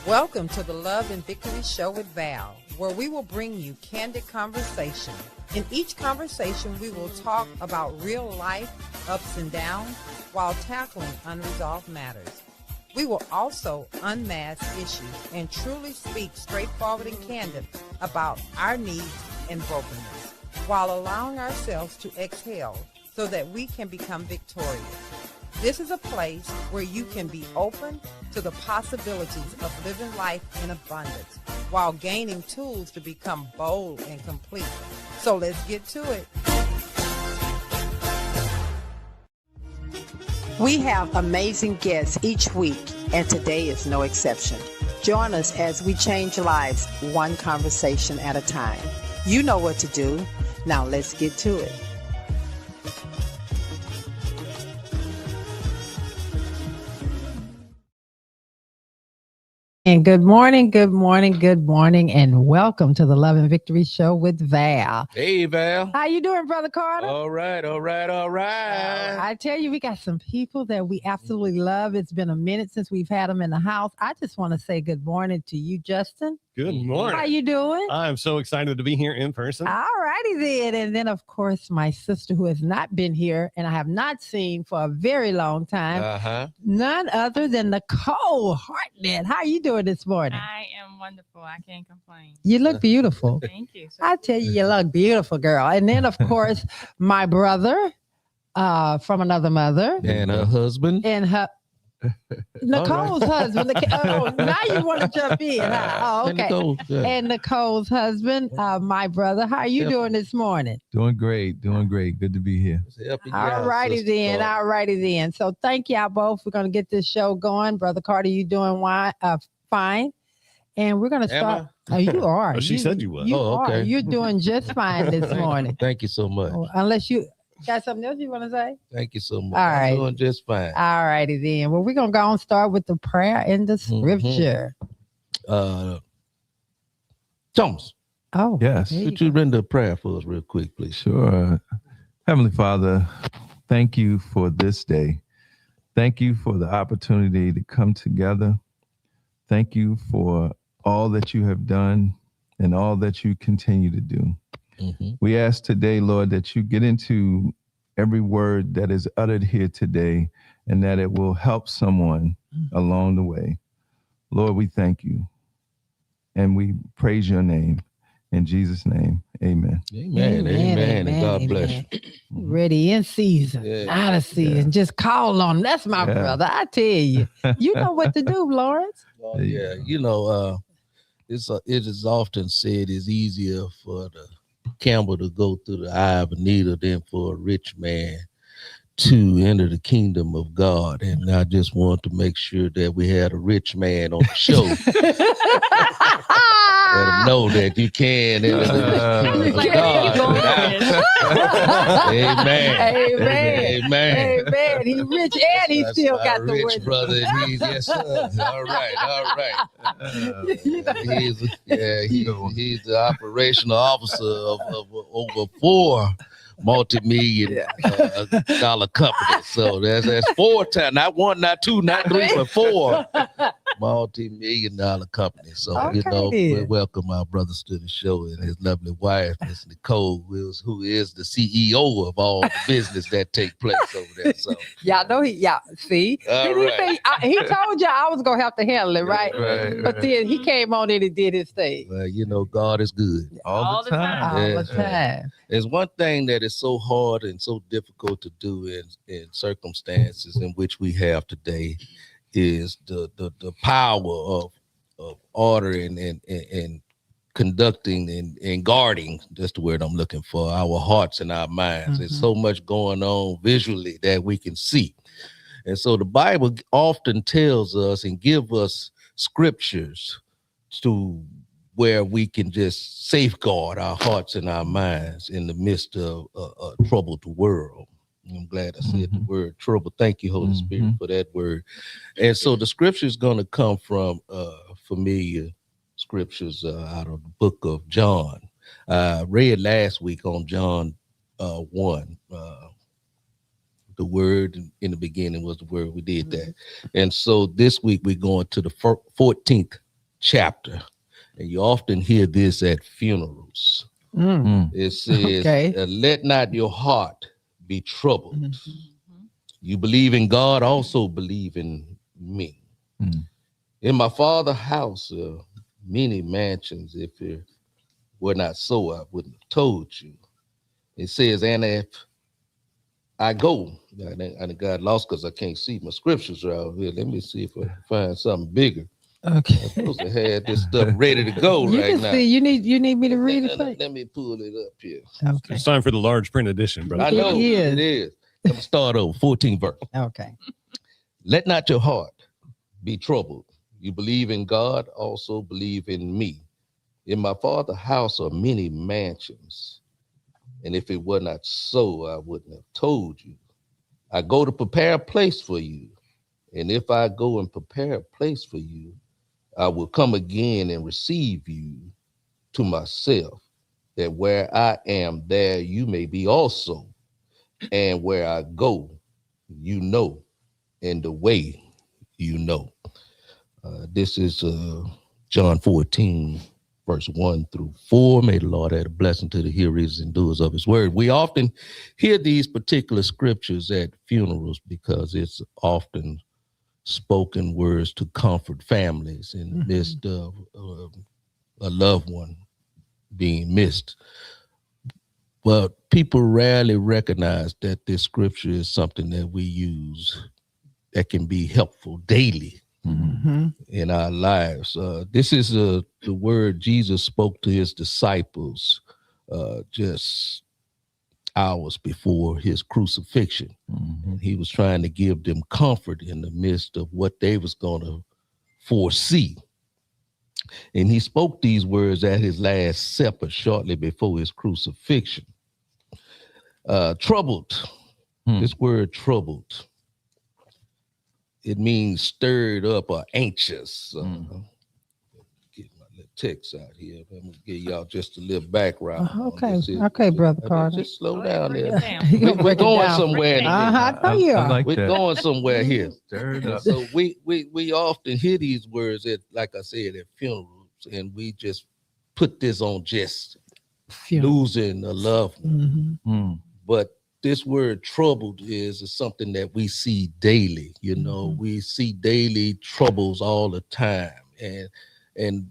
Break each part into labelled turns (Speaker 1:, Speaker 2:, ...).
Speaker 1: Welcome to the Love and Victory Show with Val, where we will bring you candid conversation. In each conversation, we will talk about real life ups and downs while tackling unresolved matters. We will also unmask issues and truly speak straightforward and candid about our needs and brokenness, while allowing ourselves to exhale so that we can become victorious. This is a place where you can be open to the possibilities of living life in abundance while gaining tools to become bold and complete. So let's get to it. We have amazing guests each week, and today is no exception. Join us as we change lives one conversation at a time. You know what to do. Now let's get to it. And good morning, and welcome to the Love and Victory Show with Val.
Speaker 2: Hey, Val.
Speaker 1: How you doing, Brother Carter?
Speaker 2: All right.
Speaker 1: I tell you, we got some people that we absolutely love. It's been a minute since we've had them in the house. I just want to say good morning to you, Justin.
Speaker 3: Good morning.
Speaker 1: How you doing?
Speaker 3: I'm so excited to be here in person.
Speaker 1: All righty then. And then, of course, my sister who has not been here and I have not seen for a very long time. None other than Nicole Odom-Hardnett. How you doing this morning?
Speaker 4: I am wonderful. I can't complain.
Speaker 1: You look beautiful.
Speaker 4: Thank you.
Speaker 1: I tell you, you look beautiful, girl. And then, of course, my brother from another mother.
Speaker 2: And her husband.
Speaker 1: And her... Nicole's husband. Oh, now you want to jump in. Huh? Oh, okay. And Nicole's husband, my brother. How are you doing this morning?
Speaker 5: Doing great. Good to be here.
Speaker 1: All righty then. So thank y'all both. We're going to get this show going. Brother Carter, you doing fine? And we're going to start. Oh, you are.
Speaker 3: She said you was.
Speaker 1: Okay. You're doing just fine this morning.
Speaker 2: Thank you so much.
Speaker 1: Unless you got something else you want to say?
Speaker 2: Thank you so much.
Speaker 1: All right.
Speaker 2: I'm doing just fine.
Speaker 1: All righty then. Well, we're going to go and start with the prayer and the scripture.
Speaker 2: Thomas.
Speaker 1: Oh,
Speaker 5: yes.
Speaker 2: Could you render a prayer for us real quick, please?
Speaker 5: Sure. Heavenly Father, thank you for this day. Thank you for the opportunity to come together. Thank you for all that you have done and all that you continue to do. We ask today, Lord, that you get into every word that is uttered here today and that it will help someone along the way. Lord, we thank you and we praise your name. In Jesus' name, amen.
Speaker 2: Amen. And God bless you.
Speaker 1: Ready in season, out of season. Just call on him. That's my brother. I tell you. You know what to do, Lawrence.
Speaker 2: You know, it is often said it's easier for the camel to go through the eye of a needle than for a rich man to enter the kingdom of God. And I just want to make sure that we had a rich man on the show. Let him know that you can enter the kingdom of God. Amen.
Speaker 1: He's rich and he still got the
Speaker 2: rich
Speaker 1: word.
Speaker 2: Brother. Yes, sir. All right. He's the operational officer of over 4 multi-million dollar companies. So that's 4 times, not 1, not 2, not 3, but 4 multi-million-dollar companies. So we welcome our brothers to the show and his lovely wife, Miss Nicole, who is the CEO of all the business that take place over there. So
Speaker 1: y'all know see, he told you I was gonna have to handle it, right? But then he came on and he did his thing.
Speaker 2: Well, you know, God is good
Speaker 1: all the time.
Speaker 2: There's one thing that is so hard and so difficult to do in circumstances in which we have today is the power of ordering and conducting and guarding. That's the word I'm looking for. Our hearts and our minds. There's so much going on visually that we can see. And so the Bible often tells us and give us scriptures to where we can just safeguard our hearts and our minds in the midst of a troubled world. I'm glad I said the word trouble. Thank you, Holy Spirit, for that word. And so the scripture is going to come from familiar scriptures out of the book of John. I read last week on John 1. The word in the beginning was the word. We did that. And so this week we're going to the 14th chapter, and you often hear this at funerals. It says, let not your heart be troubled. You believe in God, also believe in me. In my Father's house many mansions. If it were not so, I wouldn't have told you. It says, and if I go, I got lost because I can't see my scriptures around here. Let me see if I can find something bigger.
Speaker 6: Okay.
Speaker 2: I'm supposed to have this stuff ready to go
Speaker 6: You
Speaker 2: right
Speaker 6: can
Speaker 2: now.
Speaker 6: see, you need me to read it.
Speaker 2: Let me pull it up here.
Speaker 6: Okay.
Speaker 3: It's time for the large print edition, brother.
Speaker 2: I know
Speaker 6: It is.
Speaker 2: it is. I'm gonna start over, 14th verse.
Speaker 6: Okay.
Speaker 2: Let not your heart be troubled. You believe in God, also believe in me. In my Father's house are many mansions. And if it were not so, I wouldn't have told you. I go to prepare a place for you. And if I go and prepare a place for you, I will come again and receive you to myself, that where I am, there you may be also. And where I go, you know, and the way you know. This is John 14, verse 1 through 4. May the Lord add a blessing to the hearers and doers of his word. We often hear these particular scriptures at funerals because it's often spoken words to comfort families in the midst of a loved one being missed. But people rarely recognize that this scripture is something that we use that can be helpful daily in our lives. This is the word Jesus spoke to his disciples just hours before his crucifixion. He was trying to give them comfort in the midst of what they was going to foresee. And he spoke these words at his last supper shortly before his crucifixion. Troubled. This word troubled, it means stirred up or anxious. Get my little text out here. I'm gonna give y'all just a little background.
Speaker 6: Okay, Brother Carter.
Speaker 2: Just slow down there.
Speaker 6: We're
Speaker 2: We're going somewhere.
Speaker 6: I know you
Speaker 5: I
Speaker 6: are.
Speaker 5: like
Speaker 2: We're
Speaker 5: that.
Speaker 2: going somewhere here.
Speaker 5: Stirred up.
Speaker 2: So we often hear these words at, like I said, at funerals, and we just put this on just losing a loved one. But this word troubled is something that we see daily. You know, we see daily troubles all the time. And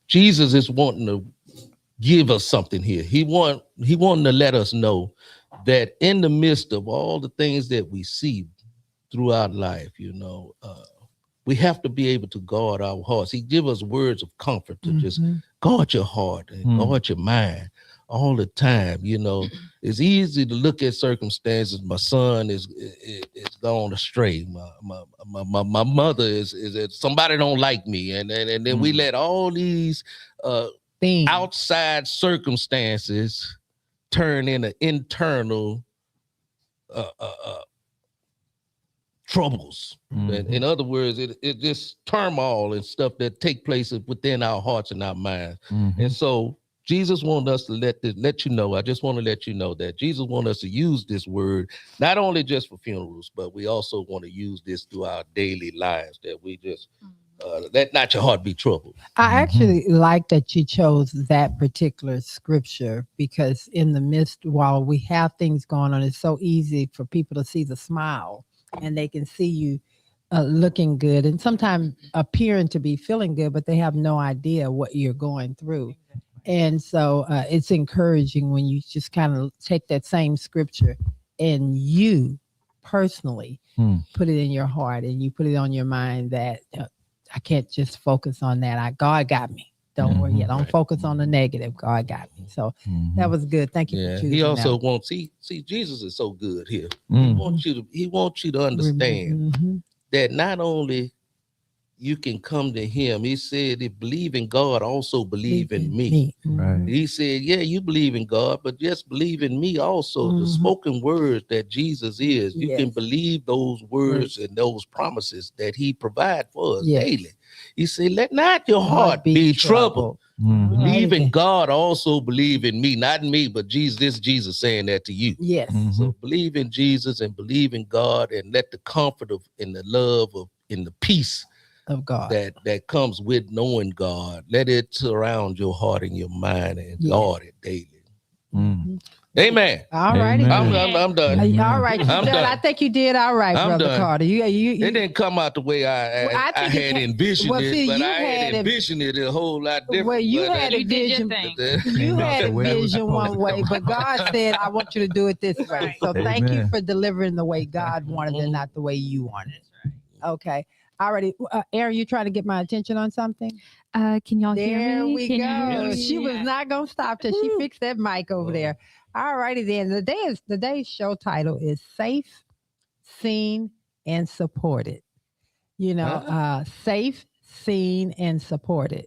Speaker 2: Jesus is wanting to give us something here. He wanting to let us know that in the midst of all the things that we see throughout life, you know, we have to be able to guard our hearts. He give us words of comfort to just guard your heart and guard your mind all the time. You know, it's easy to look at circumstances. My son is gone astray. My mother is somebody don't like me, and then we let all these outside circumstances turn into internal troubles. In other words, it just turmoil and stuff that take place within our hearts and our minds. And so Jesus wants us to let you know. I just want to let you know that Jesus wants us to use this word not only just for funerals, but we also want to use this through our daily lives, that we just let not your heart be troubled.
Speaker 6: I actually like that you chose that particular scripture, because in the midst, while we have things going on, it's so easy for people to see the smile, and they can see you looking good and sometimes appearing to be feeling good, but they have no idea what you're going through. And so it's encouraging when you just kind of take that same scripture and you personally put it in your heart and you put it on your mind that I can't just focus on that. God got me. Don't worry. Don't focus on the negative. God got me. So that was good. Thank you for choosing
Speaker 2: he also
Speaker 6: that.
Speaker 2: wants, see, Jesus is so good here. He wants you to understand that not only you can come to him. He said, if believe in God, also believe in me.
Speaker 5: Right.
Speaker 2: He said, yeah, you believe in God, but just believe in me also. The spoken words that Jesus is, you can believe those words and those promises that he provides for us daily. He said, let not your heart be troubled. Believe in God, also believe in me. Not in me, but Jesus. This is Jesus saying that to you.
Speaker 6: Yes.
Speaker 2: So believe in Jesus and believe in God, and let the comfort of and the love of and the peace
Speaker 6: of God.
Speaker 2: that comes with knowing God. Let it surround your heart and your mind and guard it daily.
Speaker 5: Mm.
Speaker 2: Amen.
Speaker 6: All righty.
Speaker 5: Amen.
Speaker 2: I'm done.
Speaker 6: All right, you
Speaker 2: I'm
Speaker 6: done.
Speaker 2: done.
Speaker 6: I think you did all right,
Speaker 2: I'm
Speaker 6: Brother
Speaker 2: done.
Speaker 6: Carter. You
Speaker 2: It didn't come out the way I
Speaker 6: Well, I think
Speaker 2: had envisioned
Speaker 6: well,
Speaker 2: it,
Speaker 6: see,
Speaker 2: but
Speaker 6: you
Speaker 2: I had
Speaker 6: had
Speaker 2: envisioned it a whole lot different.
Speaker 6: well, you
Speaker 2: but,
Speaker 6: had a
Speaker 4: You did your
Speaker 6: vision.
Speaker 4: thing.
Speaker 6: You
Speaker 5: Came out
Speaker 6: had
Speaker 5: the
Speaker 6: a
Speaker 5: way it was
Speaker 6: vision
Speaker 5: supposed
Speaker 6: one
Speaker 5: to
Speaker 6: way,
Speaker 5: come
Speaker 6: but God said, "I want you to do it this way."
Speaker 4: Right.
Speaker 6: So thank you
Speaker 5: Amen.
Speaker 6: for delivering the way God wanted and not the way you wanted.
Speaker 4: That's right.
Speaker 6: Okay. Alrighty. Aaron, you trying to get my attention on something?
Speaker 7: Can y'all hear
Speaker 6: There
Speaker 7: me?
Speaker 6: we
Speaker 7: Can
Speaker 6: go.
Speaker 7: you hear me?
Speaker 6: She was not gonna stop till she fixed that mic over there. All righty then. Today's show title is Safe, Seen, and Supported. You know, safe, seen, and supported.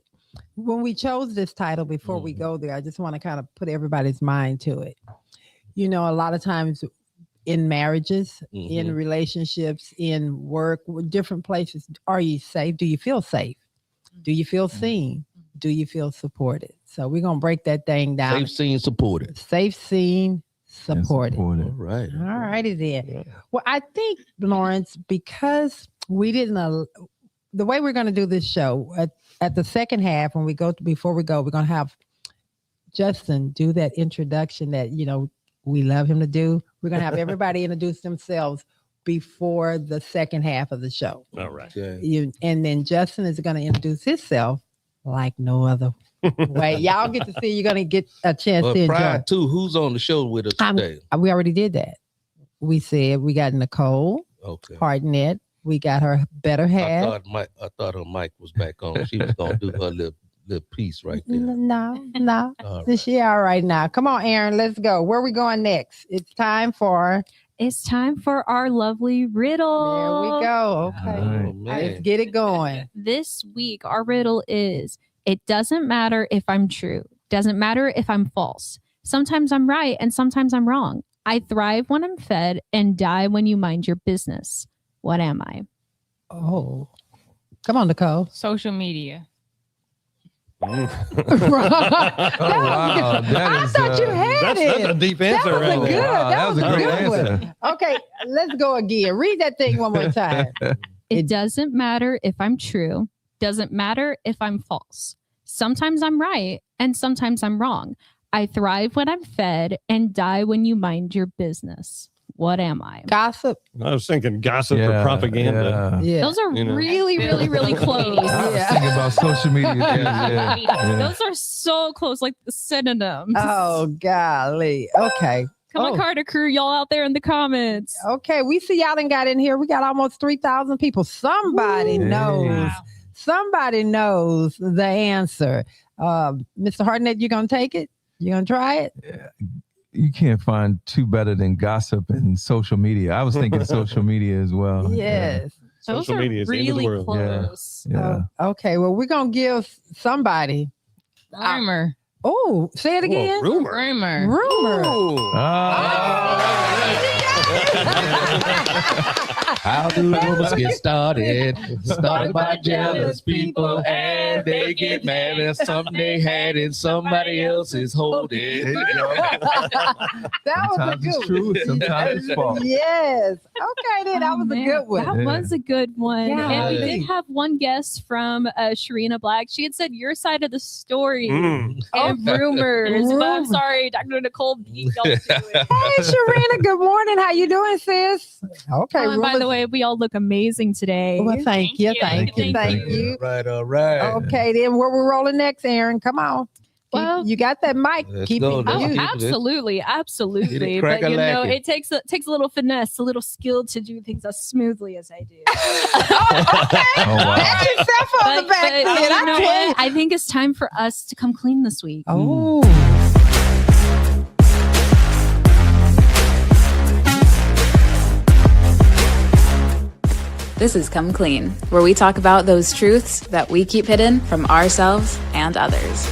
Speaker 6: When we chose this title, before we go there, I just want to kind of put everybody's mind to it. You know, a lot of times in marriages, in relationships, in work, different places, are you safe? Do you feel safe? Do you feel seen? Do you feel supported? So we're going to break that thing down.
Speaker 2: Safe, seen, supported.
Speaker 6: Safe, seen,
Speaker 5: And
Speaker 6: supported.
Speaker 2: All right.
Speaker 6: All righty then.
Speaker 2: Yeah.
Speaker 6: Well, I think, Lawrence, because we didn't, the way we're going to do this show at the second half, when we go, before we go, we're going to have Justin do that introduction that, you know, we love him to do. We're going to have everybody introduce themselves before the second half of the show.
Speaker 3: All right.
Speaker 2: Okay.
Speaker 6: And then Justin is going to introduce himself like no other way. Y'all get to see, you're going to get a chance
Speaker 2: But
Speaker 6: to enjoy.
Speaker 2: prior to, who's on the show with us today?
Speaker 6: We already did that. We said we got Nicole
Speaker 2: Okay.
Speaker 6: Hardnett. We got her better
Speaker 2: I
Speaker 6: half.
Speaker 2: thought her mic was back on. She was gonna do her little piece right there.
Speaker 6: No.
Speaker 2: All
Speaker 6: Is she all right now? Come on, Aaron. Let's go. Where are we going next? It's time for.
Speaker 7: It's time for our lovely riddle.
Speaker 6: There we go. Okay.
Speaker 5: All right.
Speaker 2: Oh,
Speaker 6: Let's
Speaker 2: man.
Speaker 6: get it going.
Speaker 7: This week, our riddle is: it doesn't matter if I'm true. Doesn't matter if I'm false. Sometimes I'm right and sometimes I'm wrong. I thrive when I'm fed and die when you mind your business. What am I?
Speaker 6: Oh, come on, Nicole.
Speaker 4: Social media.
Speaker 5: Wow,
Speaker 6: I thought you had
Speaker 3: That's
Speaker 6: it.
Speaker 3: a deep
Speaker 6: That
Speaker 3: answer.
Speaker 6: was a
Speaker 3: right
Speaker 6: good.
Speaker 3: there.
Speaker 5: Wow,
Speaker 6: That was a
Speaker 5: great
Speaker 6: good one.
Speaker 5: answer.
Speaker 6: Okay, let's go again. Read that thing one more time.
Speaker 7: It doesn't matter if I'm true. Doesn't matter if I'm false. Sometimes I'm right and sometimes I'm wrong. I thrive when I'm fed and die when you mind your business. What am I?
Speaker 6: Gossip.
Speaker 3: I was thinking gossip or propaganda.
Speaker 6: Yeah.
Speaker 7: Those are
Speaker 3: You know.
Speaker 7: really, really, really close.
Speaker 5: I was thinking about social media too. Yeah.
Speaker 7: Those are so close, like the synonyms.
Speaker 6: Oh, golly. Okay.
Speaker 7: Come on, Carter crew, y'all out there in the comments.
Speaker 6: Okay, we see y'all done got in here. We got almost 3,000 people. Somebody
Speaker 5: Ooh.
Speaker 6: knows.
Speaker 4: Wow.
Speaker 6: Somebody knows the answer. Mr. Hardnett, you gonna take it? You gonna try it?
Speaker 5: You can't find two better than gossip and social media. I was thinking social media as well.
Speaker 6: Yes.
Speaker 7: Those
Speaker 3: Social
Speaker 7: are
Speaker 3: media is the end of the
Speaker 7: really
Speaker 3: world.
Speaker 5: Yeah.
Speaker 7: close.
Speaker 5: Yeah.
Speaker 6: Okay, well, we're gonna give somebody.
Speaker 4: Rumor.
Speaker 6: Oh, say it again.
Speaker 3: Rumor.
Speaker 4: Rumor.
Speaker 6: Rumor.
Speaker 2: How do rumors get started? Started by jealous people, and they get mad at something they had and somebody else is holding.
Speaker 6: That was a
Speaker 5: Sometimes
Speaker 6: good
Speaker 5: it's true, sometimes it's false.
Speaker 6: Yes. Okay, then that was a
Speaker 7: Man,
Speaker 6: good one.
Speaker 7: That
Speaker 5: Yeah.
Speaker 7: was a good one. And we
Speaker 6: Golly.
Speaker 7: did have one guest from Sharina Black. She had said your side of the story
Speaker 3: Mm.
Speaker 7: and rumors. But I'm
Speaker 6: Rumors.
Speaker 7: sorry, Dr. Nicole beat y'all to it.
Speaker 6: Hey, Sharina, good morning. How you doing, sis? Okay.
Speaker 7: And by the
Speaker 6: rumors-
Speaker 7: way, we all look amazing today.
Speaker 6: Well, thank you.
Speaker 4: Thank you.
Speaker 6: Thank you.
Speaker 2: All right.
Speaker 6: Okay, then where we're rolling next, Aaron? Come on.
Speaker 7: Well-
Speaker 6: you got that mic.
Speaker 2: Let's
Speaker 6: Keep
Speaker 2: go.
Speaker 6: it
Speaker 2: Let's
Speaker 7: Oh,
Speaker 2: keep
Speaker 6: you.
Speaker 2: it.
Speaker 7: absolutely, absolutely.
Speaker 2: Get it
Speaker 7: But you know,
Speaker 2: crack-a-lacking.
Speaker 7: it takes a little finesse, a little skill to do things as smoothly as I do.
Speaker 5: Oh, wow.
Speaker 6: Pat yourself on the back.
Speaker 7: but
Speaker 6: then,
Speaker 7: you
Speaker 6: I
Speaker 7: know
Speaker 6: tell you.
Speaker 7: what? I think it's time for us to come clean this week.
Speaker 6: Oh.
Speaker 8: This is Come Clean, where we talk about those truths that we keep hidden from ourselves and others.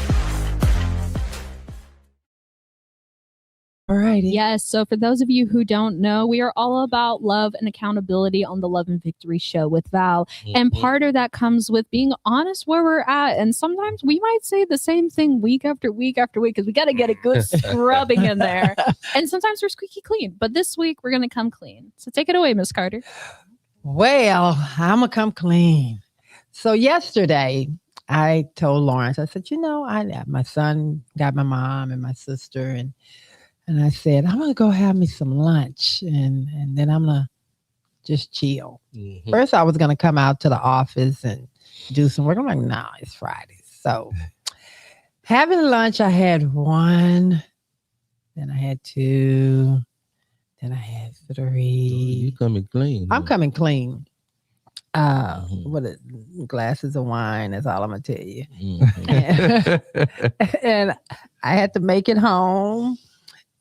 Speaker 6: All righty.
Speaker 7: Yes. So for those of you who don't know, we are all about love and accountability on the Love and Victory show with Val. And part of that comes with being honest where we're at. And sometimes we might say the same thing week after week after week because we got to get a good scrubbing in there. And sometimes we're squeaky clean. But this week we're going to come clean. So take it away, Miss Carter.
Speaker 6: Well, I'm going to come clean. So yesterday, I told Lawrence, I said, my son got my mom and my sister, and I said, I'm gonna go have me some lunch, and then I'm gonna just chill.
Speaker 2: Mhm.
Speaker 6: First, I was gonna come out to the office and do some work. I'm like, no, it's Friday. So having lunch, I had one, then I had two, then I had three.
Speaker 2: You coming clean?
Speaker 6: I'm coming clean.
Speaker 2: Mhm.
Speaker 6: What glasses of wine, that's all I'm gonna tell you.
Speaker 2: Mhm.
Speaker 6: And I had to make it home,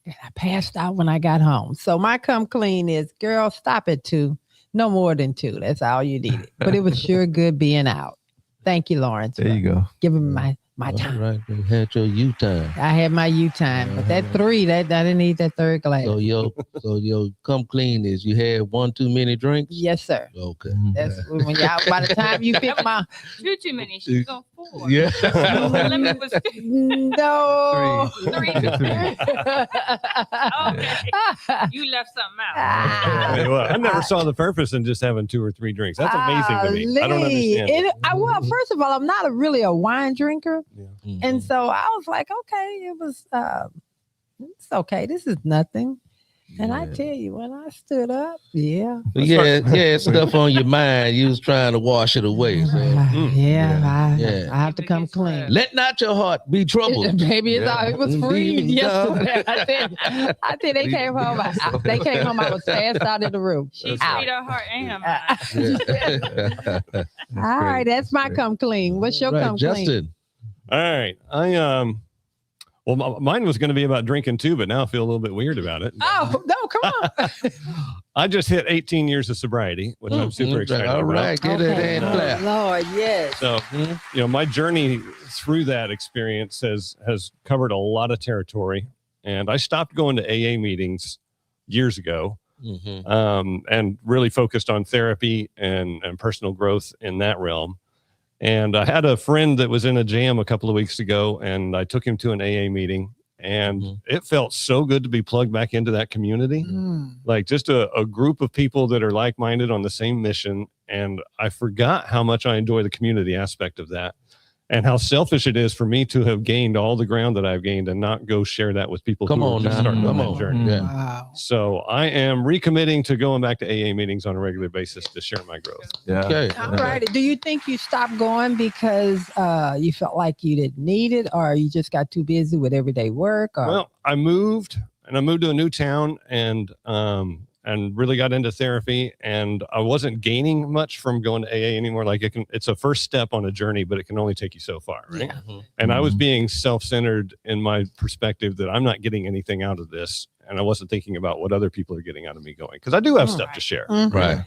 Speaker 6: and I passed out when I got home. So my come clean is, girl, stop at 2, no more than 2. That's all you needed. But it was sure good being out. Thank you, Lawrence.
Speaker 5: There you go.
Speaker 6: Giving me my
Speaker 2: All
Speaker 6: time.
Speaker 2: right, you had your U time.
Speaker 6: I had my U time, but that 3, that I didn't need that third glass.
Speaker 2: So your come clean is you had one too many drinks.
Speaker 6: Yes, sir.
Speaker 2: Okay.
Speaker 6: That's when y'all. By the time you pick my
Speaker 4: Too many. She's on 4.
Speaker 2: Yeah.
Speaker 4: The limit was 2.
Speaker 6: no.
Speaker 4: 3. Okay. You left something out.
Speaker 3: I mean, well, I never saw the purpose in just having 2 or 3 drinks. That's amazing to me. I don't understand.
Speaker 6: Well, first of all, I'm not really a wine drinker.
Speaker 3: Yeah.
Speaker 2: Mhm.
Speaker 6: And so I was like, okay, it's okay. This is nothing. And I
Speaker 2: Yeah.
Speaker 6: tell you, when I stood up, yeah.
Speaker 2: But yeah, stuff on your mind. You was trying to wash it away. So.
Speaker 6: I have to come clean.
Speaker 2: Let not your heart be troubled.
Speaker 6: Baby, it was free
Speaker 2: Indeed,
Speaker 6: yesterday. I said they came home. They came home. I was passed out in the room.
Speaker 4: She
Speaker 6: Out.
Speaker 4: freed her heart and her mind.
Speaker 6: All right, that's my come clean. What's your
Speaker 2: Right,
Speaker 6: come clean?
Speaker 2: Justin.
Speaker 3: All right. Well, mine was going to be about drinking too, but now I feel a little bit weird about it.
Speaker 6: Oh, no, come on.
Speaker 3: I just hit 18 years of sobriety, which I'm super excited
Speaker 2: All right,
Speaker 3: about.
Speaker 2: get it in
Speaker 6: Oh,
Speaker 2: clap.
Speaker 6: Lord, yes.
Speaker 3: So, my journey through that experience has covered a lot of territory, and I stopped going to AA meetings years ago,
Speaker 2: Mhm.
Speaker 3: and really focused on therapy and personal growth in that realm. And I had a friend that was in a jam a couple of weeks ago, and I took him to an AA meeting, and it felt so good to be plugged back into that community. Like just a group of people that are like-minded on the same mission. And I forgot how much I enjoy the community aspect of that, and how selfish it is for me to have gained all the ground that I've gained and not go share that with people
Speaker 2: Come
Speaker 3: who are
Speaker 2: on
Speaker 3: just
Speaker 2: now.
Speaker 3: starting on
Speaker 2: Come
Speaker 3: that
Speaker 2: on.
Speaker 3: journey.
Speaker 2: Yeah.
Speaker 6: Wow.
Speaker 3: So I am recommitting to going back to AA meetings on a regular basis to share my growth.
Speaker 5: Yeah.
Speaker 2: Okay.
Speaker 6: All right. Do you think you stopped going because you felt like you didn't need it, or you just got too busy with everyday work? Or?
Speaker 3: Well, I moved to a new town, and really got into therapy, and I wasn't gaining much from going to AA anymore. Like it's a first step on a journey, but it can only take you so far, right?
Speaker 6: Yeah.
Speaker 3: And I was being self-centered in my perspective that I'm not getting anything out of this, and I wasn't thinking about what other people are getting out of me going, because I do have stuff to share.
Speaker 6: Mhm.
Speaker 2: Right.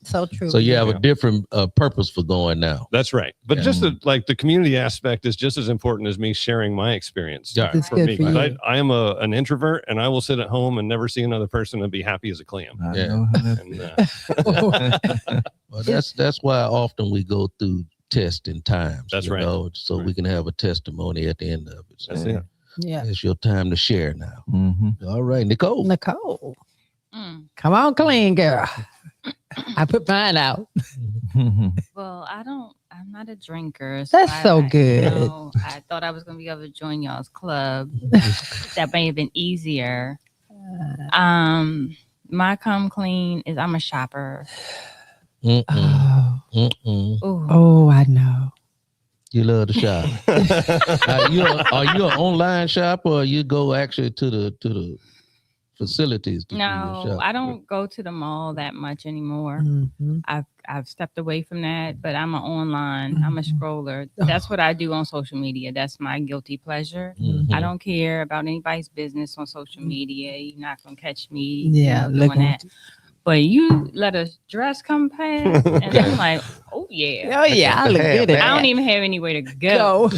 Speaker 6: So true.
Speaker 2: So you have a different purpose for going now.
Speaker 3: That's right. But just the community aspect is just as important as me sharing my experience.
Speaker 2: Yeah.
Speaker 6: It's
Speaker 3: For
Speaker 6: good
Speaker 3: me,
Speaker 6: for
Speaker 3: 'cause
Speaker 6: you.
Speaker 3: I am an introvert, and I will sit at home and never see another person and be happy as a clam.
Speaker 5: I
Speaker 2: Yeah.
Speaker 5: know how that
Speaker 3: And
Speaker 2: Well, that's why often we go through testing times.
Speaker 3: That's
Speaker 2: you
Speaker 3: right.
Speaker 2: know, so we can have a testimony at the end of it. So
Speaker 3: that's it.
Speaker 6: Yeah.
Speaker 2: it's your time to share now.
Speaker 5: Mhm.
Speaker 2: All right, Nicole.
Speaker 6: Nicole,
Speaker 4: Mm.
Speaker 6: come on, clean girl. I put mine out.
Speaker 4: Well, I'm not a drinker.
Speaker 6: That's so
Speaker 4: I
Speaker 6: good.
Speaker 4: I thought I was going to be able to join y'all's club. That may have been easier. My come clean is I'm a shopper.
Speaker 2: Mm-mm,
Speaker 6: Oh,
Speaker 2: mm-mm.
Speaker 4: Ooh.
Speaker 6: I know.
Speaker 2: You love to shop. Are you an online shopper, or you go actually to the facilities to do your
Speaker 4: No,
Speaker 2: shop?
Speaker 4: I don't go to the mall that much anymore.
Speaker 6: Mhm.
Speaker 4: I've stepped away from that, but I'm I'm a scroller.
Speaker 6: Oh.
Speaker 4: That's what I do on social media. That's my guilty pleasure.
Speaker 2: Mhm.
Speaker 4: I don't care about anybody's business on social media. You're not gonna catch me
Speaker 6: Yeah,
Speaker 4: doing
Speaker 6: looking.
Speaker 4: that. But you let a dress come past, and I'm like, oh yeah.
Speaker 6: Oh yeah, I look good at
Speaker 4: I don't
Speaker 6: that.
Speaker 4: even have anywhere to go.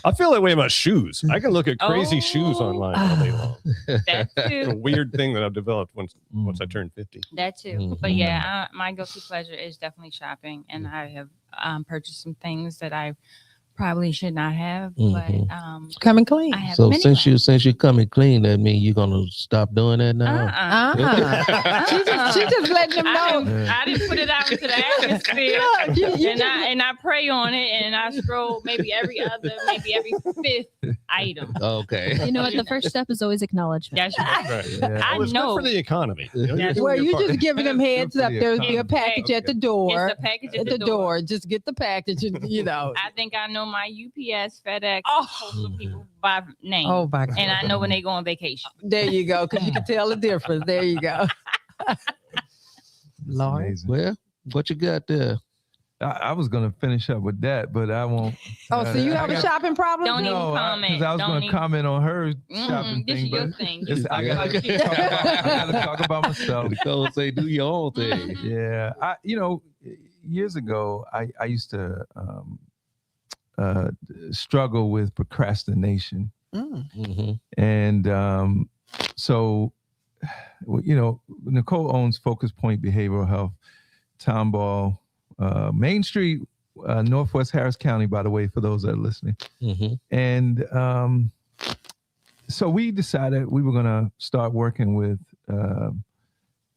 Speaker 3: I feel that way about shoes. I can look at crazy shoes
Speaker 4: Oh.
Speaker 3: online all day long.
Speaker 4: That
Speaker 3: It's a
Speaker 4: too.
Speaker 3: weird thing that I've developed once I turned 50.
Speaker 4: That too.
Speaker 2: Mhm.
Speaker 4: But yeah, my guilty pleasure is definitely shopping, and I have purchased some things that I probably should not have,
Speaker 2: Mhm.
Speaker 4: but
Speaker 6: Coming clean.
Speaker 4: I have
Speaker 2: So
Speaker 4: many
Speaker 2: since you're coming clean, that means you're gonna stop doing that now.
Speaker 6: She just letting them know.
Speaker 4: I didn't put it out into the atmosphere.
Speaker 6: Look, you
Speaker 4: and I pray on it, and I scroll maybe every fifth item.
Speaker 2: Okay.
Speaker 7: You know what? The first step is always acknowledgement.
Speaker 4: That's
Speaker 3: Right.
Speaker 5: Yeah.
Speaker 4: I
Speaker 3: Well, it's good
Speaker 4: know.
Speaker 3: for the economy. You know, you're doing
Speaker 6: well,
Speaker 3: your
Speaker 6: you
Speaker 3: part.
Speaker 6: just giving them heads up. There'll be a package at the door.
Speaker 4: It's a package
Speaker 6: At the door. Just get the package, and, you know.
Speaker 4: I think I know my UPS, FedEx, postal people by name.
Speaker 6: Oh my God.
Speaker 4: And I know when they go on vacation.
Speaker 6: There you go, because you can tell the difference. There you go. Lord.
Speaker 5: Amazing.
Speaker 2: Well, what you got there?
Speaker 5: I was going to finish up with that, but I won't.
Speaker 6: Oh, so you have a shopping problem?
Speaker 4: Don't even
Speaker 5: No,
Speaker 4: comment.
Speaker 5: because I was
Speaker 4: Don't
Speaker 5: going to
Speaker 4: even-
Speaker 5: comment on her shopping
Speaker 4: This is
Speaker 5: thing,
Speaker 4: your
Speaker 5: but
Speaker 4: thing.
Speaker 5: I gotta talk about myself.
Speaker 2: Nicole say, do your own thing.
Speaker 5: Yeah, years ago, I used to struggle with procrastination,
Speaker 2: Mm-hmm.
Speaker 5: and so Nicole owns Focus Point Behavioral Health, Tomball, Main Street, Northwest Harris County, by the way, for those that are listening.
Speaker 2: Mm-hmm.
Speaker 5: And so we decided we were going to start working with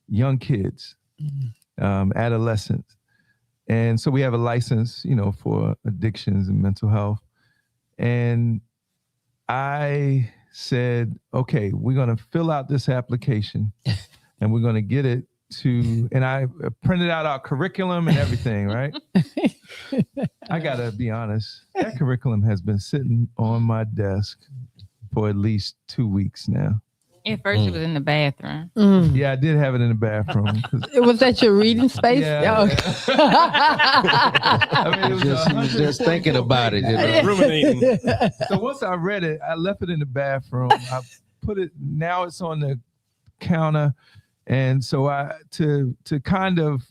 Speaker 5: young kids, adolescents. And so we have a license, for addictions and mental health. And I said, okay, we're going to fill out this application and we're going to get it and I printed out our curriculum and everything, right? I got to be honest, that curriculum has been sitting on my desk for at least 2 weeks now.
Speaker 4: At first, it was in the bathroom.
Speaker 5: Yeah, I did have it in the bathroom.
Speaker 6: It was at your reading space?
Speaker 5: Yeah.
Speaker 6: Oh.
Speaker 5: I mean, it was
Speaker 2: Just thinking about it.
Speaker 3: Ruminating.
Speaker 5: So once I read it, I left it in the bathroom. I put it, now it's on the counter. And so to kind of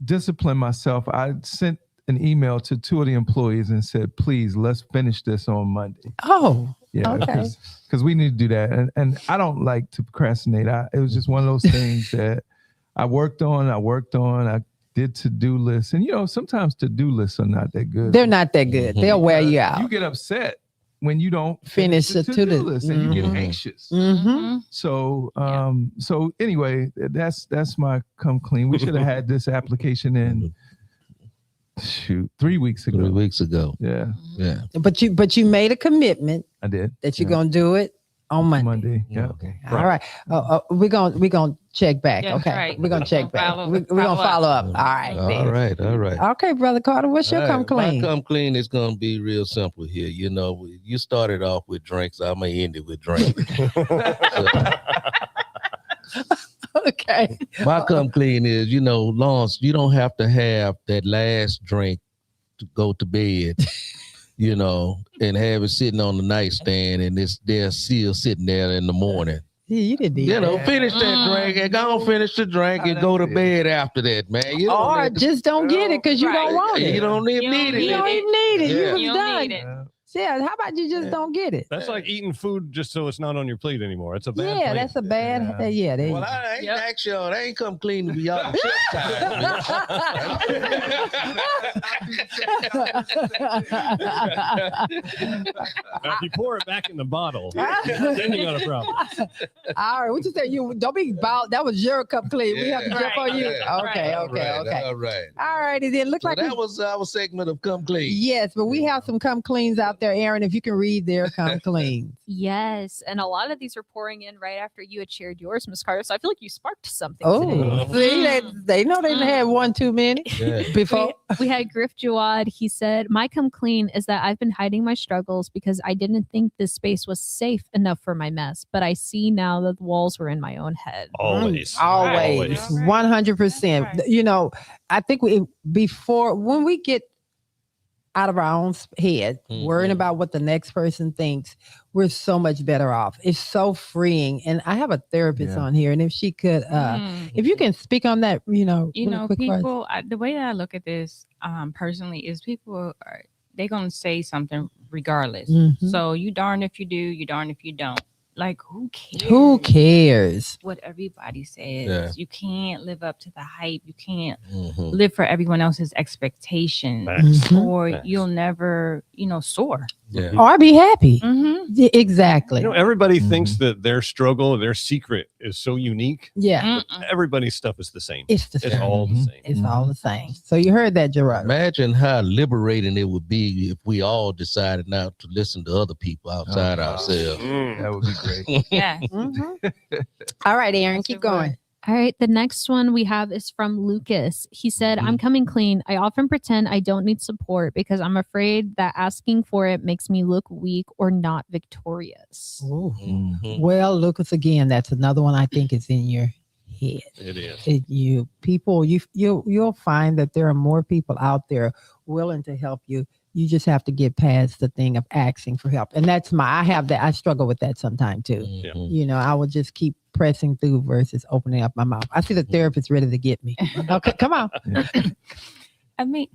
Speaker 5: discipline myself, I sent an email to 2 of the employees and said, please, let's finish this on Monday.
Speaker 6: Oh,
Speaker 5: Yeah,
Speaker 6: okay.
Speaker 5: Because we need to do that. And I don't like to procrastinate. It was just one of those things that I worked on. I did to-do lists. And, sometimes to-do lists are not that good.
Speaker 6: They're not that good. They'll wear you out.
Speaker 5: You get upset when you don't
Speaker 6: Finish
Speaker 5: the
Speaker 6: the
Speaker 5: to-do
Speaker 6: to-do.
Speaker 5: list and you get anxious.
Speaker 6: Mm-hmm.
Speaker 5: So anyway, that's my come clean. We should have had this application in 3 weeks ago.
Speaker 2: 3 weeks ago.
Speaker 5: Yeah,
Speaker 2: Yeah.
Speaker 6: But you made a commitment
Speaker 5: I did.
Speaker 6: that you're gonna do it on Monday.
Speaker 5: Monday. Yeah.
Speaker 6: Okay. All right. We're gonna check back.
Speaker 4: That's
Speaker 6: okay.
Speaker 4: right.
Speaker 6: We're gonna check back.
Speaker 4: Follow-
Speaker 6: We're gonna follow up. All right.
Speaker 2: All right. All right.
Speaker 6: Okay, Brother Carter, what's your
Speaker 2: All
Speaker 6: come
Speaker 2: right,
Speaker 6: clean?
Speaker 2: My come clean is going to be real simple here. You started off with drinks. I may end it with drinks.
Speaker 6: Okay.
Speaker 2: My come clean is, Lawrence, you don't have to have that last drink to go to bed, and have it sitting on the nightstand and they're still sitting there in the morning.
Speaker 6: Yeah, you didn't need that.
Speaker 2: Finish that drink and go on, finish the drink and go to bed after that, man. You don't
Speaker 6: Or
Speaker 2: let the-
Speaker 6: just don't get it because you
Speaker 4: Right.
Speaker 6: don't want it.
Speaker 2: You don't even
Speaker 4: You
Speaker 2: need
Speaker 4: don't
Speaker 2: it.
Speaker 6: You don't even need it.
Speaker 2: Yeah.
Speaker 6: You was
Speaker 4: You
Speaker 6: done.
Speaker 4: don't need it.
Speaker 6: Yeah, how about you just don't get it?
Speaker 3: That's like eating food just so it's not on your plate anymore. It's a bad
Speaker 6: Yeah,
Speaker 3: plate.
Speaker 6: that's a bad. Yeah, there you
Speaker 2: Well,
Speaker 6: go.
Speaker 2: I ain't
Speaker 4: Yep.
Speaker 2: asked y'all. They ain't come clean to be all chip time.
Speaker 3: Now, if you pour it back in the bottle, then you got a problem.
Speaker 6: All right, what you say? You don't be about. That was your cup clean. We have to jump on you.
Speaker 2: Right.
Speaker 6: Okay,
Speaker 2: All
Speaker 6: okay,
Speaker 2: right,
Speaker 6: okay.
Speaker 2: All right.
Speaker 6: All righty then. Look
Speaker 2: So
Speaker 6: like
Speaker 2: that was our segment of Come Clean.
Speaker 6: yes, but we have some come cleans out there, Aaron. If you can read their come cleans.
Speaker 7: Yes, and a lot of these are pouring in right after you had shared yours, Miss Carter. So I feel like you sparked something
Speaker 6: Oh,
Speaker 7: today.
Speaker 6: see, they know they didn't have one too many
Speaker 2: Yeah.
Speaker 6: before.
Speaker 7: We had Griff Jawad. He said, my come clean is that I've been hiding my struggles because I didn't think this space was safe enough for my mess, but I see now that the walls were in my own head.
Speaker 3: Always.
Speaker 6: Always, 100%. I think when we get out of our own head, worrying about what the next person thinks, we're so much better off. It's so freeing. And I have a therapist on here, and if she could, if you can speak on that, real quick for us.
Speaker 4: people. The way that I look at this, personally, is they're gonna say something regardless.
Speaker 6: Mhm.
Speaker 4: So you darn if you do, you darn if you don't. like, who cares?
Speaker 6: Who cares?
Speaker 4: What everybody says.
Speaker 2: Yeah.
Speaker 4: You can't live up to the hype. You can't
Speaker 2: Mhm.
Speaker 4: live for everyone else's expectations,
Speaker 3: Facts.
Speaker 4: or
Speaker 3: Facts.
Speaker 4: you'll never, soar.
Speaker 2: Yeah.
Speaker 6: Or be happy.
Speaker 4: Mm-hmm.
Speaker 6: Yeah, exactly.
Speaker 3: Everybody thinks that their struggle, their secret is so unique.
Speaker 6: Yeah.
Speaker 3: Everybody's stuff is the same.
Speaker 6: It's the
Speaker 3: It's
Speaker 6: same.
Speaker 3: all the same.
Speaker 6: It's all the same. So you heard that, Gerard.
Speaker 2: Imagine how liberating it would be if we all decided not to listen to other people outside ourselves.
Speaker 5: That would be great.
Speaker 4: Yeah.
Speaker 6: Mhm. All right, Aaron,
Speaker 4: That's
Speaker 6: keep
Speaker 4: it,
Speaker 6: going.
Speaker 7: All right, the next one we have is from Lucas. He said, I'm coming clean. I often pretend I don't need support because I'm afraid that asking for it makes me look weak or not victorious.
Speaker 2: Mhm.
Speaker 6: Well, Lucas, again, that's another one I think is in your head.
Speaker 3: It is.
Speaker 6: You'll find that there are more people out there willing to help you. You just have to get past the thing of asking for help. And I struggle with that sometimes too.
Speaker 2: Mhm.
Speaker 6: I will just keep pressing through versus opening up my mouth. I see the therapist ready to get me. Okay, come on.
Speaker 4: I mean,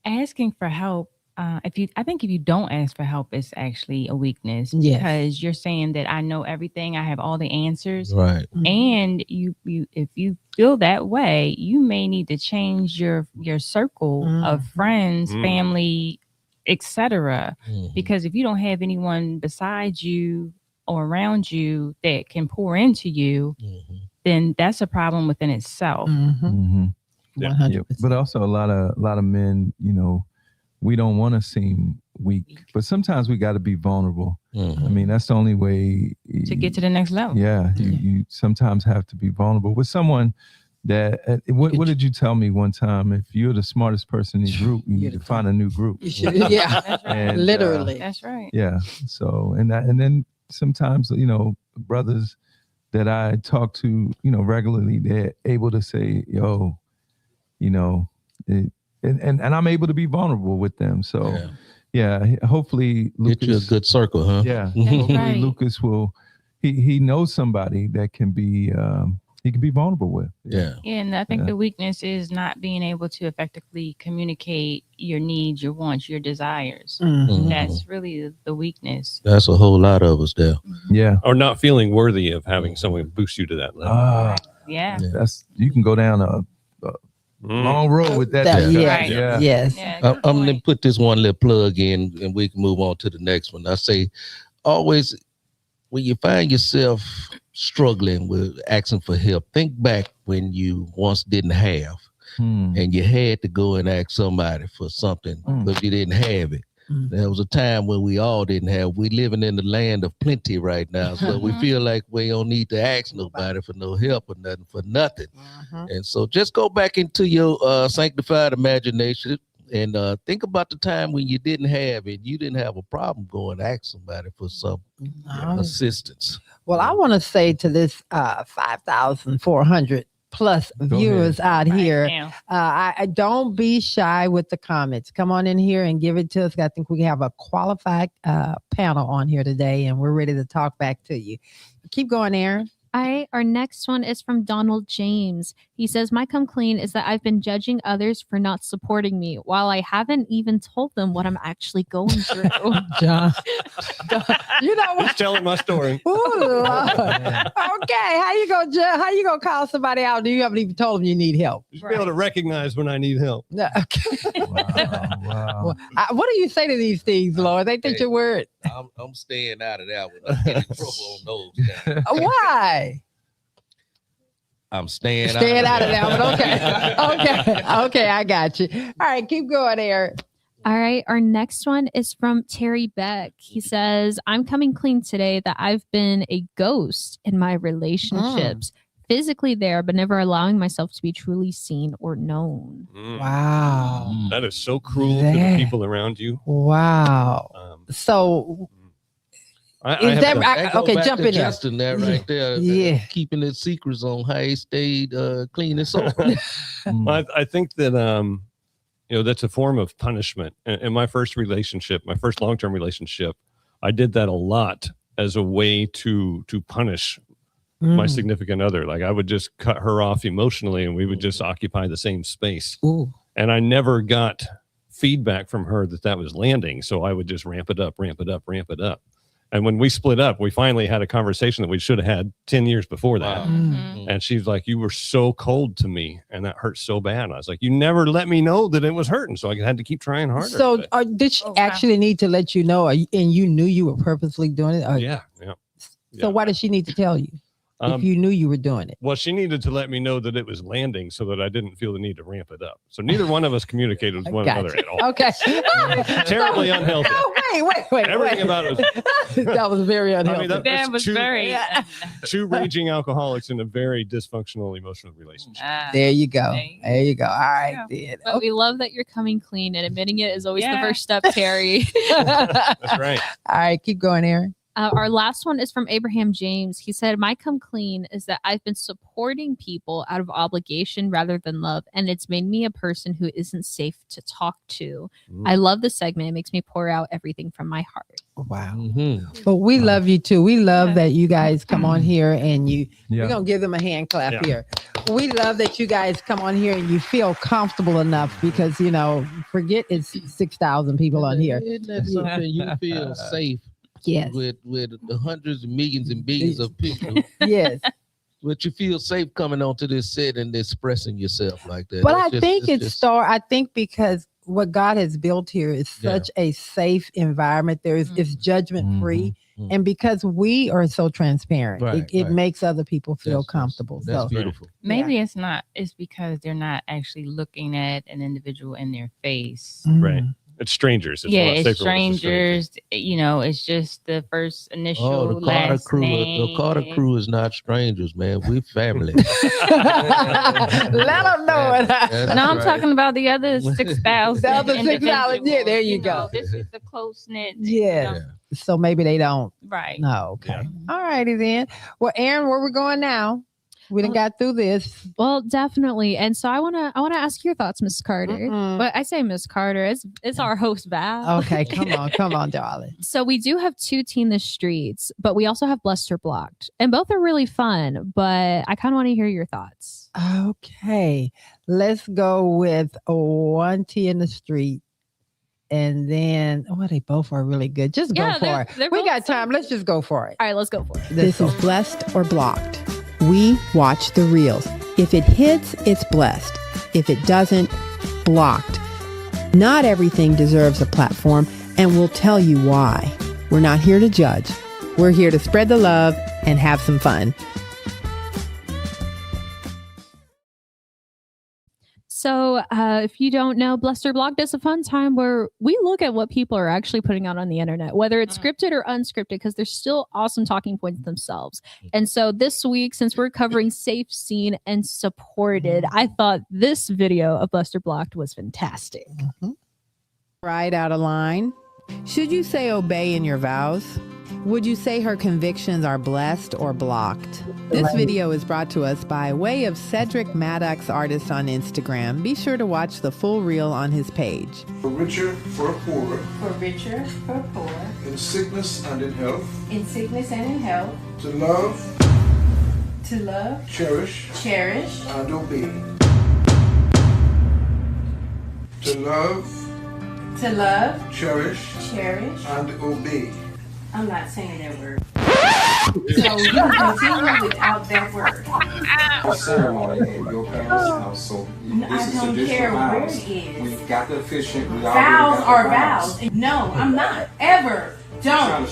Speaker 4: asking for help. I think if you don't ask for help, it's actually a weakness.
Speaker 6: Yes.
Speaker 4: Because you're saying that I know everything, I have all the answers,
Speaker 2: Right.
Speaker 4: and you if you feel that way, you may need to change your circle of friends, family, etc.
Speaker 2: Mhm.
Speaker 4: Because if you don't have anyone beside you or around you that can pour into you,
Speaker 2: Mhm.
Speaker 4: then that's a problem within itself.
Speaker 6: Mhm.
Speaker 3: Yeah.
Speaker 6: 100%.
Speaker 5: But also a lot of men, we don't want to seem weak, but sometimes we got to be vulnerable.
Speaker 2: Mhm.
Speaker 5: I mean, that's the only way
Speaker 4: To get to the next level.
Speaker 5: Yeah, you sometimes have to be vulnerable with someone that. What did you tell me one time? If you're the smartest person in the group, you need to find a new group.
Speaker 6: You should, yeah.
Speaker 4: That's right.
Speaker 5: And,
Speaker 6: Literally.
Speaker 4: That's right.
Speaker 5: Yeah. So and then sometimes brothers that I talk to regularly, they're able to say, "Yo, and I'm able to be vulnerable with them." So yeah, hopefully Lucas,
Speaker 2: Get you a good circle, huh?
Speaker 5: yeah,
Speaker 4: That's
Speaker 5: hopefully
Speaker 4: right.
Speaker 5: Lucas will. He knows somebody that can be he can be vulnerable with.
Speaker 2: Yeah.
Speaker 4: And I think
Speaker 5: Yeah.
Speaker 4: the weakness is not being able to effectively communicate your needs, your wants, your desires.
Speaker 6: Mhm.
Speaker 4: That's really the weakness.
Speaker 2: That's a whole lot of us there.
Speaker 5: Yeah.
Speaker 3: Or not feeling worthy of having someone boost you to that level.
Speaker 4: Yeah.
Speaker 5: That's you can go down a long road with that.
Speaker 6: Yeah.
Speaker 4: Right.
Speaker 5: Yeah.
Speaker 6: Yes.
Speaker 4: Yeah,
Speaker 2: I'm
Speaker 4: good
Speaker 2: going to
Speaker 4: point.
Speaker 2: put this one little plug in and we can move on to the next one. I say always when you find yourself struggling with asking for help, think back when you once didn't have and you had to go and ask somebody for something, but you didn't have it. There was a time when we all didn't have. We living in the land of plenty right now, so we feel like we don't need to ask nobody for no help or nothing for nothing. And so just go back into your sanctified imagination and think about the time when you didn't have it. You didn't have a problem going to ask somebody for some assistance.
Speaker 6: Well, I want to say to this 5,400 plus viewers out here,
Speaker 4: Now,
Speaker 6: I don't be shy with the comments. Come on in here and give it to us. I think we have a qualified panel on here today, and we're ready to talk back to you. Keep going, Aaron.
Speaker 7: All right, our next one is from Donald James. He says, my come clean is that I've been judging others for not supporting me while I haven't even told them what I'm actually going through.
Speaker 6: John. You know what?
Speaker 3: Just telling my story.
Speaker 6: Ooh, Lord. Okay, how you gonna call somebody out and you haven't even told them you need help?
Speaker 3: Just be able to recognize when I need help.
Speaker 6: No, okay.
Speaker 5: Wow.
Speaker 6: Well, what do you say to these things, Lord? They think your word.
Speaker 2: I'm staying out of that one. I'm getting in trouble on those guys.
Speaker 6: Why?
Speaker 2: I'm staying
Speaker 6: Out of that one. Okay, I got you. All right, keep going, Aaron.
Speaker 7: All right, our next one is from Terry Beck. He says, I'm coming clean today that I've been a ghost in my relationships, physically there, but never allowing myself to be truly seen or known.
Speaker 6: Wow.
Speaker 3: That is so cruel to the
Speaker 6: That-
Speaker 3: people around you.
Speaker 6: Wow. So
Speaker 3: I
Speaker 6: is
Speaker 3: have
Speaker 6: that
Speaker 3: done-
Speaker 6: right?
Speaker 2: Go
Speaker 6: Okay,
Speaker 2: back
Speaker 6: jump
Speaker 2: to
Speaker 6: in there.
Speaker 2: Justin there right there.
Speaker 6: Yeah.
Speaker 2: Keeping his secrets on how he stayed clean and sober.
Speaker 3: I think that that's a form of punishment. In my first relationship, my first long-term relationship, I did that a lot as a way to punish my significant other. Like I would just cut her off emotionally and we would just occupy the same space.
Speaker 6: Ooh.
Speaker 3: And I never got feedback from her that was landing. So I would just ramp it up. And when we split up, we finally had a conversation that we should have had 10 years before that.
Speaker 4: Mhm.
Speaker 3: And she's like, you were so cold to me, and that hurt so bad. And I was like, you never let me know that it was hurting, so I had to keep trying harder.
Speaker 6: So did she actually need to let you know, and you knew you were purposely doing it?
Speaker 3: Yeah.
Speaker 6: So why did she need to tell you if you knew you were doing it?
Speaker 3: Well, she needed to let me know that it was landing so that I didn't feel the need to ramp it up. So neither one of us communicated with one another at all.
Speaker 6: Okay.
Speaker 3: Terribly unhealthy.
Speaker 6: No, wait.
Speaker 3: Everything about it was,
Speaker 6: that was very unhealthy.
Speaker 3: that was
Speaker 4: very.
Speaker 3: two raging alcoholics in a very dysfunctional emotional relationship.
Speaker 6: There you go. There you go. All right, then.
Speaker 7: But we love that you're coming clean, and admitting it is always the
Speaker 4: Yeah.
Speaker 7: first step, Terry.
Speaker 3: That's right.
Speaker 6: All right, keep going, Aaron.
Speaker 7: Our last one is from Abraham James. He said, my come clean is that I've been supporting people out of obligation rather than love, and it's made me a person who isn't safe to talk to. I love the segment. It makes me pour out everything from my heart.
Speaker 6: Wow. But we love you too. We love that you guys come on here and we're going to give them a hand clap here. We love that you guys come on here and you feel comfortable enough because, forget it's 6,000 people on here.
Speaker 2: Isn't that something you feel safe?
Speaker 6: Yes.
Speaker 2: With the hundreds of millions and billions of people.
Speaker 6: Yes.
Speaker 2: But you feel safe coming onto this set and expressing yourself like that.
Speaker 6: But I think because what God has built here is such a safe environment. It's judgment free. And because we are so transparent, it makes other people feel comfortable.
Speaker 2: That's beautiful.
Speaker 4: Maybe it's not. It's because they're not actually looking at an individual in their face.
Speaker 3: Right. It's strangers. It's
Speaker 4: it's strangers. It's just the first initial.
Speaker 2: The Carter crew.
Speaker 4: Name.
Speaker 2: The Carter crew is not strangers, man. We family.
Speaker 6: Let them know it.
Speaker 4: I'm talking about the other 6,000.
Speaker 6: The other 6,000. Yeah, there you go.
Speaker 4: This is the close knit.
Speaker 6: Yeah. So maybe they don't.
Speaker 4: Right.
Speaker 6: No. Okay. All righty then. Well, Aaron, where we going now? We done got through this.
Speaker 7: Well, definitely. And so I wanna ask your thoughts, Miss Carter. But I say Miss Carter, it's our host Val.
Speaker 6: Okay, come on, darling.
Speaker 7: So we do have two Teen the Streets, but we also have Blessed or Blocked. And both are really fun, but I kind of want to hear your thoughts.
Speaker 6: Okay. Let's go with one Tea in the Street. And then, they both are really good. Just go for it. We got time. Let's just go for it.
Speaker 7: All right, let's go for it.
Speaker 9: This is Blessed or Blocked. We watch the reels. If it hits, it's blessed. If it doesn't, blocked. Not everything deserves a platform, and we'll tell you why. We're not here to judge. We're here to spread the love and have some fun.
Speaker 7: So if you don't know, Blessed or Blocked is a fun time where we look at what people are actually putting out on the internet, whether it's scripted or unscripted, because there's still awesome talking points themselves. And so this week, since we're covering safe, seen, and supported, I thought this video of Blessed or Blocked was fantastic.
Speaker 9: Right out of line. Should you say obey in your vows? Would you say her convictions are blessed or blocked? This video is brought to us by way of Cedric Maddox Artist on Instagram. Be sure to watch the full reel on his page.
Speaker 10: For richer, for poorer.
Speaker 11: For richer, for poor.
Speaker 10: In sickness and in health.
Speaker 11: In sickness and in health.
Speaker 10: To love.
Speaker 11: To love.
Speaker 10: Cherish.
Speaker 11: Cherish.
Speaker 10: And obey. To love.
Speaker 11: To love.
Speaker 10: Cherish.
Speaker 11: Cherish.
Speaker 10: And obey.
Speaker 11: I'm not saying that word. So you continue without that word.
Speaker 12: The ceremony in your parents' house, so
Speaker 11: I don't care where it is.
Speaker 12: We've got the officiant.
Speaker 11: Vows are vows. No, I'm not. Ever. Don't.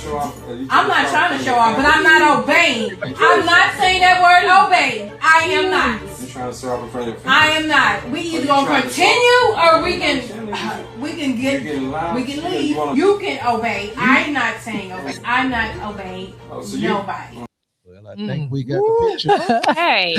Speaker 11: I'm not trying to show off, but I'm not obeying. I'm not saying that word obey. I am not.
Speaker 12: You're trying to serve in front of your family.
Speaker 11: I am not. We either gonna continue or we can leave. You can obey. I'm not saying obey. I'm not obeying nobody.
Speaker 2: Well, I think we got the picture.
Speaker 4: Hey.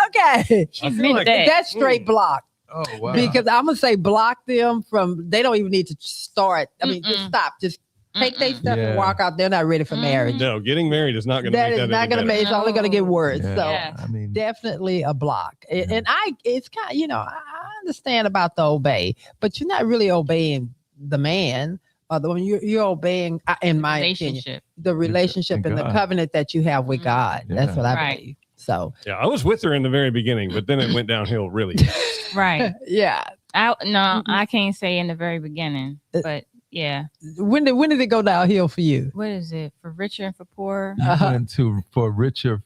Speaker 6: Okay.
Speaker 4: I feel like
Speaker 6: that's straight block.
Speaker 2: Oh, wow.
Speaker 6: Because I'm going to say block them from, they don't even need to start. I mean, just stop. Just take their stuff and walk out. They're not ready for marriage.
Speaker 3: No, getting married is not going to make that.
Speaker 6: That is not going to make. It's only going to get worse.
Speaker 5: Yeah.
Speaker 6: So
Speaker 5: I mean,
Speaker 6: definitely a block. And it's kind of, I understand about the obey, but you're not really obeying the man. When you're obeying, in my opinion, the relationship and the covenant that you have with God.
Speaker 5: Yeah.
Speaker 6: That's what I believe. So
Speaker 3: yeah, I was with her in the very beginning, but then it went downhill really fast.
Speaker 4: Right.
Speaker 6: Yeah.
Speaker 4: I can't say in the very beginning, but Yeah.
Speaker 6: When did it go downhill for you?
Speaker 4: What is it? For richer and for poorer?
Speaker 5: You went to for richer.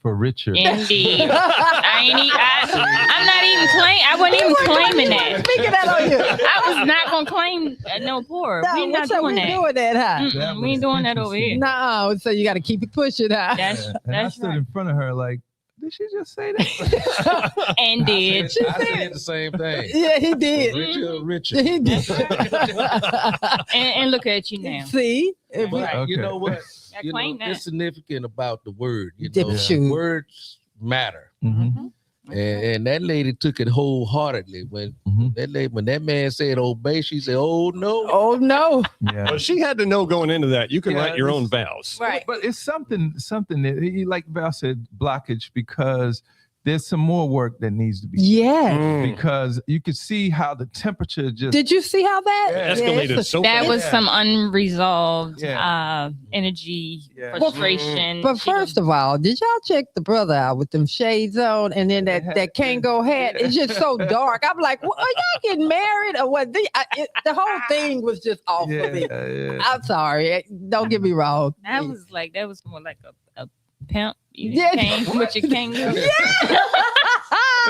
Speaker 4: Indeed. I'm not even claiming. I wasn't even claiming that.
Speaker 6: Speaking that on you.
Speaker 4: I was not gonna claim no poor.
Speaker 6: No,
Speaker 4: We're not
Speaker 6: we
Speaker 4: doing that.
Speaker 6: Huh?
Speaker 4: We ain't doing that over here.
Speaker 6: No, so you got to keep it pushing, huh?
Speaker 4: That's
Speaker 5: I stood
Speaker 4: right.
Speaker 5: in front of her like, did she just say that?
Speaker 4: And did.
Speaker 2: I said the same thing.
Speaker 6: Yeah, he did.
Speaker 2: Richard.
Speaker 6: He did.
Speaker 4: and look at you now.
Speaker 6: See?
Speaker 2: But you know what?
Speaker 4: I claim that.
Speaker 2: It's significant about the word.
Speaker 6: Shoot.
Speaker 2: Words matter.
Speaker 5: Mm-hmm.
Speaker 2: And that lady took it wholeheartedly. When that man said obey, she said, "Oh no,
Speaker 6: oh no."
Speaker 5: Yeah.
Speaker 3: Well, she had to know going into that. You can write your own vows.
Speaker 4: Right.
Speaker 5: But it's something that, like Val said, blockage, because there's some more work that needs to be done.
Speaker 6: Yeah.
Speaker 5: Because you could see how the temperature just.
Speaker 6: Did you see how that
Speaker 3: escalated so
Speaker 4: that
Speaker 3: fast.
Speaker 4: was some unresolved
Speaker 5: Yeah.
Speaker 4: Energy,
Speaker 5: Yeah.
Speaker 4: frustration.
Speaker 6: But first of all, did y'all check the brother out with them shades on and then that Kango hat? It's just so dark. I'm like, well, are y'all getting married or what? The whole thing was just off of me. I'm sorry. Don't get me wrong.
Speaker 4: That was more like a pimp. You
Speaker 6: Yeah.
Speaker 4: came with your kangaroo.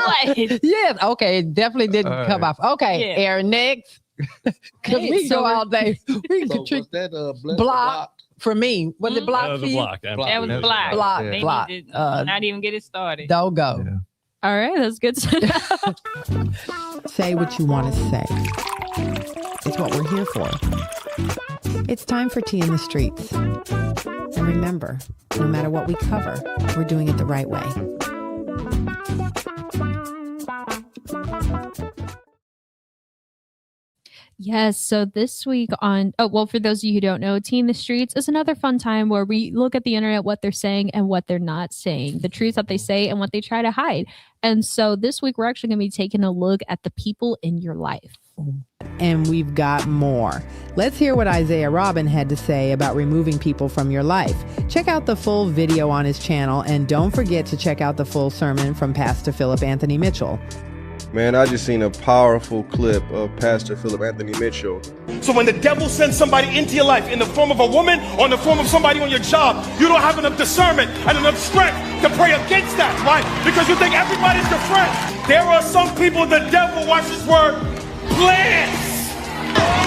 Speaker 4: What?
Speaker 6: Yes. Okay. It definitely didn't come off. Okay.
Speaker 4: Yeah.
Speaker 6: Aaron, next. Because we go all day. We can
Speaker 2: was that
Speaker 6: block for me. Was it block for
Speaker 3: The
Speaker 6: you?
Speaker 3: block.
Speaker 4: That was black.
Speaker 6: Block.
Speaker 4: They
Speaker 6: Block.
Speaker 4: need to not even get it started.
Speaker 6: Don't go.
Speaker 5: Yeah.
Speaker 7: All right, that's good to know.
Speaker 9: Say what you want to say. It's what we're here for. It's time for Tea in the Streets. And remember, no matter what we cover, we're doing it the right way.
Speaker 7: Yes, so this week for those of you who don't know, Tea in the Streets is another fun time where we look at the internet, what they're saying and what they're not saying, the truth that they say and what they try to hide. And so this week, we're actually going to be taking a look at the people in your life.
Speaker 9: And we've got more. Let's hear what Isaiah Robin had to say about removing people from your life. Check out the full video on his channel, and don't forget to check out the full sermon from Pastor Philip Anthony Mitchell.
Speaker 13: Man, I just seen a powerful clip of Pastor Philip Anthony Mitchell.
Speaker 14: So when the devil sends somebody into your life in the form of a woman or in the form of somebody on your job, you don't have enough discernment and enough strength to pray against that, right? Because you think everybody's your friend. There are some people the devil, watch this word, plans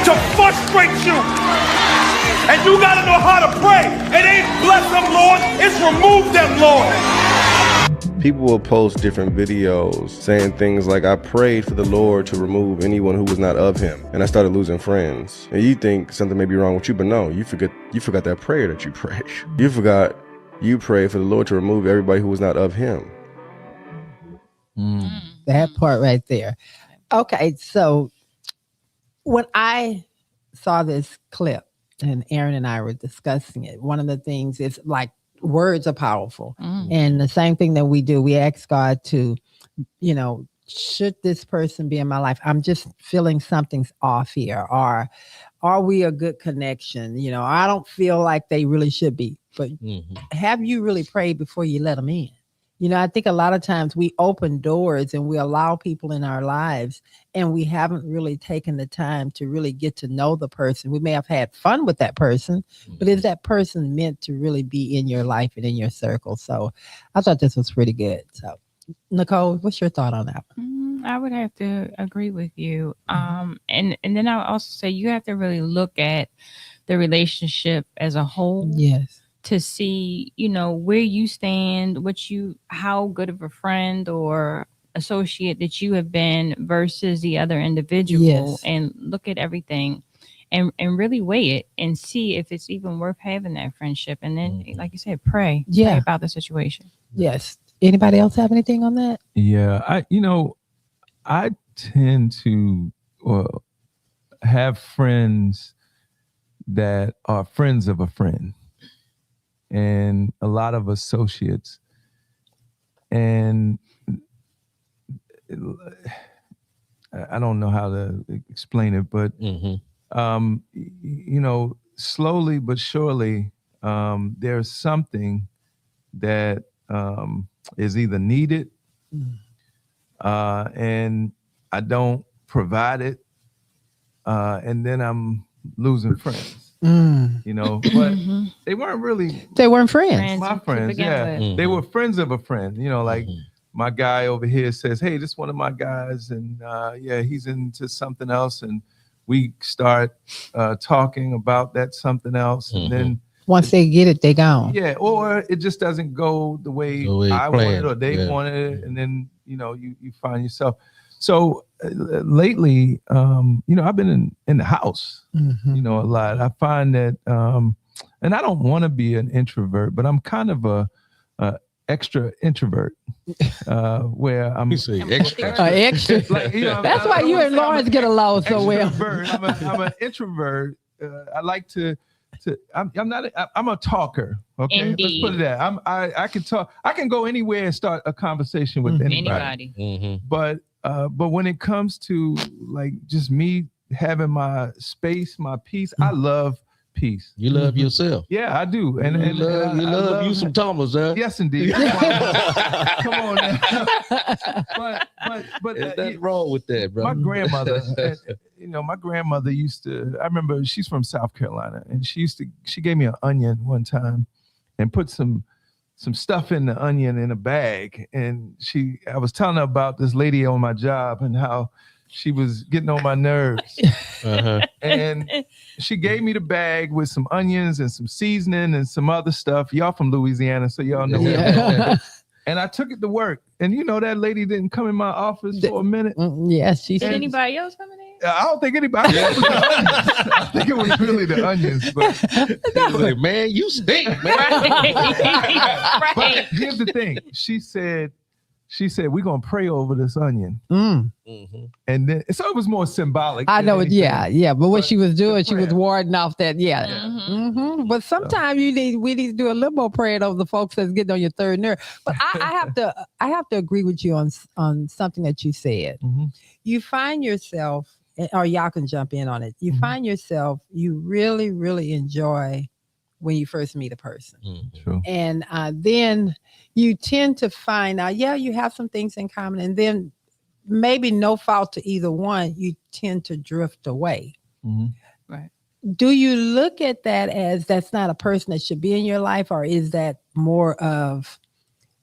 Speaker 14: to frustrate you. And you gotta know how to pray. It ain't bless them, Lord, it's remove them, Lord.
Speaker 13: People will post different videos saying things like, I prayed for the Lord to remove anyone who was not of him, and I started losing friends. And you think something may be wrong with you, but no, you forgot that prayer that you prayed. You forgot you prayed for the Lord to remove everybody who was not of him.
Speaker 6: That part right there. Okay, so when I saw this clip and Aaron and I were discussing it, one of the things is like words are powerful. And the same thing that we do, we ask God to, should this person be in my life? I'm just feeling something's off here. Or are we a good connection? I don't feel like they really should be. But have you really prayed before you let them in? I think a lot of times we open doors and we allow people in our lives and we haven't really taken the time to really get to know the person. We may have had fun with that person, but is that person meant to really be in your life and in your circle? So I thought this was pretty good. So Nicole, what's your thought on that one?
Speaker 4: I would have to agree with you. And then I would also say you have to really look at the relationship as a whole.
Speaker 6: Yes.
Speaker 4: To see, where you stand, how good of a friend or associate that you have been versus the other individual.
Speaker 6: Yes.
Speaker 4: And look at everything and really weigh it and see if it's even worth having that friendship. And then, like you said, pray about the situation.
Speaker 6: Yes. Anybody else have anything on that?
Speaker 5: Yeah, I tend to have friends that are friends of a friend. And a lot of associates, and I don't know how to explain it, but slowly but surely, there's something that is either needed, and I don't provide it, and then I'm losing friends. You know, but they weren't really.
Speaker 6: They weren't friends.
Speaker 5: My friends, yeah. They were friends of a friend. You know, like my guy over here says, "Hey, this is one of my guys, and yeah, he's into something else," and we start talking about that something else, and then
Speaker 6: once they get it, they gone.
Speaker 5: Yeah, or it just doesn't go the way I wanted or they wanted it, and then you know you find yourself. So lately, you know, I've been in the house, you know, a lot. I find that, and I don't want to be an introvert, but I'm kind of a extra introvert, where I'm
Speaker 2: extra.
Speaker 5: Like, you know,
Speaker 6: that's why you and Lawrence get along so well.
Speaker 5: I'm an introvert. I like to. I'm a talker. Okay,
Speaker 4: Indeed.
Speaker 5: Let's put it that. I can talk. I can go anywhere and start a conversation with anybody. But when it comes to like just me having my space, my peace, I love peace.
Speaker 2: You love yourself.
Speaker 5: Yeah, I do. And
Speaker 2: you love you some Thomas, huh?
Speaker 5: Yes, indeed. Come on now. But
Speaker 2: there's nothing wrong with that, bro.
Speaker 5: My grandmother, you know, my grandmother used to. I remember she's from South Carolina, and she gave me an onion one time, and put some stuff in the onion in a bag, and I was telling her about this lady on my job and how she was getting on my nerves. And she gave me the bag with some onions and some seasoning and some other stuff. Y'all from Louisiana, so y'all know that. And I took it to work. And you know, that lady didn't come in my office for a minute.
Speaker 6: Yes, she
Speaker 4: Did
Speaker 6: said.
Speaker 4: anybody else coming in?
Speaker 5: I don't think anybody. I think it was really the onions. But
Speaker 2: like, man, you stink, man.
Speaker 4: Right.
Speaker 5: But here's the thing. She said, we're gonna pray over this onion. And then so it was more symbolic.
Speaker 6: I know it, yeah. But what she was doing, she was
Speaker 5: prayer.
Speaker 6: warding off that, But sometimes we need to do a little more praying over the folks that's getting on your third nerve. But I have to agree with you on something that you said. You find yourself, or y'all can jump in on it. You find yourself, you really, really enjoy when you first meet a person.
Speaker 5: True.
Speaker 6: And then you tend to find out, you have some things in common. And then maybe no fault to either one, you tend to drift away.
Speaker 4: Right.
Speaker 6: Do you look at that as that's not a person that should be in your life, or is that more of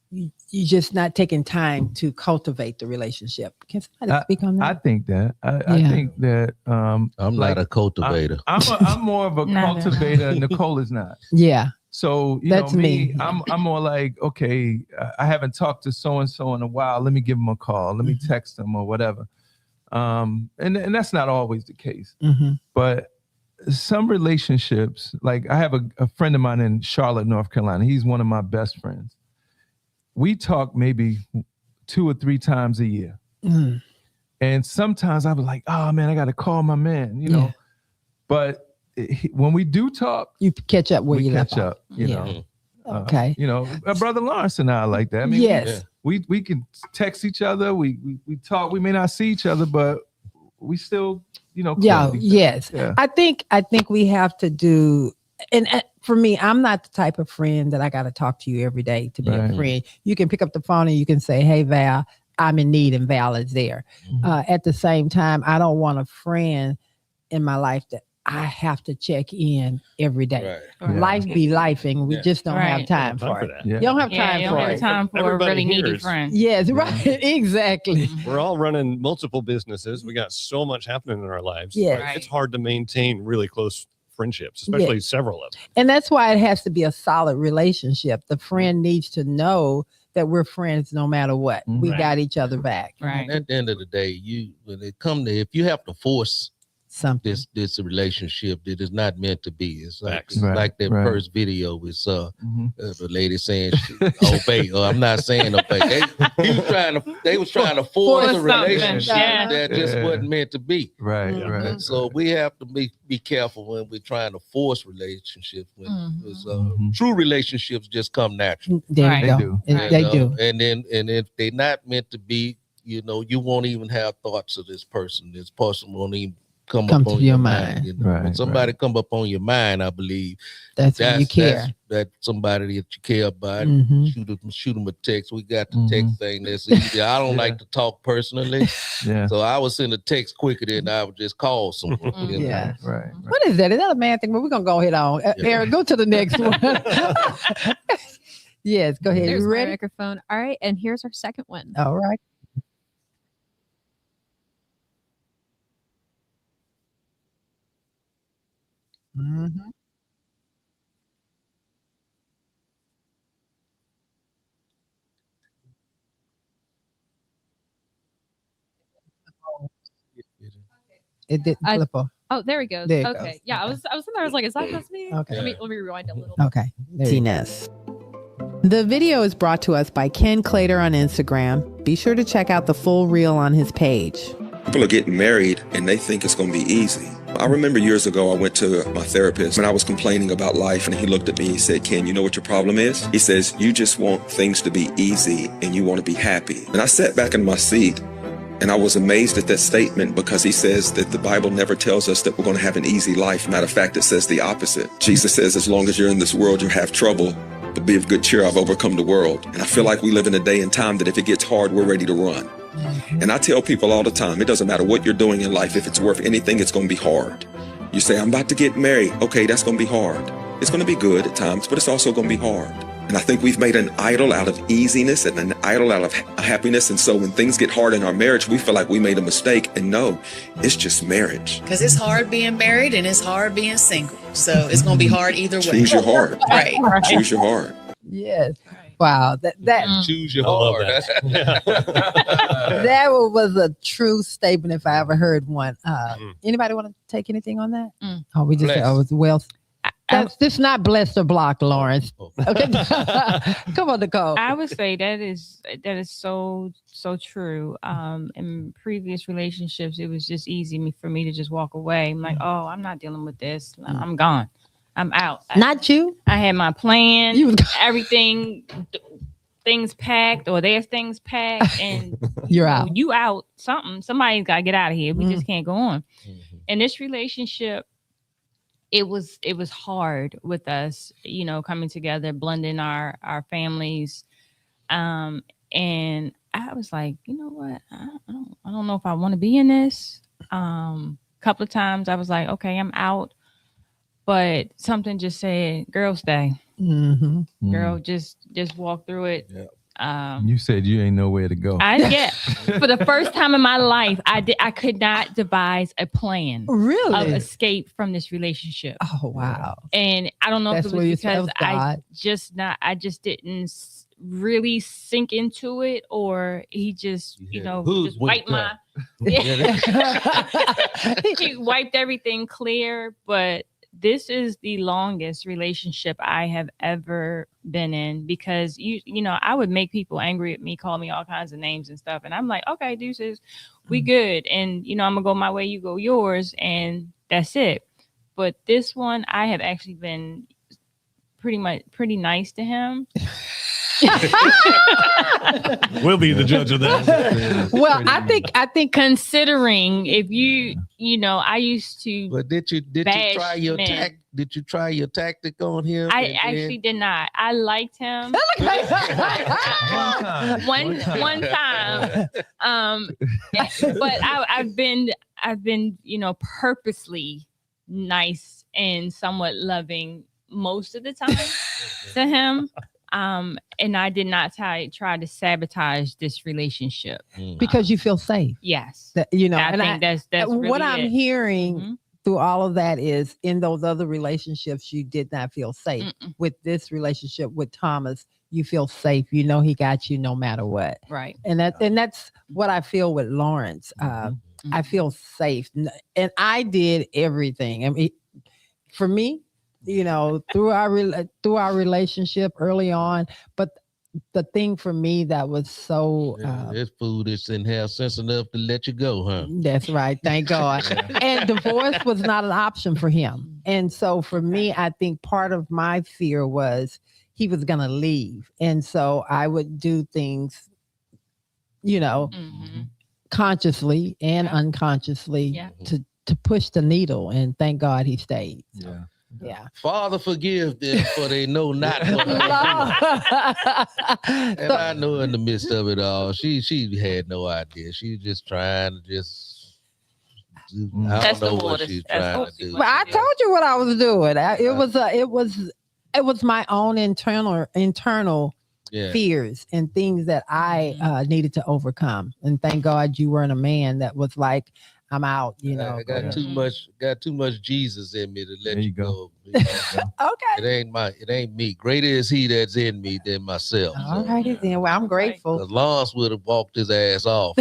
Speaker 6: you just not taking time to cultivate the relationship? Can somebody speak on that?
Speaker 5: I think that. I think that
Speaker 2: I'm not a cultivator.
Speaker 5: I'm more of a cultivator. Nicole is not.
Speaker 6: Yeah.
Speaker 5: So
Speaker 6: that's
Speaker 5: know,
Speaker 6: me.
Speaker 5: I'm more like, okay, I haven't talked to so and so in a while. Let me give them a call. Let me text them or whatever. And that's not always the case. But some relationships, like I have a friend of mine in Charlotte, North Carolina. He's one of my best friends. We talk maybe 2 or 3 times a year. And sometimes I was like, oh man, I got to call my man, you know. But when we do talk,
Speaker 6: you catch up where you left
Speaker 5: off. You know.
Speaker 6: Okay.
Speaker 5: You know, my brother Lawrence and I are like that. I mean,
Speaker 6: yes.
Speaker 5: We can text each other. We talk. We may not see each other, but we still, you know.
Speaker 6: Yes. Yeah. I think we have to do. And for me, I'm not the type of friend that I got to talk to you every day to be a friend. You can pick up the phone and you can say, hey, Val, I'm in need, and Val is there. At the same time, I don't want a friend in my life that I have to check in every day. Life be lifing. We just don't have time for it. You don't have time
Speaker 4: you
Speaker 6: for
Speaker 4: don't have
Speaker 6: it.
Speaker 4: time for a really needy friend.
Speaker 6: Yes, right. Exactly.
Speaker 3: We're all running multiple businesses. We got so much happening in our lives.
Speaker 6: Yes.
Speaker 3: It's hard to maintain really close friendships, especially several of them.
Speaker 6: And that's why it has to be a solid relationship. The friend needs to know that we're friends no matter what. We got each other back.
Speaker 2: Right. At the end of the day, when it come to, if you have to force
Speaker 6: something,
Speaker 2: this relationship that is not meant to be. It's like that first video we saw, the lady saying obey, or I'm not saying obey. They was trying to force a relationship that just wasn't meant to be.
Speaker 5: Right.
Speaker 2: So we have to be careful when we're trying to force relationships. True relationships just come natural.
Speaker 6: They do.
Speaker 2: And if they're not meant to be, you know, you won't even have thoughts of this person. This person won't even come
Speaker 6: Come
Speaker 2: up
Speaker 6: to
Speaker 2: on
Speaker 6: your
Speaker 2: mind.
Speaker 6: mind.
Speaker 2: You know?
Speaker 5: Right,
Speaker 2: when somebody come up on your mind, I believe
Speaker 6: That's when you care.
Speaker 2: That's somebody that you care about.
Speaker 6: Mhm.
Speaker 2: Shoot them a text. We got the text thing that's easy. I don't like to talk personally.
Speaker 5: Yeah.
Speaker 2: So I would send a text quicker than I would just call someone. You know?
Speaker 6: Yeah.
Speaker 5: Right.
Speaker 6: What is that? Is that a man thing? Well, we're gonna go ahead on. Eric, go to the next one. Yes, go ahead.
Speaker 7: There's
Speaker 6: You
Speaker 7: my
Speaker 6: ready?
Speaker 7: microphone. All right, and here's our second one.
Speaker 6: All right. Mhm. It didn't flip off.
Speaker 7: Oh, there he goes.
Speaker 6: There it
Speaker 7: Okay.
Speaker 6: goes.
Speaker 7: Yeah, I was in there. I was like, is that just me?
Speaker 6: Okay.
Speaker 7: Let me rewind a little.
Speaker 6: Okay. There you go.
Speaker 9: Emptiness. The video is brought to us by Ken Clater on Instagram. Be sure to check out the full reel on his page.
Speaker 15: People are getting married and they think it's going to be easy. I remember years ago, I went to my therapist and I was complaining about life, and he looked at me and he said, Ken, you know what your problem is? He says, you just want things to be easy and you want to be happy. And I sat back in my seat and I was amazed at that statement, because he says that the Bible never tells us that we're going to have an easy life. Matter of fact, it says the opposite. Jesus says, as long as you're in this world, you have trouble, but be of good cheer, I've overcome the world. And I feel like we live in a day and time that if it gets hard, we're ready to run. And I tell people all the time, it doesn't matter what you're doing in life. If it's worth anything, it's going to be hard. You say, I'm about to get married. Okay, that's going to be hard. It's going to be good at times, but it's also going to be hard. And I think we've made an idol out of easiness and an idol out of happiness. And so when things get hard in our marriage, we feel like we made a mistake. And no, it's just marriage.
Speaker 16: Because it's hard being married and it's hard being single. So it's going to be hard either way.
Speaker 15: Choose your heart.
Speaker 16: Right.
Speaker 15: Choose your heart.
Speaker 6: Yes. Wow. That
Speaker 2: Choose your heart.
Speaker 6: that was a true statement if I ever heard one. Anybody want to take anything on that? Oh, we just said, oh, it's well. That's just not blessed or blocked, Lawrence. Okay. Come on, Nicole.
Speaker 4: I would say that is so true. In previous relationships, it was just easy for me to just walk away. I'm like, oh, I'm not dealing with this. I'm gone. I'm out.
Speaker 6: Not you.
Speaker 4: I had my plan. Everything, things packed, or there's things packed, and
Speaker 6: you're out.
Speaker 4: You out. Somebody's got to get out of here. We just can't go on. In this relationship, it was hard with us, coming together, blending our families, and I was like, you know what, I don't know if I want to be in this. Couple of times I was like, okay, I'm out, but something just said, girl, stay. Girl, just walk through it.
Speaker 5: You said you ain't nowhere to go.
Speaker 4: For the first time in my life, I could not devise a plan of escape from this relationship.
Speaker 6: Oh wow!
Speaker 4: And I don't know if it was because I just didn't really sink into it, or he just just wiped he wiped everything clear. But this is the longest relationship I have ever been in, because I would make people angry at me, call me all kinds of names and stuff, and I'm like, okay, deuces, we good, and I'm gonna go my way, you go yours, and that's it. But this one, I have actually been pretty nice to him.
Speaker 3: We'll be the judge of that.
Speaker 4: Well, I think considering if I used to.
Speaker 2: But did you try your Did you try your tactic on him?
Speaker 4: I actually did not. I liked him one time. But I've been purposely nice and somewhat loving most of the time to him. And I did not try to sabotage this relationship
Speaker 6: because you feel safe.
Speaker 4: Yes,
Speaker 6: I
Speaker 4: think that's really
Speaker 6: what I'm
Speaker 4: it.
Speaker 6: hearing through all of that is in those other relationships you did not feel safe. With this relationship with Thomas, you feel safe. He got you no matter what.
Speaker 4: Right.
Speaker 6: And that's what I feel with Lawrence. I feel safe, and I did everything. I mean, for me, through our relationship early on, but the thing for me that was so
Speaker 2: this fool didn't have sense enough to let you go, huh?
Speaker 6: That's right, thank God. And divorce was not an option for him, and so for me, I think part of my fear was he was gonna leave, and so I would do things, consciously and unconsciously to push the needle, and thank God he stayed.
Speaker 5: Yeah.
Speaker 6: Yeah.
Speaker 2: Father, forgive them, for they know not what they do. And I know in the midst of it all, she had no idea. She was just trying to just. I don't know what she's trying to do.
Speaker 6: But I told you what I was doing. It was my own internal fears and things that I needed to overcome. And thank God you weren't a man that was like, I'm out, you know.
Speaker 2: I got too much Jesus in me to let you go.
Speaker 6: Okay.
Speaker 2: It ain't me. Greater is he that's in me than myself.
Speaker 6: All righty then. Well, I'm grateful.
Speaker 2: Lawrence would have walked his ass off.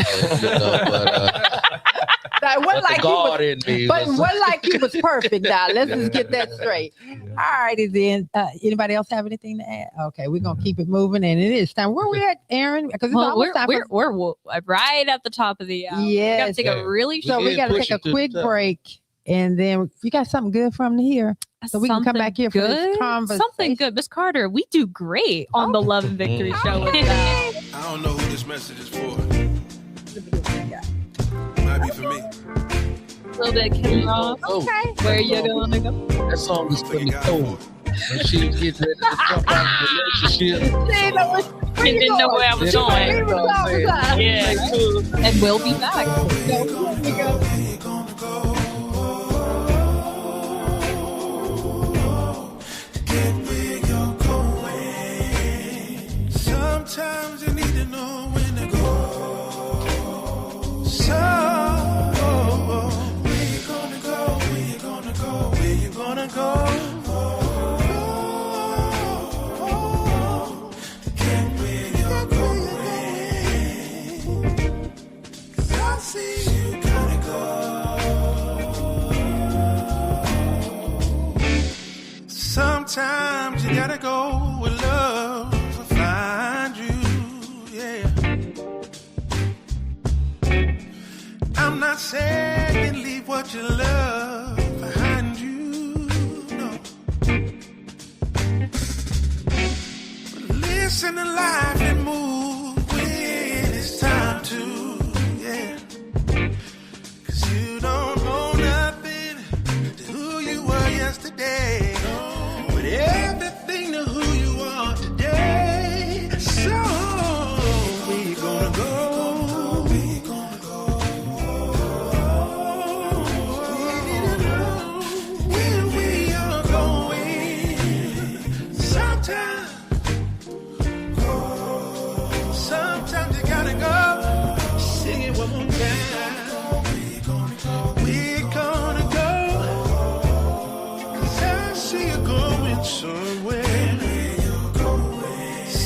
Speaker 2: But
Speaker 6: wasn't like
Speaker 2: God in me.
Speaker 6: But wasn't like he was perfect now. Let's just get that straight. All righty then. Anybody else have anything to add? Okay, we're gonna keep it moving, and it is time. Where we at, Aaron? Because
Speaker 7: we're right at the top of the hour.
Speaker 6: Yes.
Speaker 7: We gotta take a really
Speaker 6: so we gotta take a quick break, and then you got something good from here, so we can come back here for this conversation.
Speaker 7: Something good, Miss Carter. We do great on the Love and Victory Show with
Speaker 17: I don't know who this message is for. Might be for me.
Speaker 7: A little bit of Kim Ross.
Speaker 6: Okay.
Speaker 7: Where you gonna go?
Speaker 2: That song is for Nicole. When she was getting ready to jump out of the relationship.
Speaker 4: She didn't know where I was going.
Speaker 7: Yeah. And we'll be back.
Speaker 17: Sometimes you need to know when to go. So where you gonna go? Where you gonna go? Where you gonna go? Get where you're going. 'Cause I see you gotta go. Sometimes you gotta go with love to find you. Yeah. I'm not saying leave what you love behind you, no. But listen to life and move when it's time to, yeah. 'Cause you don't know nothing to who you were yesterday, but everything to who you are today. So where you gonna go? Sometimes you gotta go. Sing it one more time. We're gonna go. 'Cause I see you going somewhere.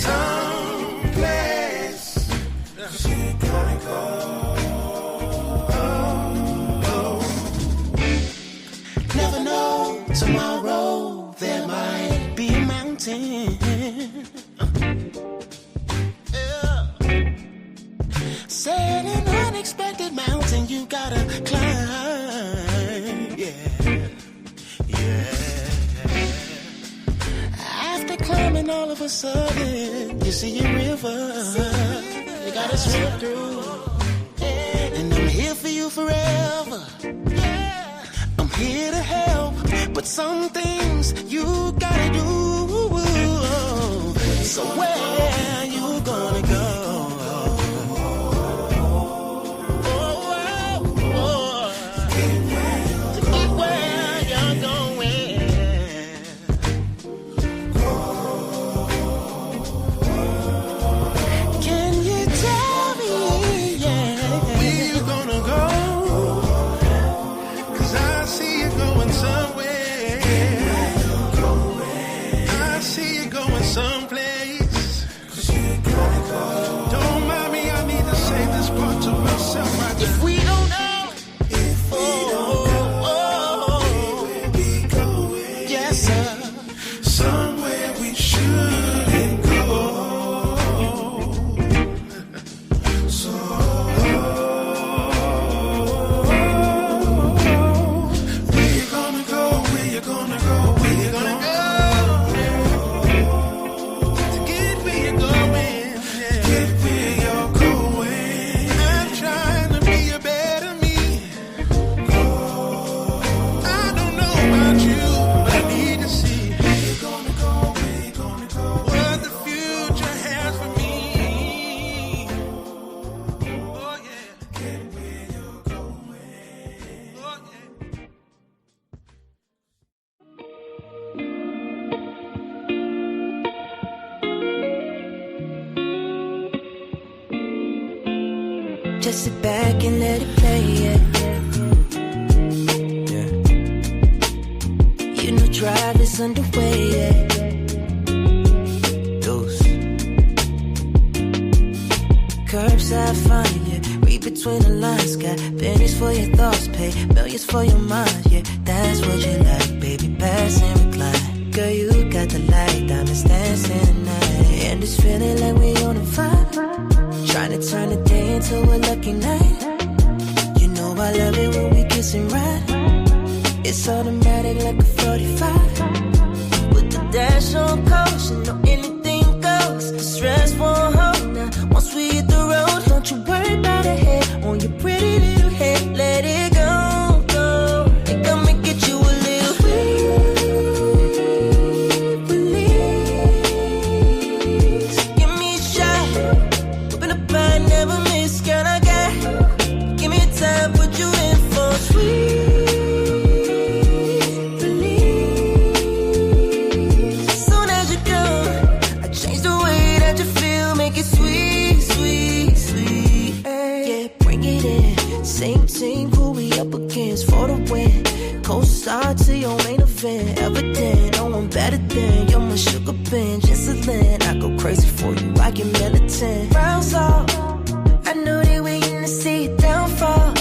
Speaker 17: Someplace. You gotta go. Never know tomorrow there might be a mountain. Said an unexpected mountain you gotta climb. Yeah. After climbing, all of a sudden you see a river you gotta swim through. And I'm here for you forever. I'm here to help, but some things you gotta do. So where you gonna go? Someplace.
Speaker 18: just sit back and let it play, yeah. You know drive is underway, yeah. Dose. Curbside fine, yeah. Read between the lines, got pennies for your thoughts, pay millions for your mind, yeah. That's what you like, baby, pass and recline. Girl, you got the light, diamonds dancing tonight, and it's feeling like we on a vibe. Trying to turn the day into a lucky night. You know I love it when we kiss and ride. It's automatic like a 45. With the dash on caution, know anything goes. The stress won't hold now. Once we hit the road, don't you worry about a head on your pretty little head. Let it go, go. Think I'ma get you a little release. Give me a shot. Open up, I never miss. Girl, I got. Give me time, put you in for sweet. Same team, who we up against for the win. Co-star to your main event. Evident, no one better than. You're my sugar binge, insulin. I go crazy for you, I get militant. Rounds off, I know they waiting to see it downfall,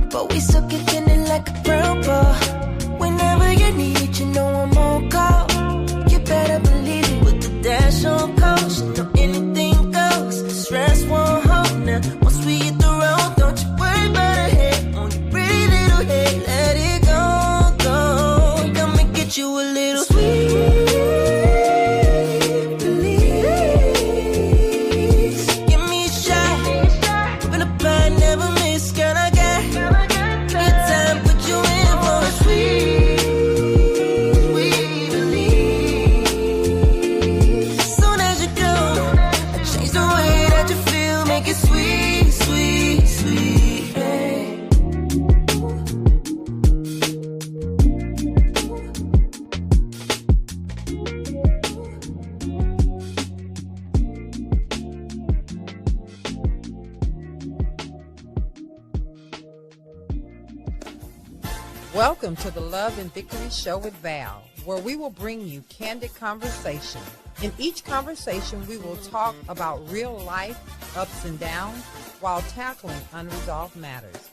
Speaker 18: but we still kicking it like a brown ball. Whenever you need it, you know I'm on call. You better believe it. With the dash on caution, know anything goes. Stress won't hold now. Once we hit the road, don't you worry about a head on your pretty little head. Let it go, go. Think I'ma get you a little sweet release. Give me a shot. Open up, I never miss. Girl, I got your time, put you in for a sweet release. Soon as you go, I change the way that you feel, make it sweet, sweet, sweet. Hey.
Speaker 1: Welcome to the Love and Victory Show with Val, where we will bring you candid conversation. In each conversation, we will talk about real life ups and downs while tackling unresolved matters.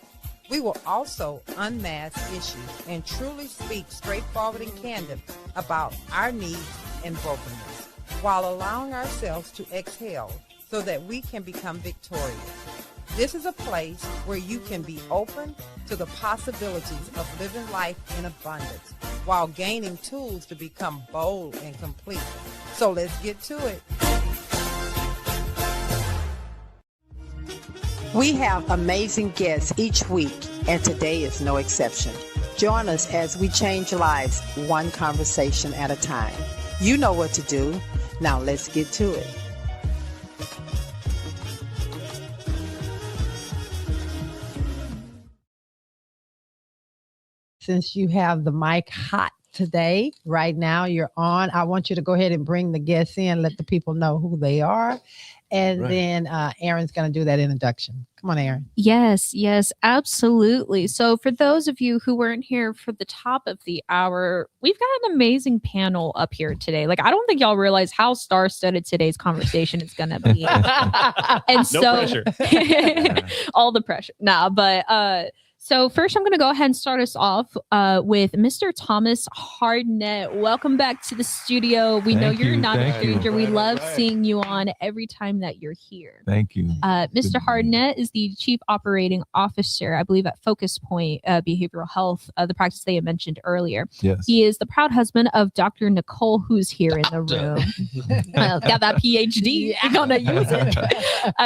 Speaker 1: We will also unmask issues and truly speak straightforward and candid about our needs and brokenness, while allowing ourselves to exhale so that we can become victorious. This is a place where you can be open to the possibilities of living life in abundance while gaining tools to become bold and complete. So let's get to it.
Speaker 19: We have amazing guests each week, and today is no exception. Join us as we change lives one conversation at a time. You know what to do. Now let's get to it.
Speaker 6: Since you have the mic hot today, right now you're on, I want you to go ahead and bring the guests in, let the people know who they are. And then Aaron's going to do that introduction. Come on, Aaron.
Speaker 7: Yes, absolutely. So for those of you who weren't here for the top of the hour, we've got an amazing panel up here today. Like, I don't think y'all realize how star-studded today's conversation is going to be. And
Speaker 3: no pressure.
Speaker 7: All the pressure. So first, I'm going to go ahead and start us off with Mr. Thomas Hardnett. Welcome back to the studio. We know you're not a stranger. We love seeing you on every time that you're here.
Speaker 5: Thank you.
Speaker 7: Mr. Hardnett is the Chief Operating Officer, I believe, at Focus Point Behavioral Health, the practice they had mentioned earlier.
Speaker 5: Yes.
Speaker 7: He is the proud husband of Dr. Nicole, who's here in the room. Got that PhD. You're going to use it.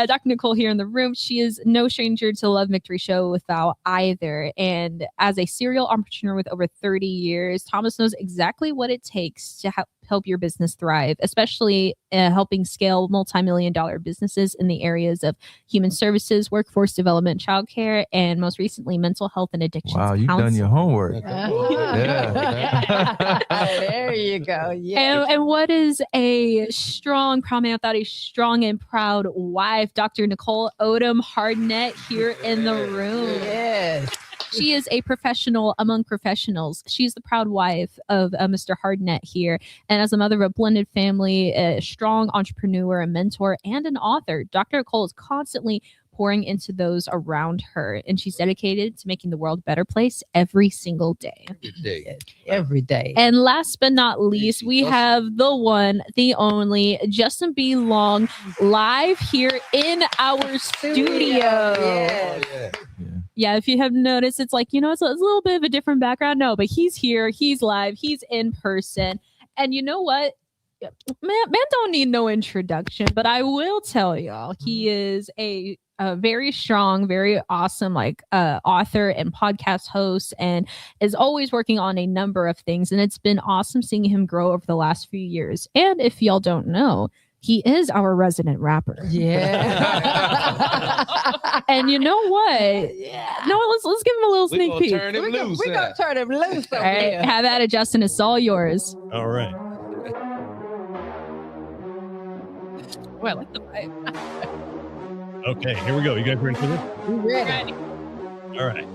Speaker 7: Dr. Nicole here in the room. She is no stranger to Love Victory Show with Val either. And as a serial entrepreneur with over 30 years, Thomas knows exactly what it takes to help your business thrive, especially helping scale multi-million-dollar businesses in the areas of human services, workforce development, childcare, and most recently, mental health and addictions
Speaker 5: Wow, you've done your homework.
Speaker 6: There you go. Yeah.
Speaker 7: And what is a strong, proud without a strong and proud wife, Dr. Nicole Odom-Hardnett here in the room.
Speaker 6: Yes.
Speaker 7: She is a professional among professionals. She's the proud wife of Mr. Hardnett here. And as a mother of a blended family, a strong entrepreneur, a mentor, and an author, Dr. Nicole is constantly pouring into those around her. And she's dedicated to making the world a better place every single day.
Speaker 6: Every day.
Speaker 7: And last but not least, we have the one, the only, Justin B. Long, live here in our studio.
Speaker 6: Yes.
Speaker 7: Yeah, if you have noticed, it's like, it's a little bit of a different background. No, but he's here, he's live, he's in person. And you know what? Man don't need no introduction, but I will tell y'all, he is a very strong, very awesome author and podcast host, and is always working on a number of things. And it's been awesome seeing him grow over the last few years. And if y'all don't know, he is our resident rapper.
Speaker 6: Yeah.
Speaker 7: And you know what?
Speaker 6: Yeah.
Speaker 7: No, let's give him a little sneak peek.
Speaker 6: We're going to turn him loose.
Speaker 7: All right, have at it, Justin. It's all yours.
Speaker 3: All right.
Speaker 7: Well, I like the vibe.
Speaker 3: Okay, here we go. You guys ready for this?
Speaker 6: We're ready.
Speaker 3: All right.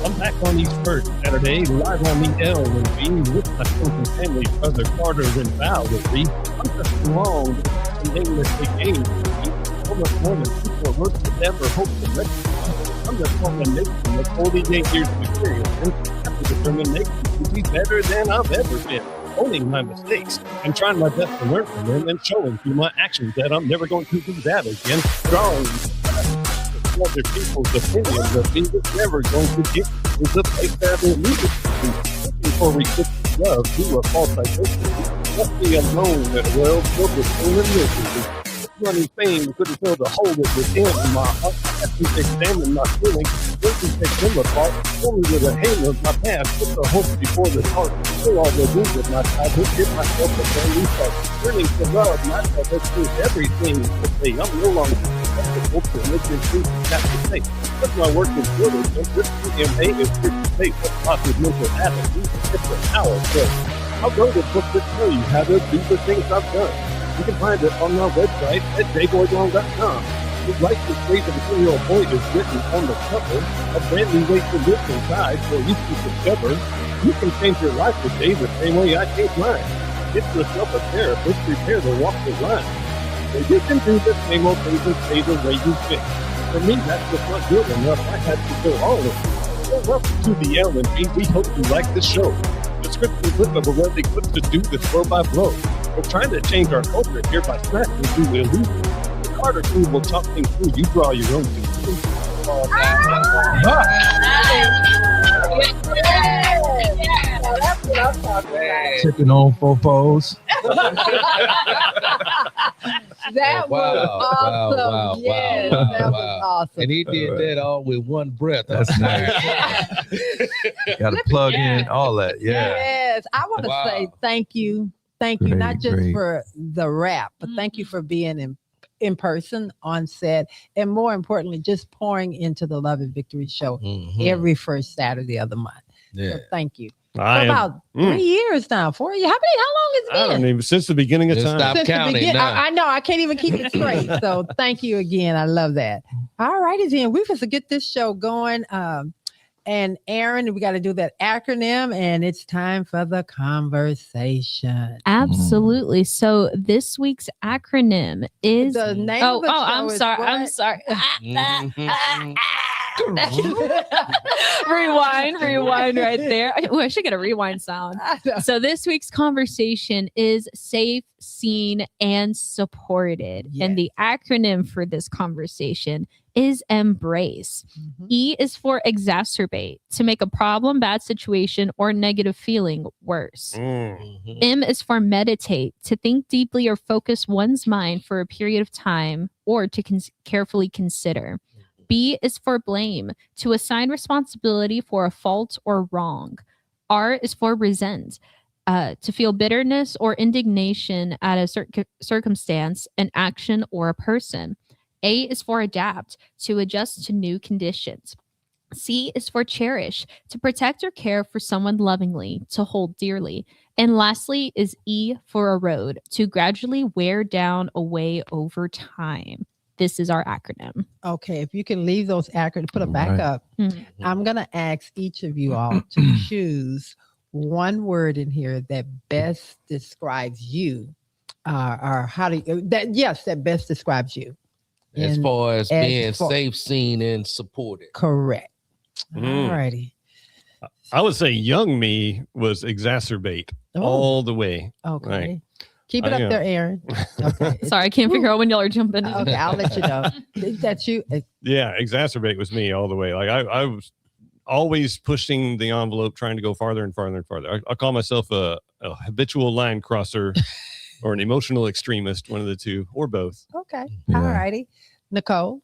Speaker 3: I'm back on East First Saturday, live on the LVW with my friends and family, brother Carter and Val with me. I'm just long and namelessly game. So much more than people work to never hope to rest. I'm just culmination of 48 years of experience and have the determination to be better than I've ever been. Owning my mistakes and trying my best to learn from them and showing through my actions that I'm never going to do that again. Drawing other people's opinions of me is never going to get to the place that I need it to be. Looking for reciprocal love through a false identity. Left me alone in a world filled with pain and misery. Running fame couldn't fill the hole that was in my heart. I have to examine my feelings, then to take them apart. Only with a hammer of my past, put the hope before the heart. Fill all the wounds of my childhood, give myself a brand new start. Learning to love myself has proved everything to say. I'm no longer susceptible to religion, truth, and have to say. That's my work in building, and this PMA is here to say what positive mental attitude, different power. So I'll go to book to tell you how to do the things I've done. You can find it on our website at jboydong.com. His license plate of the 10-year-old boy is written on the cover, a brand new way to live inside where you can discover you can change your life today the same way I changed mine. Get yourself a therapist, prepare to walk the line. So you can do the same old things and stay the way you've been. For me, that's just not good enough. I had to go all in. So welcome to the L&B. We hope you like the show. Description clip of a web clip to do this blow by blow. We're trying to change our culture here by smashing through illusion. The Carter crew will talk things through. You draw your own conclusions.
Speaker 5: Tipping on fofos.
Speaker 6: That was awesome. Yes, that was awesome.
Speaker 2: And he did that all with one breath.
Speaker 5: That's nice. Got to plug in all that. Yeah.
Speaker 6: Yes. I want to say thank you. Thank you,
Speaker 5: Great,
Speaker 6: not just
Speaker 5: great.
Speaker 6: for the rap, but thank you for being in person, on set, and more importantly, just pouring into the Love and Victory show every first Saturday of the month.
Speaker 2: Yeah.
Speaker 6: So thank you.
Speaker 3: I am-
Speaker 6: about 3 years now, 4 years. How long has it
Speaker 3: I
Speaker 6: been?
Speaker 3: don't even, since the beginning of
Speaker 2: Just
Speaker 3: time.
Speaker 2: stop
Speaker 6: Since the
Speaker 2: counting
Speaker 6: begin-
Speaker 2: now.
Speaker 6: I know, I can't even keep it straight. So thank you again. I love that. All righty then. We're supposed to get this show going. And Aaron, we got to do that acronym, and it's time for the conversation.
Speaker 7: Absolutely. So this week's acronym is
Speaker 6: The name of the show
Speaker 7: I'm
Speaker 6: is
Speaker 7: sorry.
Speaker 6: what?
Speaker 7: I'm sorry.
Speaker 2: Mm-hmm.
Speaker 7: rewind right there. I should get a rewind sound. So this week's conversation is safe, seen, and supported.
Speaker 6: Yes.
Speaker 7: And the acronym for this conversation is embrace. E is for exacerbate, to make a problem, bad situation, or negative feeling worse. M is for meditate, to think deeply or focus one's mind for a period of time, or to carefully consider. B is for blame, to assign responsibility for a fault or wrong. R is for resent, to feel bitterness or indignation at a circumstance, an action, or a person. A is for adapt, to adjust to new conditions. C is for cherish, to protect or care for someone lovingly, to hold dearly. And lastly is E for erode, to gradually wear down away over time. This is our acronym.
Speaker 6: Okay, if you can leave those acronyms, put them back up.
Speaker 7: Mm-hmm.
Speaker 6: I'm going to ask each of you all to choose one word in here that best describes you, or how do you, that best describes you.
Speaker 2: As far as being safe, seen, and supported.
Speaker 6: Correct. All righty.
Speaker 3: I would say young me was exacerbate all the way.
Speaker 6: Okay.
Speaker 3: Right.
Speaker 6: Keep it up there, Aaron. Okay.
Speaker 7: Sorry, I can't figure out when y'all are jumping in.
Speaker 6: Okay, I'll let you know. That's you.
Speaker 3: Yeah, exacerbate was me all the way. Like I was always pushing the envelope, trying to go farther and farther and farther. I call myself a habitual line crosser or an emotional extremist, one of the two, or both.
Speaker 6: Okay. All righty. Nicole?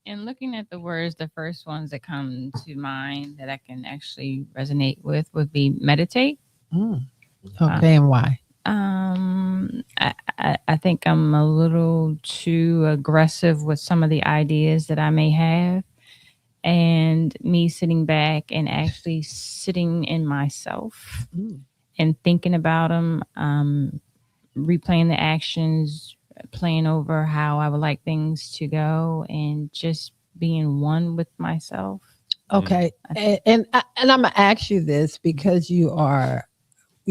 Speaker 4: And looking at the words, the first ones that come to mind that I can actually resonate with would be meditate.
Speaker 6: Okay, and why?
Speaker 4: I think I'm a little too aggressive with some of the ideas that I may have. And me sitting back and actually sitting in myself and thinking about them, replaying the actions, playing over how I would like things to go, and just being one with myself.
Speaker 6: Okay. And I'm going to ask you this because you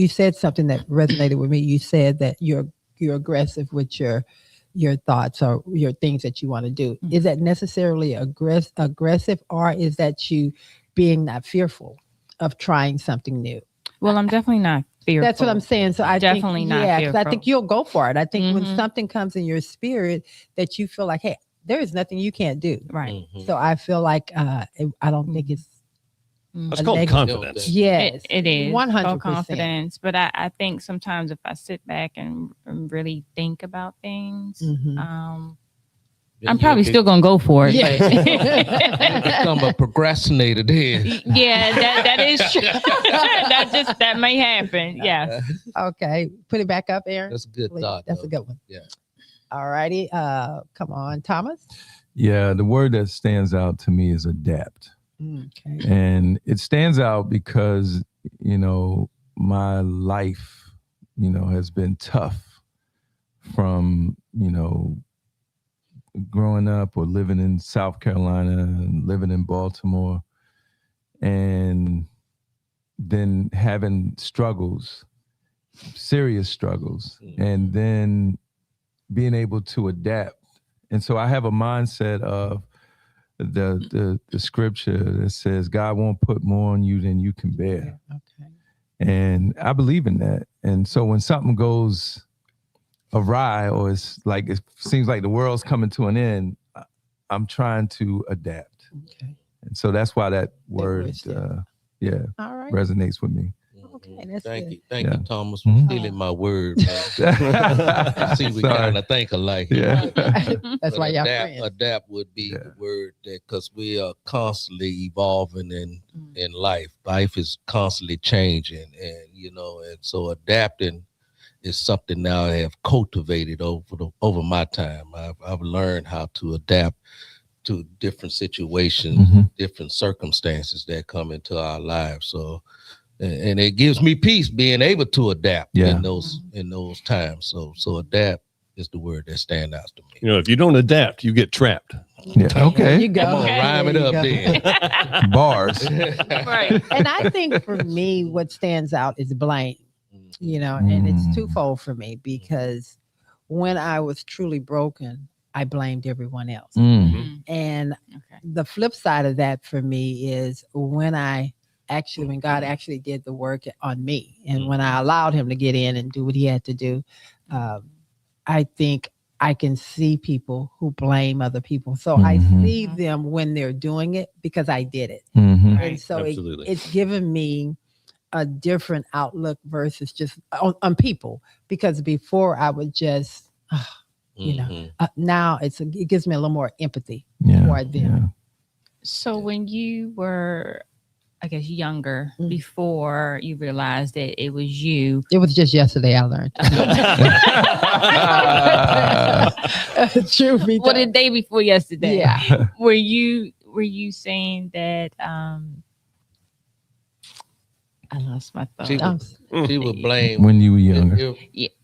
Speaker 6: said something that resonated with me. You said that you're aggressive with your thoughts or your things that you want to do. Is that necessarily aggressive, or is that you being not fearful of trying something new?
Speaker 4: Well, I'm definitely not fearful.
Speaker 6: That's what I'm saying. So I
Speaker 4: definitely
Speaker 6: think,
Speaker 4: not fearful.
Speaker 6: because I think you'll go for it. I think when something comes in your spirit that you feel like, hey, there is nothing you can't do.
Speaker 4: Right.
Speaker 6: So I feel like I don't think it's
Speaker 3: That's called confidence.
Speaker 6: Yes,
Speaker 4: it is
Speaker 6: 100%
Speaker 4: confidence. But I think sometimes if I sit back and really think about things, I'm probably still gonna go for it.
Speaker 2: Yeah. Become a procrastinator then.
Speaker 4: Yeah, that is true. that may happen. Yeah.
Speaker 6: Okay, put it back up, Aaron.
Speaker 2: That's a good thought.
Speaker 6: That's a good one.
Speaker 2: Yeah.
Speaker 6: All righty. Come on, Thomas.
Speaker 5: Yeah, the word that stands out to me is adapt.
Speaker 6: Okay.
Speaker 5: And it stands out because, my life, has been tough from, growing up or living in South Carolina and living in Baltimore, and then having struggles, serious struggles, and then being able to adapt. And so I have a mindset of the scripture that says God won't put more on you than you can bear.
Speaker 6: Okay.
Speaker 5: And I believe in that. And so when something goes awry, or it's like it seems like the world's coming to an end, I'm trying to adapt.
Speaker 6: Okay.
Speaker 5: And so that's why that word
Speaker 6: All right.
Speaker 5: resonates with me.
Speaker 6: Okay, that's
Speaker 2: Thank
Speaker 6: good.
Speaker 2: you. Thank you, Thomas, for stealing my word, man. See, we kind of think alike.
Speaker 5: Yeah.
Speaker 6: That's why y'all friends.
Speaker 2: Adapt would be the word, that because we are constantly evolving in life. Life is constantly changing, and and so adapting is something now I have cultivated over my time. I've learned how to adapt to different situations, different circumstances that come into our lives. So, and it gives me peace being able to adapt in those times. So adapt is the word that stands out to me.
Speaker 3: If you don't adapt, you get trapped.
Speaker 5: Yeah. Okay.
Speaker 6: You go.
Speaker 2: I'm gonna rhyme it up then.
Speaker 5: Bars.
Speaker 4: Right.
Speaker 6: And I think for me, what stands out is blame. And it's twofold for me, because when I was truly broken, I blamed everyone else. And the flip side of that for me is when God actually did the work on me, and when I allowed him to get in and do what he had to do, I think I can see people who blame other people. So I see them when they're doing it because I did it. And so it's given me a different outlook versus just on people, because before I would just, now it gives me a little more empathy toward them.
Speaker 4: So when you were I guess, younger before you realized that it was you?
Speaker 6: It was just yesterday I learned. True be
Speaker 4: Well, the day before yesterday.
Speaker 6: Yeah.
Speaker 4: Were you saying that I lost my thought.
Speaker 2: She would blame
Speaker 5: when you were younger.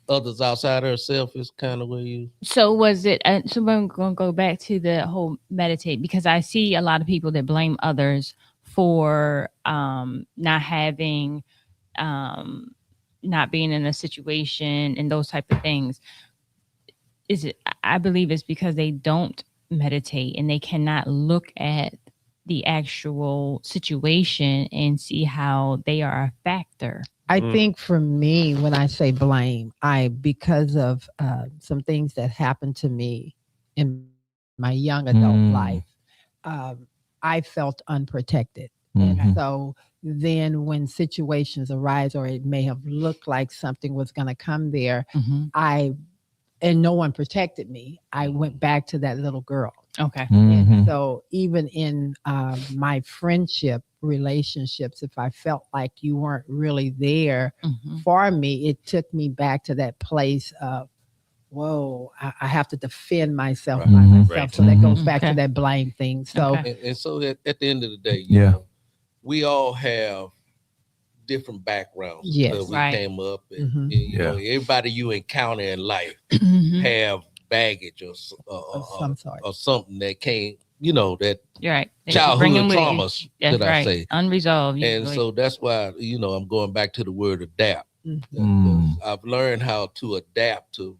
Speaker 2: Others outside herself is kind of where you.
Speaker 4: So was it? So I'm going to go back to the whole meditate, because I see a lot of people that blame others for not having, not being in a situation and those type of things. Is it? I believe it's because they don't meditate and they cannot look at the actual situation and see how they are a factor.
Speaker 6: I think for me, when I say blame, because of some things that happened to me in my young adult life, I felt unprotected. And so then when situations arise, or it may have looked like something was going to come there, and no one protected me, I went back to that little girl.
Speaker 4: Okay.
Speaker 6: And so even in my friendship relationships, if I felt like you weren't really there for me, it took me back to that place of, whoa, I have to defend myself by myself. So that goes back to that blame thing. So
Speaker 2: And so at the end of the day, you know, we all have different backgrounds.
Speaker 6: Yes.
Speaker 2: We came up and you know, everybody you encounter in life have baggage or
Speaker 6: some sort,
Speaker 2: or something that came, you know, that
Speaker 4: you're right.
Speaker 2: childhood traumas,
Speaker 4: that's
Speaker 2: I say,
Speaker 4: unresolved.
Speaker 2: And so that's why, you know, I'm going back to the word adapt. I've learned how to adapt to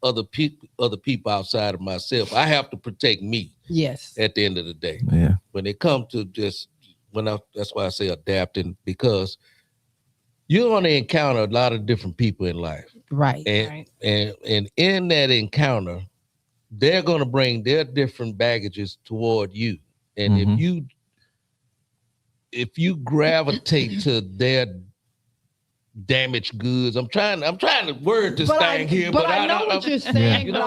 Speaker 2: other people outside of myself. I have to protect me.
Speaker 6: Yes.
Speaker 2: At the end of the day.
Speaker 5: Yeah.
Speaker 2: When it comes to just that's why I say adapting, because you're going to encounter a lot of different people in life.
Speaker 6: Right.
Speaker 2: And in that encounter, they're going to bring their different baggages toward you. And if you gravitate to their damaged goods, I'm trying to word this thing here, but
Speaker 6: I know what you're saying.
Speaker 2: You know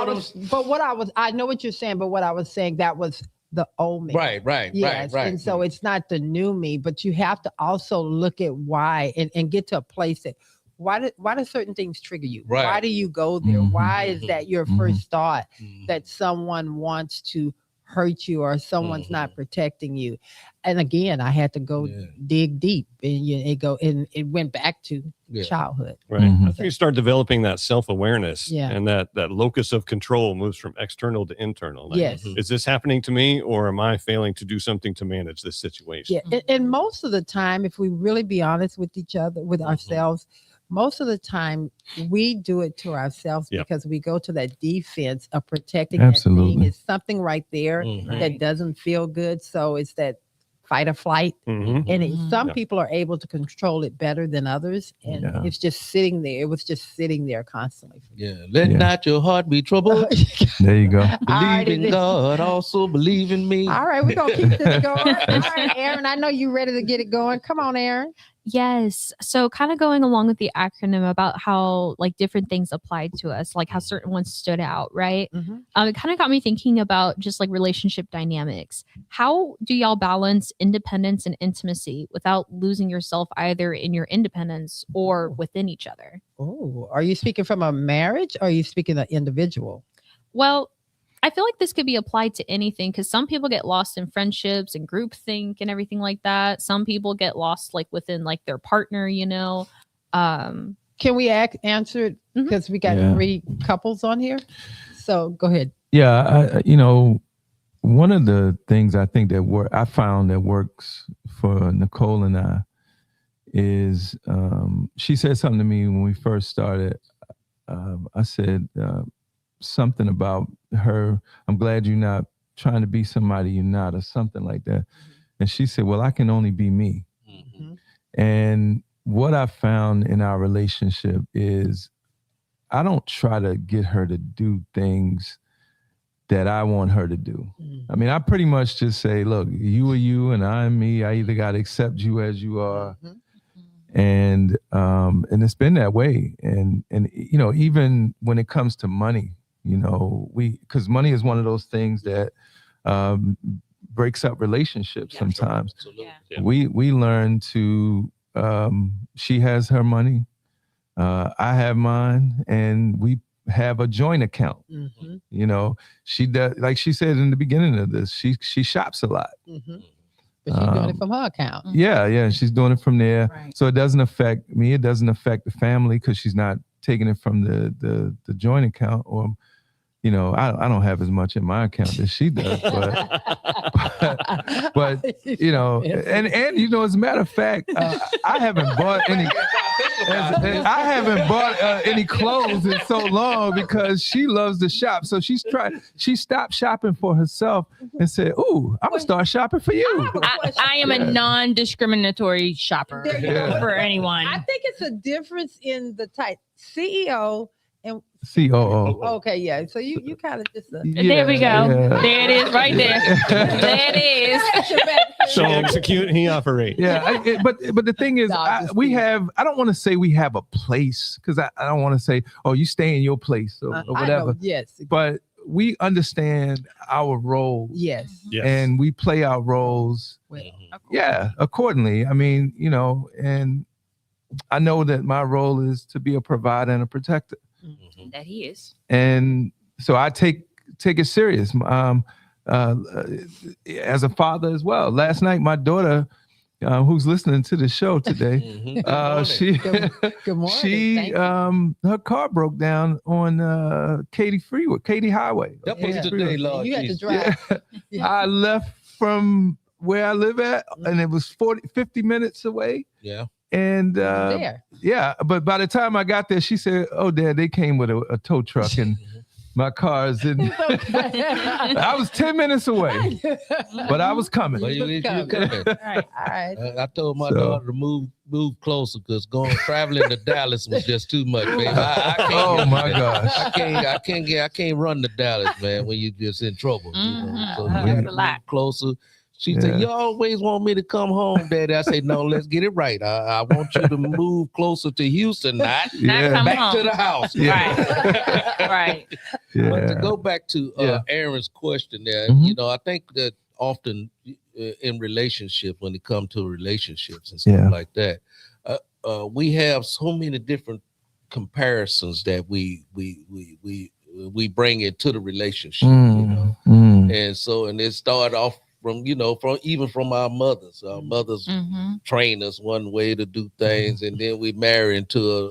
Speaker 6: I know what you're saying, but what I was saying, that was the old me.
Speaker 2: Right.
Speaker 6: And so it's not the new me, but you have to also look at why and get to a place that why do certain things trigger you?
Speaker 2: Right.
Speaker 6: Why do you go there? Why is that your first thought that someone wants to hurt you or someone's not protecting you? And again, I had to go dig deep, and it went back to childhood.
Speaker 3: Right. I think you start developing that self-awareness,
Speaker 6: Yeah.
Speaker 3: and that locus of control moves from external to internal. Like,
Speaker 6: Yes.
Speaker 3: Is this happening to me, or am I failing to do something to manage this situation?
Speaker 6: Yeah. And most of the time, if we really be honest with each other, with ourselves, most of the time we do it to ourselves because we go to that defense of protecting that thing. It's something right there that doesn't feel good. So it's that fight or flight. And some people are able to control it better than others. And it's just sitting there. It was just sitting there constantly.
Speaker 2: Let not your heart be troubled.
Speaker 5: There you go.
Speaker 2: Believe in God, also believe in me.
Speaker 6: All right, we're going to keep this going. All right, Aaron, I know you're ready to get it going. Come on, Aaron.
Speaker 7: Yes. So kind of going along with the acronym about how like different things applied to us, like how certain ones stood out, right? It kind of got me thinking about just like relationship dynamics. How do y'all balance independence and intimacy without losing yourself either in your independence or within each other?
Speaker 6: Oh, are you speaking from a marriage or are you speaking of individual?
Speaker 7: Well, I feel like this could be applied to anything, because some people get lost in friendships and groupthink and everything like that. Some people get lost like within like their partner, you know.
Speaker 6: Can we answer it? Because we got 3 couples on here. So go ahead.
Speaker 5: Yeah, one of the things I think that I found that works for Nicole and I is she said something to me when we first started. I said something about her, I'm glad you're not trying to be somebody you're not, or something like that. And she said, well, I can only be me. And what I found in our relationship is I don't try to get her to do things that I want her to do. I mean, I pretty much just say, look, you are you and I'm me. I either got to accept you as you are. And it's been that way. And you know, even when it comes to money, you know, because money is one of those things that breaks up relationships sometimes.
Speaker 3: Yeah.
Speaker 5: We learn to, she has her money, I have mine, and we have a joint account.
Speaker 6: Mm-hmm.
Speaker 5: You know, she does, like she said in the beginning of this, she shops a lot.
Speaker 6: Mm-hmm. But she's doing it from her account.
Speaker 5: Yeah, she's doing it from there.
Speaker 6: Right.
Speaker 5: So it doesn't affect me. It doesn't affect the family because she's not taking it from the joint account. Or, you know, I don't have as much in my account as she does. But you know, and you know, as a matter of fact, I haven't bought any. I haven't bought any clothes in so long because she loves to shop. So she stopped shopping for herself and said, "Ooh, I'm gonna start shopping for you."
Speaker 4: I am a non-discriminatory shopper for anyone.
Speaker 6: I think it's a difference in the type CEO and
Speaker 5: COO.
Speaker 6: Okay, yeah. So you kind of just
Speaker 4: there we go.
Speaker 5: Yeah.
Speaker 4: There it is, right there. There it is.
Speaker 3: So execute, he operate.
Speaker 5: Yeah, but the thing is, I don't want to say we have a place because I don't want to say, oh, you stay in your place or whatever.
Speaker 6: I know, yes.
Speaker 5: But we understand our role.
Speaker 6: Yes.
Speaker 5: And we play our roles. Accordingly. I mean, you know, and I know that my role is to be a provider and a protector.
Speaker 4: That he is.
Speaker 5: And so I take it serious. As a father as well. Last night, my daughter, who's listening to the show today,
Speaker 6: good morning.
Speaker 5: her car broke down on Katy Highway.
Speaker 2: That was today, Lord.
Speaker 6: You had to drive.
Speaker 5: I left from where I live at, and it was 50 minutes away.
Speaker 2: Yeah.
Speaker 5: And
Speaker 6: there.
Speaker 5: Yeah, but by the time I got there, she said, "Oh, Dad, they came with a tow truck, and my car's in." I was 10 minutes away, but I was coming.
Speaker 2: Well, you coming.
Speaker 6: All right.
Speaker 2: I told my daughter to move closer because traveling to Dallas was just too much, baby. I can't,
Speaker 5: oh my gosh!
Speaker 2: I can't run to Dallas, man. When you just in trouble, you know? So you gotta move closer. She said, "You always want me to come home, Daddy." I said, "No, let's get it right. I want you to move closer to Houston, not back
Speaker 4: home.
Speaker 2: to the house."
Speaker 4: Right.
Speaker 5: Yeah.
Speaker 2: But to go back to Aaron's question there, you know, I think that often in relationships, when it comes to relationships and stuff like that, we have so many different comparisons that we bring into the relationship, you know, and so it started off from our mothers. Our mothers train us one way to do things, and then we marry into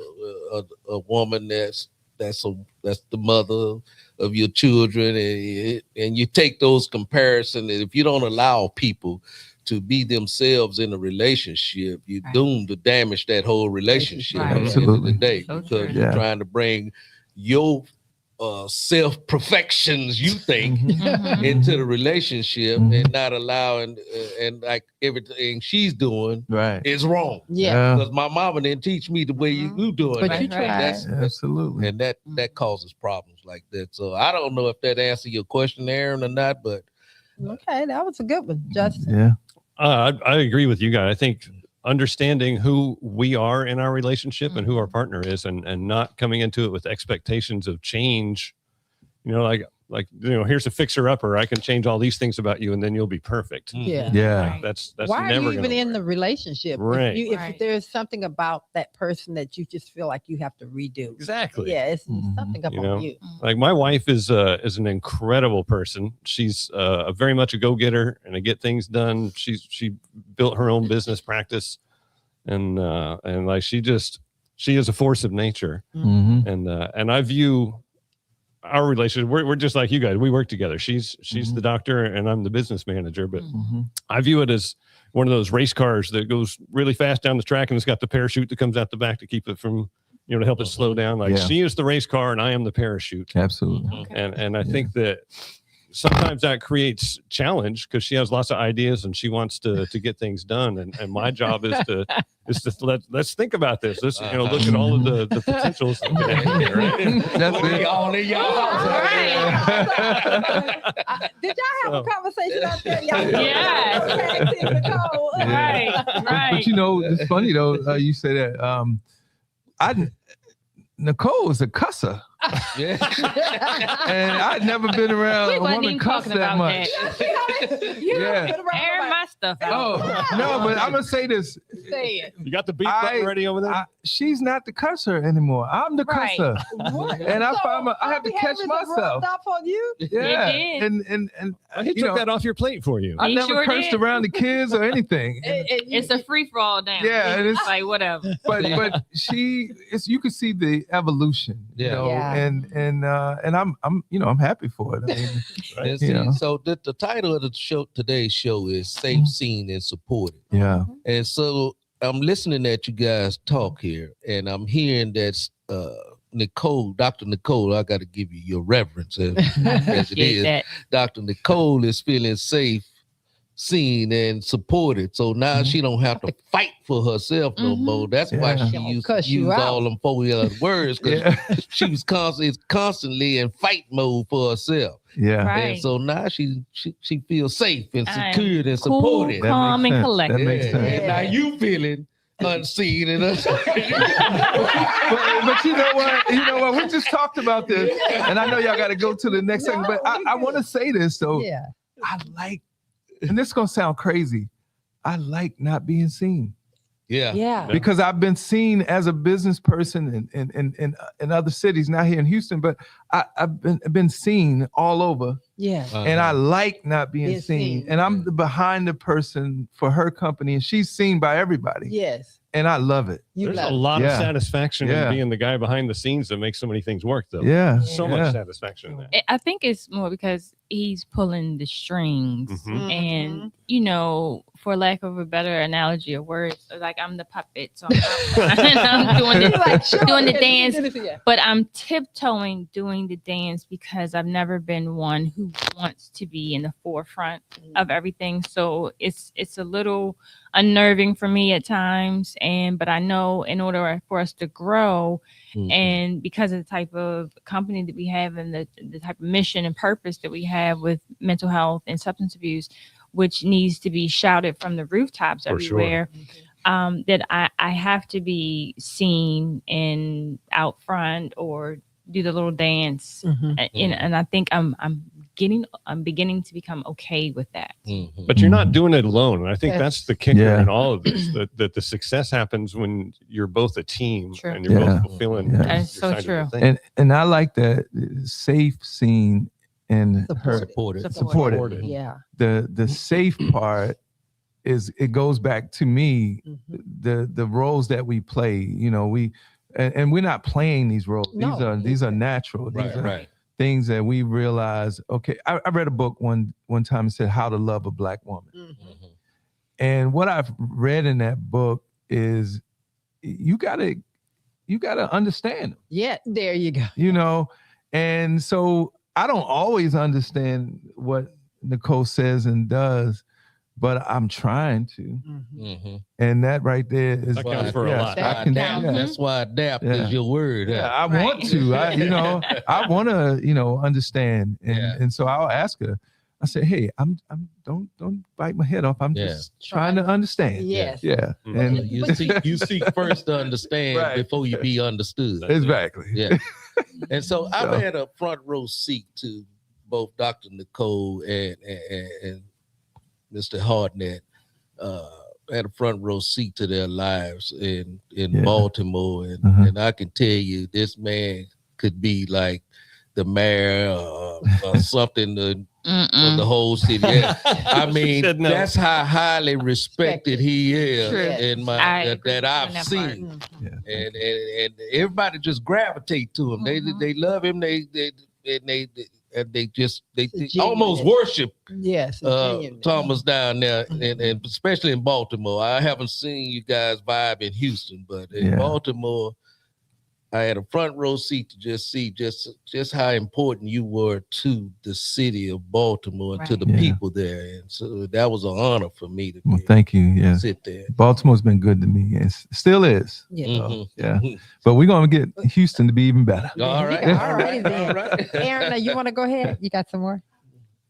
Speaker 2: a woman that's the mother of your children, and you take those comparisons. And if you don't allow people to be themselves in a relationship, you're doomed to damage that whole relationship at the end of the day, because you're trying to bring your self-perfections, you think, into the relationship, and not allowing and like everything she's doing is wrong. Because my mama didn't teach me the way you doing.
Speaker 6: But you tried.
Speaker 5: Absolutely.
Speaker 2: And that causes problems like that. So I don't know if that answered your question, Aaron, or not, but
Speaker 6: okay, that was a good one, Justin.
Speaker 5: Yeah.
Speaker 3: I agree with you guys. I think understanding who we are in our relationship and who our partner is, and not coming into it with expectations of change, you know, like, you know, here's a fixer upper. I can change all these things about you and then you'll be perfect.
Speaker 5: Yeah.
Speaker 3: That's
Speaker 6: why
Speaker 3: never
Speaker 6: are you even
Speaker 3: gonna
Speaker 6: in
Speaker 3: work.
Speaker 6: the relationship?
Speaker 3: Right.
Speaker 6: If there's something about that person that you just feel like you have to redo.
Speaker 3: Exactly.
Speaker 6: Yeah, it's something about you.
Speaker 3: Like my wife is an incredible person. She's very much a go-getter and a get things done. She built her own business practice, and like she is a force of nature. And I view our relationship, we're just like you guys. We work together. She's the doctor and I'm the business manager, but I view it as one of those race cars that goes really fast down the track, and it's got the parachute that comes out the back to keep it from, you know, to help it slow down. Like she is the race car and I am the parachute.
Speaker 5: Absolutely.
Speaker 3: And I think that sometimes that creates challenge because she has lots of ideas and she wants to get things done. And my job is to let's think about this. Let's look at all of the potentials.
Speaker 6: Did y'all have a conversation out there? Nicole.
Speaker 5: But you know, it's funny though. You say that. Nicole is a cusser.
Speaker 2: Yeah.
Speaker 5: And I'd never been around
Speaker 4: We
Speaker 5: a
Speaker 4: wasn't
Speaker 5: woman
Speaker 4: even
Speaker 5: cuss
Speaker 4: talking
Speaker 5: that
Speaker 4: about
Speaker 5: much.
Speaker 4: that.
Speaker 5: Yeah.
Speaker 4: Air my stuff out.
Speaker 5: Oh, no, but I'm going to say this.
Speaker 4: Say it.
Speaker 3: You got the beat button ready over there?
Speaker 5: She's not the cusser anymore. I'm the
Speaker 4: Right.
Speaker 5: cusser.
Speaker 6: What?
Speaker 5: And I
Speaker 6: So,
Speaker 5: find I have to catch
Speaker 6: behaviors have
Speaker 5: myself.
Speaker 6: rubbed off on you?
Speaker 5: Yeah.
Speaker 4: It did.
Speaker 5: And
Speaker 3: He
Speaker 5: you
Speaker 3: took
Speaker 5: know,
Speaker 3: that off your plate for you.
Speaker 5: I
Speaker 4: He
Speaker 5: never
Speaker 4: sure
Speaker 5: cursed
Speaker 4: did.
Speaker 5: around the kids or anything.
Speaker 4: It's a free for all down.
Speaker 5: Yeah, and
Speaker 4: it's
Speaker 5: it's-
Speaker 4: like whatever.
Speaker 5: But you can see the evolution, you
Speaker 2: Yeah.
Speaker 5: know,
Speaker 6: Yeah.
Speaker 5: and I'm happy for it. I mean,
Speaker 2: And
Speaker 5: you
Speaker 2: see,
Speaker 5: know.
Speaker 2: so the title of the show, today's show, is Safe, Seen, and Supported.
Speaker 5: Yeah.
Speaker 2: And so I'm listening at you guys talk here, and I'm hearing that Nicole, Dr. Nicole, I got to give you your reverence as it is.
Speaker 4: That.
Speaker 2: Dr. Nicole is feeling safe, seen, and supported. So now she don't have to fight for herself no more. That's why
Speaker 5: Yeah.
Speaker 2: she
Speaker 6: Don't
Speaker 2: used
Speaker 6: cuss
Speaker 2: to
Speaker 6: you
Speaker 2: use
Speaker 6: out.
Speaker 2: all them 4 other words, because
Speaker 5: Yeah.
Speaker 2: she was constantly in fight mode for herself.
Speaker 5: Yeah.
Speaker 4: Right.
Speaker 2: And so now she feels safe and
Speaker 4: I'm
Speaker 2: secured and
Speaker 4: cool,
Speaker 2: supported.
Speaker 4: calm, and
Speaker 5: sense.
Speaker 4: collected.
Speaker 5: That makes
Speaker 2: Yeah.
Speaker 5: sense.
Speaker 2: And now you feeling unseen and
Speaker 5: But you know what? We just talked about this, and I know y'all got to go to the next segment. But I want to say this though.
Speaker 6: Yeah.
Speaker 5: I like, and this is gonna sound crazy. I like not being seen
Speaker 2: Yeah.
Speaker 6: Yeah.
Speaker 5: because I've been seen as a business person in other cities, not here in Houston, but I've been seen all over,
Speaker 6: Yeah.
Speaker 5: and I like not being
Speaker 6: Being
Speaker 5: seen.
Speaker 6: seen.
Speaker 5: And I'm behind the person for her company, and she's seen by everybody,
Speaker 6: Yes.
Speaker 5: and I love it.
Speaker 6: You
Speaker 3: There's a
Speaker 6: love
Speaker 3: lot
Speaker 5: Yeah.
Speaker 3: of satisfaction
Speaker 5: Yeah.
Speaker 3: in being the guy behind the scenes that makes so many things work, though.
Speaker 5: Yeah.
Speaker 3: So
Speaker 5: Yeah.
Speaker 3: much satisfaction in that.
Speaker 4: I think it's more because he's pulling the strings,
Speaker 3: Mhm.
Speaker 4: and for lack of a better analogy of words, like I'm the puppet, so I'm doing the dance, but I'm tiptoeing doing the dance because I've never been one who wants to be in the forefront of everything. So it's a little unnerving for me at times, but I know in order for us to grow, and because of the type of company that we have and the type of mission and purpose that we have with mental health and substance abuse, which needs to be shouted from the rooftops
Speaker 3: For sure.
Speaker 4: everywhere, that I have to be seen and out front or do the little dance. And I think I'm beginning to become okay with that.
Speaker 3: But you're not doing it alone. And I think that's the kicker
Speaker 5: Yeah.
Speaker 3: in all of this, that the success happens when you're both a team
Speaker 4: True.
Speaker 3: and you're
Speaker 5: Yeah.
Speaker 3: both fulfilling.
Speaker 5: Yeah.
Speaker 4: That is
Speaker 3: your
Speaker 4: so
Speaker 3: side of the
Speaker 4: true.
Speaker 3: thing.
Speaker 5: And I like that safe, seen, and heard.
Speaker 2: Supported.
Speaker 6: Yeah.
Speaker 5: The safe part is it goes back to me, the roles that we play. And we're not playing these roles.
Speaker 6: No.
Speaker 5: These are natural. These
Speaker 2: Right,
Speaker 5: are
Speaker 2: right.
Speaker 5: things that we realize. Okay, I read a book one time that said How to Love a Black Woman, and what I've read in that book is you gotta understand them.
Speaker 6: Yeah. There you go.
Speaker 5: And so I don't always understand what Nicole says and does, but I'm trying to. And that right there is
Speaker 3: That counts for a lot.
Speaker 5: I can,
Speaker 2: That's why adapt
Speaker 5: Yeah.
Speaker 2: is your word.
Speaker 5: yeah, I want to. I want to, understand. And so I'll ask her. I say, hey, I'm don't bite my head off. I'm just trying to understand.
Speaker 6: Yes.
Speaker 5: Yeah. And
Speaker 2: You seek first to understand
Speaker 5: Right.
Speaker 2: before you be understood.
Speaker 5: exactly.
Speaker 2: Yeah. And so I've
Speaker 5: So-
Speaker 2: had a front row seat to both Dr. Nicole and Mr. Hardnett. Had a front row seat to their lives in
Speaker 5: Yeah.
Speaker 2: Baltimore, and I can tell you, this man could be like the mayor or something of the whole city. Yeah. I mean,
Speaker 3: Said no.
Speaker 2: that's how highly respected he is
Speaker 6: True.
Speaker 2: in that I've seen. And everybody just gravitate to him. They love him. They almost worship
Speaker 6: Yes. genuine.
Speaker 2: Thomas down there, and especially in Baltimore. I haven't seen you guys vibe in Houston, but in
Speaker 5: Yeah.
Speaker 2: Baltimore, I had a front row seat to just see just how important you were to the city of Baltimore and to the
Speaker 5: Yeah.
Speaker 2: people there. And so that was an honor for me to
Speaker 5: Well, thank you. Yeah.
Speaker 2: sit there.
Speaker 5: Baltimore's been good to me. It still is.
Speaker 6: Yeah.
Speaker 2: Mhm.
Speaker 5: Yeah. But we're gonna get Houston to be even better.
Speaker 2: All right.
Speaker 6: All righty then. Aaron, you want to go ahead? You got some more?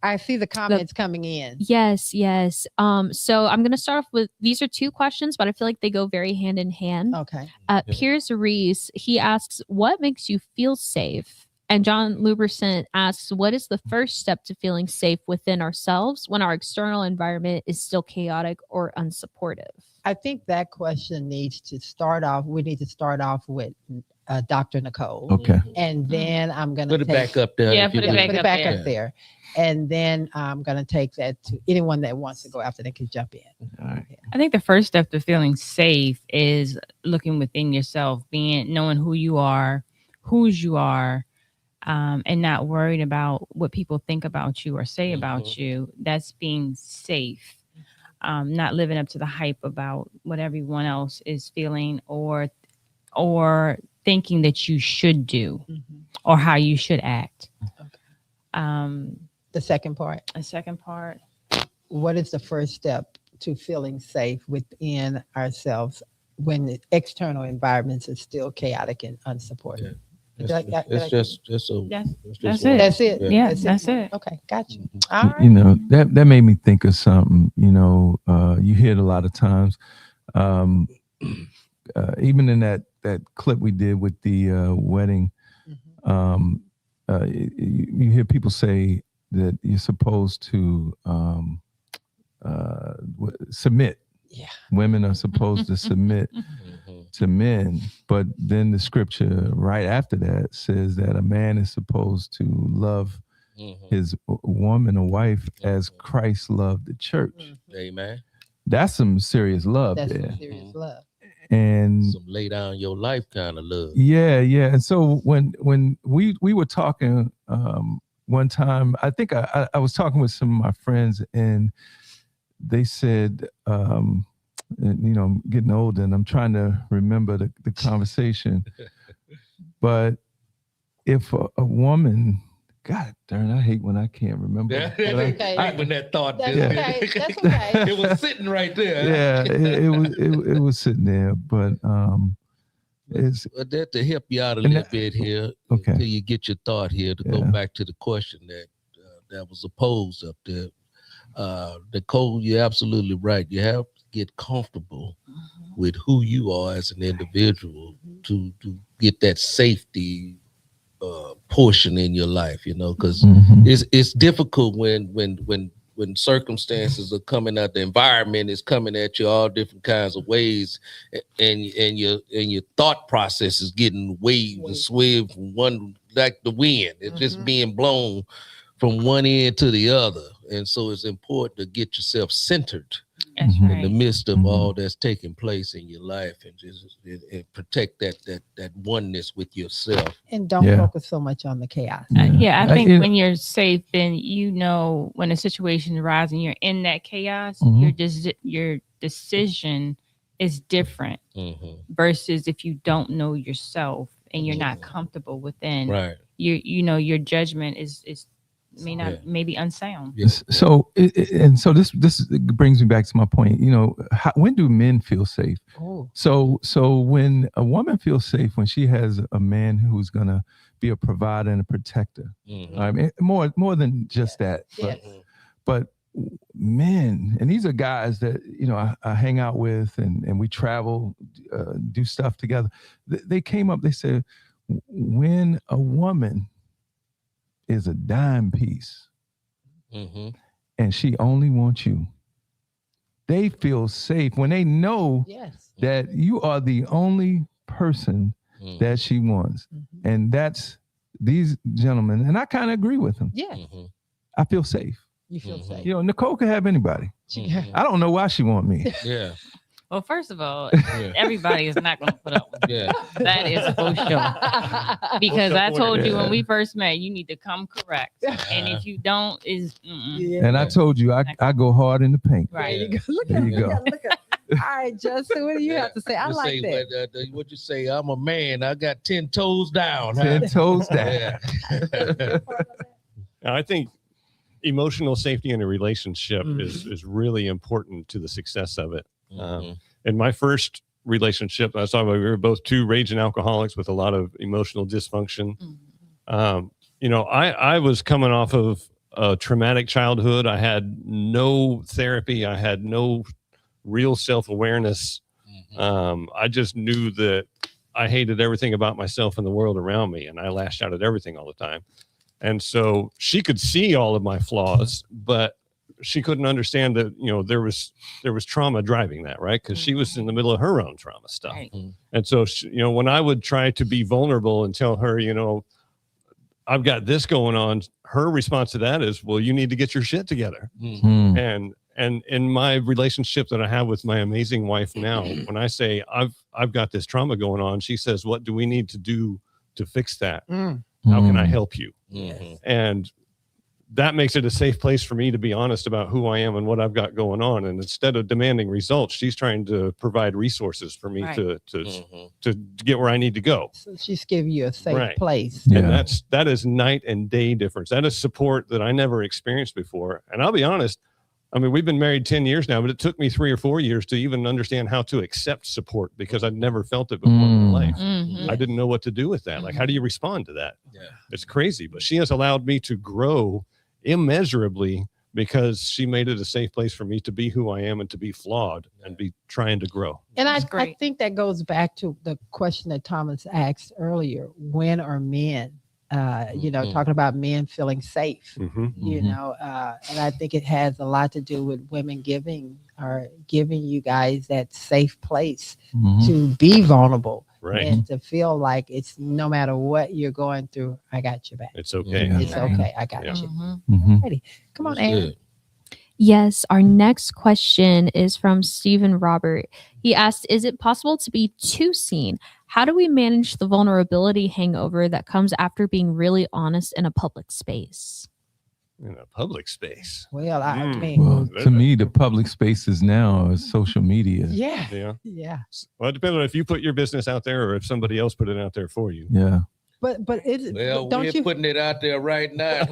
Speaker 6: I see the comments coming in.
Speaker 7: Yes. So I'm going to start off with, these are 2 questions, but I feel like they go very hand in hand.
Speaker 6: Okay.
Speaker 7: Piers Reese, he asks, what makes you feel safe? And John Luberson asks, what is the first step to feeling safe within ourselves when our external environment is still chaotic or unsupportive?
Speaker 6: I think that question needs to start off. We need to start off with Dr. Nicole.
Speaker 5: Okay.
Speaker 6: And then I'm going to
Speaker 2: Put it back up there.
Speaker 4: Yeah,
Speaker 2: if you
Speaker 4: put it
Speaker 2: would.
Speaker 4: back
Speaker 6: up there. And then I'm going to take that to anyone that wants to go after. They can jump in.
Speaker 5: All right.
Speaker 4: I think the first step to feeling safe is looking within yourself, knowing who you are, whose you are, and not worried about what people think about you or say about you. That's being safe. Not living up to the hype about what everyone else is feeling or thinking that you should do or how you should act.
Speaker 6: Okay. The second part. What is the first step to feeling safe within ourselves when the external environments are still chaotic and unsupported?
Speaker 2: That's
Speaker 4: it. Yeah, that's it.
Speaker 6: Okay, got you. All right.
Speaker 5: You know, that made me think of something. You know, you hear it a lot of times. Even in that clip we did with the wedding, you hear people say that you're supposed to submit.
Speaker 6: Yeah.
Speaker 5: Women are supposed to submit to men, but then the scripture right after that says that a man is supposed to love his woman or wife as Christ loved the church.
Speaker 2: Amen.
Speaker 5: That's some serious love
Speaker 6: That's
Speaker 5: there.
Speaker 6: some serious love.
Speaker 5: And
Speaker 2: some lay down your life kind of love.
Speaker 5: Yeah. And so when we were talking one time, I think I was talking with some of my friends, and they said, and, you know, I'm getting older and I'm trying to remember the conversation. But if a woman, God darn, I hate when I can't remember.
Speaker 6: Okay.
Speaker 2: I when that thought.
Speaker 6: That's okay. That's okay.
Speaker 2: It was sitting right there.
Speaker 5: Yeah, it was sitting there, but it's
Speaker 2: that to help you out a little bit here,
Speaker 5: okay,
Speaker 2: until you get your thought here, to go back to the question that was posed up there. Nicole, you're absolutely right. You have to get comfortable with who you are as an individual to get that safety portion in your life, you know, because it's difficult when circumstances are coming out, the environment is coming at you all different kinds of ways, and your thought process is getting waved and swayed from one, like the wind. It's just being blown from one end to the other. And so it's important to get yourself centered in the midst of all that's taking place in your life, and just and protect that oneness with yourself.
Speaker 6: And don't focus so much on the chaos.
Speaker 4: I think when you're safe, then you know when a situation arises and you're in that chaos, your decision is different versus if you don't know yourself and you're not comfortable within.
Speaker 2: Right.
Speaker 4: You know your judgment is maybe unsound.
Speaker 5: Yes. So so this brings me back to my point. You know, when do men feel safe? So when a woman feels safe, when she has a man who's gonna be a provider and a protector. I mean, more than just that. But men, and these are guys that, you know, I hang out with, and we travel, do stuff together. They came up. They said, when a woman is a dime piece and she only wants you, they feel safe when they know that you are the only person that she wants. And that's these gentlemen, and I kind of agree with them. I feel safe.
Speaker 6: You feel safe.
Speaker 5: You know, Nicole could have anybody. I don't know why she want me.
Speaker 4: Well, first of all, everybody is not going to put up with it. That is for sure. Because I told you when we first met, you need to come correct. And if you don't,
Speaker 5: And I told you, I go hard in the paint.
Speaker 4: Right.
Speaker 5: There you go.
Speaker 6: All right, Justin, what do you have to say? I like that.
Speaker 2: What you say? I'm a man. I got 10 toes down.
Speaker 5: 10 toes down.
Speaker 3: I think emotional safety in a relationship is really important to the success of it. In my first relationship, I was talking about, we were both two raging alcoholics with a lot of emotional dysfunction. You know, I was coming off of a traumatic childhood. I had no therapy. I had no real self-awareness. I just knew that I hated everything about myself and the world around me, and I lashed out at everything all the time. And so she could see all of my flaws, but she couldn't understand that, there was trauma driving that, right? Because she was in the middle of her own trauma stuff.
Speaker 4: Right.
Speaker 3: And so, when I would try to be vulnerable and tell her, I've got this going on, her response to that is, well, you need to get your shit together. And in my relationship that I have with my amazing wife now, when I say I've got this trauma going on, she says, what do we need to do to fix that? How can I help you? And that makes it a safe place for me to be honest about who I am and what I've got going on. And instead of demanding results, she's trying to provide resources for me to get where I need to go.
Speaker 6: So she's giving you a safe place.
Speaker 3: And that is night and day difference. That is support that I never experienced before. And I'll be honest, I mean, we've been married 10 years now, but it took me 3 or 4 years to even understand how to accept support because I'd never felt it before in my life. I didn't know what to do with that. Like, how do you respond to that? It's crazy, but she has allowed me to grow immeasurably because she made it a safe place for me to be who I am and to be flawed and be trying to grow.
Speaker 6: And I think that goes back to the question that Thomas asked earlier, when are men, talking about men feeling safe, and I think it has a lot to do with women giving you guys that safe place to be vulnerable.
Speaker 3: Right.
Speaker 6: And to feel like it's no matter what you're going through, I got your back.
Speaker 3: It's okay.
Speaker 6: It's okay. I got you. Ready. Come on, Aaron.
Speaker 7: Yes, our next question is from Stephen Robert. He asked, is it possible to be too seen? How do we manage the vulnerability hangover that comes after being really honest in a public space?
Speaker 3: In a public space.
Speaker 6: Well, I mean,
Speaker 5: well, to me, the public spaces now is social media.
Speaker 6: Yeah.
Speaker 3: Well, it depends on if you put your business out there or if somebody else put it out there for you.
Speaker 5: Yeah.
Speaker 6: But
Speaker 2: we're putting it out there right now in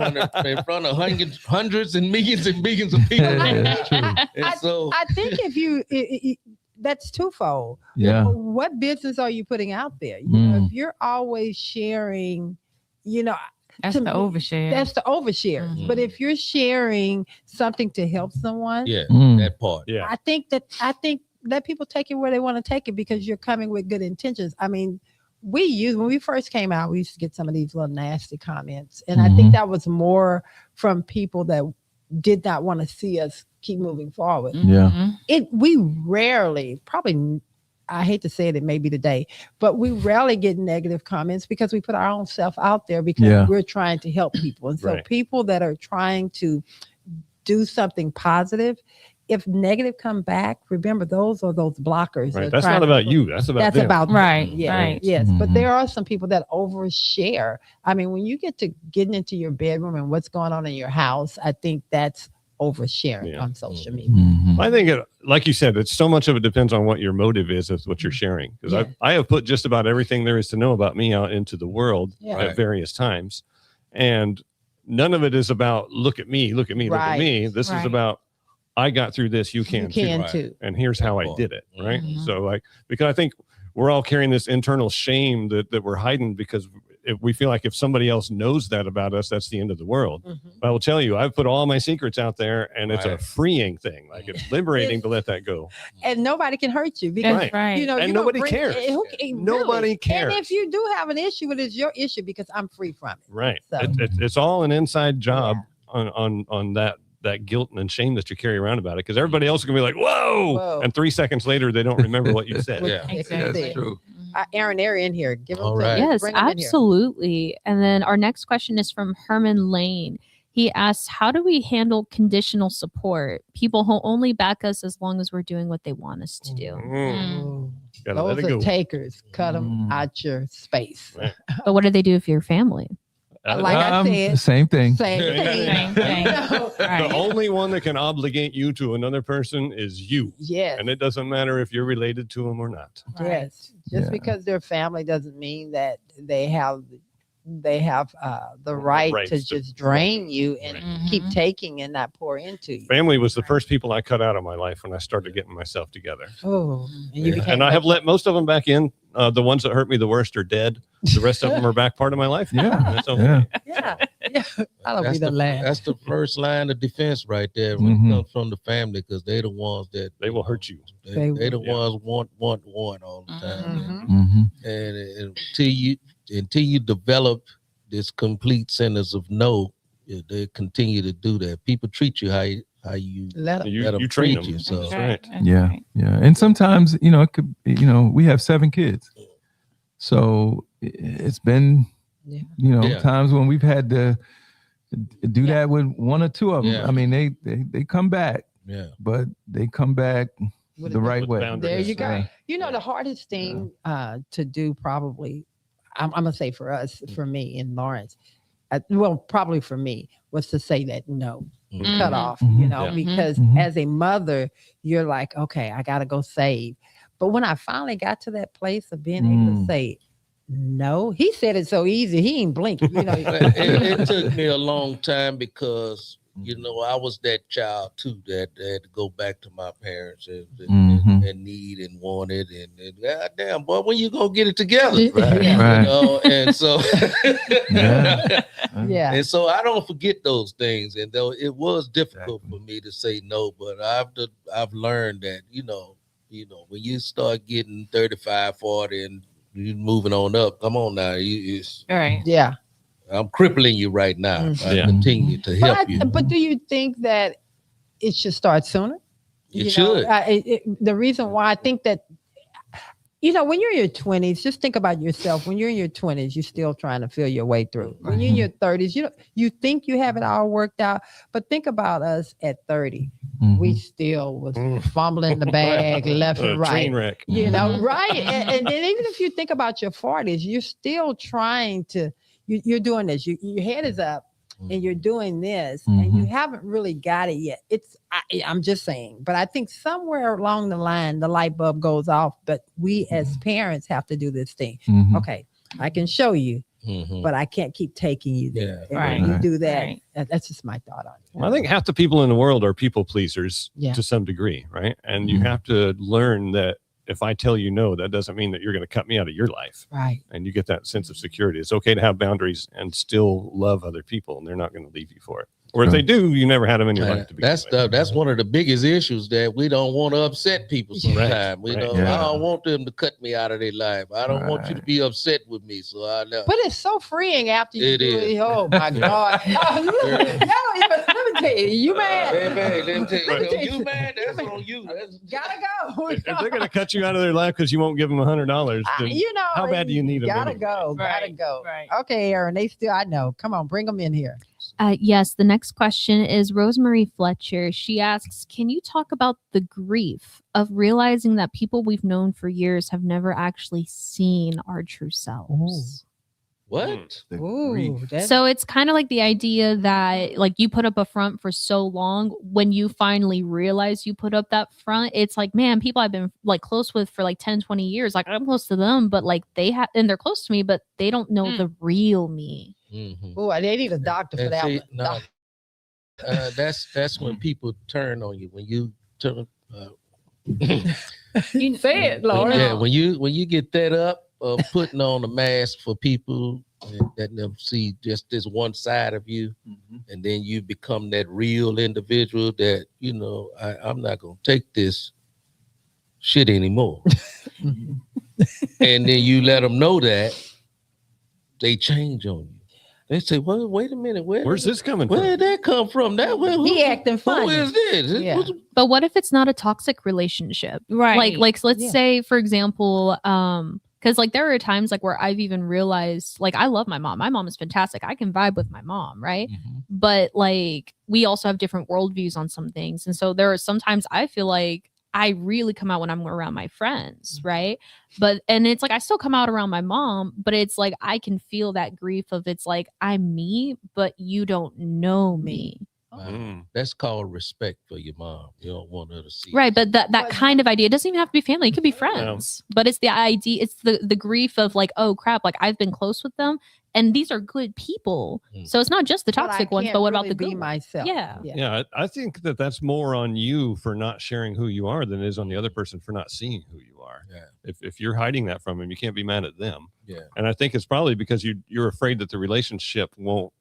Speaker 2: front of hundreds and millions of people.
Speaker 6: I think if that's twofold.
Speaker 5: Yeah.
Speaker 6: What business are you putting out there? If you're always sharing,
Speaker 4: that's the overshare.
Speaker 6: That's the overshare. But if you're sharing something to help someone,
Speaker 2: that part.
Speaker 6: Yeah. I think let people take it where they want to take it because you're coming with good intentions. I mean, when we first came out, we used to get some of these little nasty comments. And I think that was more from people that did not want to see us keep moving forward.
Speaker 5: Yeah.
Speaker 6: We rarely, probably, I hate to say it may be today, but we rarely get negative comments because we put our own self out there because we're trying to help people. And so people that are trying to do something positive, if negative come back, remember those are those blockers.
Speaker 3: Right. That's not about you. That's about them.
Speaker 6: About
Speaker 4: right.
Speaker 6: Yeah.
Speaker 4: Right.
Speaker 6: Yes. But there are some people that overshare. I mean, when you get to getting into your bedroom and what's going on in your house, I think that's oversharing on social media.
Speaker 3: I think like you said, it's so much of it depends on what your motive is with what you're sharing. Because I have put just about everything there is to know about me out into the world at various times. And none of it is about look at me. Look at me. This is about I got through this, you can too. And here's how I did it. Right. So because I think we're all carrying this internal shame that we're hiding because if we feel like if somebody else knows that about us, that's the end of the world. But I will tell you, I've put all my secrets out there and it's a freeing thing. Like it's liberating to let that go.
Speaker 6: And nobody can hurt you because,
Speaker 3: and nobody cares. Nobody cares.
Speaker 6: And if you do have an issue with it, it's your issue because I'm free from it.
Speaker 3: Right.
Speaker 6: So.
Speaker 3: It's all an inside job on that guilt and shame that you carry around about it because everybody else is gonna be like, whoa, and 3 seconds later they don't remember what you said.
Speaker 6: That's true. Aaron, they're in here. Give them
Speaker 7: Yes, absolutely. And then our next question is from Herman Lane. He asks, how do we handle conditional support? People who only back us as long as we're doing what they want us to do.
Speaker 6: Those are takers. Cut them out your space.
Speaker 7: But what do they do if you're family?
Speaker 6: Like I said,
Speaker 5: same thing.
Speaker 3: The only one that can obligate you to another person is you.
Speaker 6: Yes.
Speaker 3: And it doesn't matter if you're related to them or not.
Speaker 6: Yes. Just because they're family doesn't mean that they have the right to just drain you and keep taking and not pour into you.
Speaker 3: Family was the first people I cut out of my life when I started getting myself together.
Speaker 6: Oh,
Speaker 3: and I have let most of them back in. The ones that hurt me the worst are dead. The rest of them are back part of my life.
Speaker 5: Yeah.
Speaker 3: That's okay.
Speaker 6: I'll be
Speaker 2: That's
Speaker 6: the last.
Speaker 2: That's the first line of defense right there when it comes from the family, because they're the ones that
Speaker 3: they will hurt you.
Speaker 2: They the ones want all the time.
Speaker 6: Mm-hmm.
Speaker 2: And until you develop this complete sentence of no, they continue to do that. People treat you how you let them treat you. So
Speaker 3: That's right.
Speaker 5: Yeah. And sometimes, it could, we have 7 kids. So it's been, times when we've had to do that with 1 or 2 of them.
Speaker 2: Yeah.
Speaker 5: I mean, they come back, but they come back the right way.
Speaker 6: There you go. The hardest thing to do, probably, I'm going to say for us, for me in Lawrence, probably for me, was to say that no. Cut off, because as a mother, you're like, okay, I got to go save. But when I finally got to that place of being able to say, no, he said it so easy. He ain't blink.
Speaker 2: It took me a long time because, I was that child too that had to go back to my parents and need and wanted and God damn, boy, when you gonna get it together?
Speaker 5: Right.
Speaker 2: And so
Speaker 6: yeah.
Speaker 2: And so I don't forget those things. And though it was difficult for me to say no, but I've learned that, when you start getting 35, 40 and you moving on up, come on now.
Speaker 4: Right.
Speaker 6: Yeah.
Speaker 2: I'm crippling you right now. I continue to help you.
Speaker 6: But do you think that it should start sooner?
Speaker 2: It should.
Speaker 6: The reason why I think that, when you're in your 20s, just think about yourself. When you're in your 20s, you're still trying to feel your way through. When you're in your 30s, you think you have it all worked out. But think about us at 30. We still was fumbling the bag left and right.
Speaker 3: Train wreck.
Speaker 6: Right? And then even if you think about your 40s, you're still trying to, you're doing this. Your head is up and you're doing this and you haven't really got it yet. I'm just saying, but I think somewhere along the line, the light bulb goes off, but we as parents have to do this thing. Okay, I can show you, but I can't keep taking you there.
Speaker 2: Yeah.
Speaker 6: And when you do that, that's just my thought on it.
Speaker 3: Well, I think half the people in the world are people pleasers to some degree, right? And you have to learn that if I tell you no, that doesn't mean that you're going to cut me out of your life.
Speaker 6: Right.
Speaker 3: And you get that sense of security. It's okay to have boundaries and still love other people, and they're not going to leave you for it. Or if they do, you never had them in your life to be.
Speaker 2: That's one of the biggest issues, that we don't want to upset people sometimes. I don't want them to cut me out of their life. I don't want you to be upset with me. So I know.
Speaker 6: But it's so freeing after you do
Speaker 2: is.
Speaker 6: it. Oh my God. Let me tell you, you mad.
Speaker 2: You mad, that's on you.
Speaker 6: Gotta go.
Speaker 3: If they're going to cut you out of their life because you won't give them $100, then how bad do you need them?
Speaker 6: Gotta go.
Speaker 4: Right.
Speaker 6: Okay, Aaron, I know. Come on, bring them in here.
Speaker 7: Yes, the next question is Rosemary Fletcher. She asks, can you talk about the grief of realizing that people we've known for years have never actually seen our true selves?
Speaker 2: What?
Speaker 7: So it's kind of like the idea that like you put up a front for so long, when you finally realize you put up that front, it's like, man, people I've been like close with for like 10, 20 years, like I'm close to them, but like and they're close to me, but they don't know the real me.
Speaker 6: Oh, they need a doctor for that one.
Speaker 2: No, that's when people turn on you. When you turn,
Speaker 6: you say it, Lord.
Speaker 2: Yeah, when you get that up, putting on a mask for people and letting them see just this one side of you, and then you become that real individual that I'm not gonna take this shit anymore. And then you let them know that, they change on you. They say, well, wait a minute.
Speaker 3: Where's this coming from?
Speaker 2: Where did that come from?
Speaker 6: He acting funny.
Speaker 2: Who is this?
Speaker 6: Yeah.
Speaker 7: But what if it's not a toxic relationship?
Speaker 4: Right.
Speaker 7: Like let's say, for example, because like there are times like where I've even realized, like, I love my mom. My mom is fantastic. I can vibe with my mom, right? But like we also have different worldviews on some things. And so there are sometimes I feel like I really come out when I'm around my friends, right? And it's like I still come out around my mom, but it's like I can feel that grief of, it's like I'm me, but you don't know me.
Speaker 2: That's called respect for your mom. You don't want her to see.
Speaker 7: Right, but that kind of idea, it doesn't even have to be family. It could be friends. But it's the idea, it's the grief of like, oh crap, like I've been close with them and these are good people. So it's not just the toxic ones, but what about the good
Speaker 6: myself?
Speaker 7: Yeah.
Speaker 3: I think that's more on you for not sharing who you are than it is on the other person for not seeing who you are.
Speaker 2: Yeah.
Speaker 3: If you're hiding that from them, you can't be mad at them.
Speaker 2: Yeah.
Speaker 3: And I think it's probably because you're afraid that the relationship won't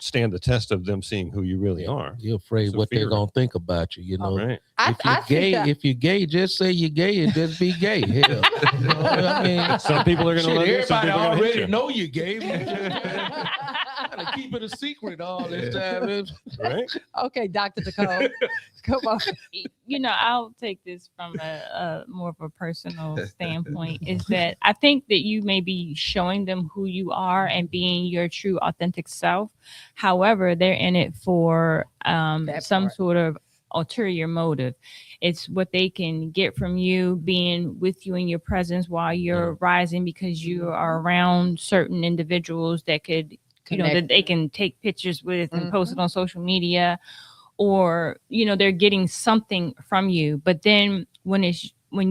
Speaker 3: stand the test of them seeing who you really are.
Speaker 2: You're afraid
Speaker 3: So
Speaker 2: what
Speaker 3: fear.
Speaker 2: they're gonna think about you. You know,
Speaker 3: Right.
Speaker 2: if you're gay, just say you're gay and just be gay. Hell, you know, I mean,
Speaker 3: Some people are gonna love you, some
Speaker 2: everybody
Speaker 3: people are gonna hate
Speaker 2: already
Speaker 3: you.
Speaker 2: know you're gay. Gotta keep it a secret all this time.
Speaker 3: Right?
Speaker 6: Okay, Dr. Nicole, come on.
Speaker 4: You know, I'll take this from a more of a personal standpoint, is that I think that you may be showing them who you are and being your true authentic self. However, they're in it for some sort of ulterior motive. It's what they can get from you, being with you in your presence while you're rising, because you are around certain individuals that could, you know, that they can take pictures with and post it on social media, or, you know, they're getting something from you. But then when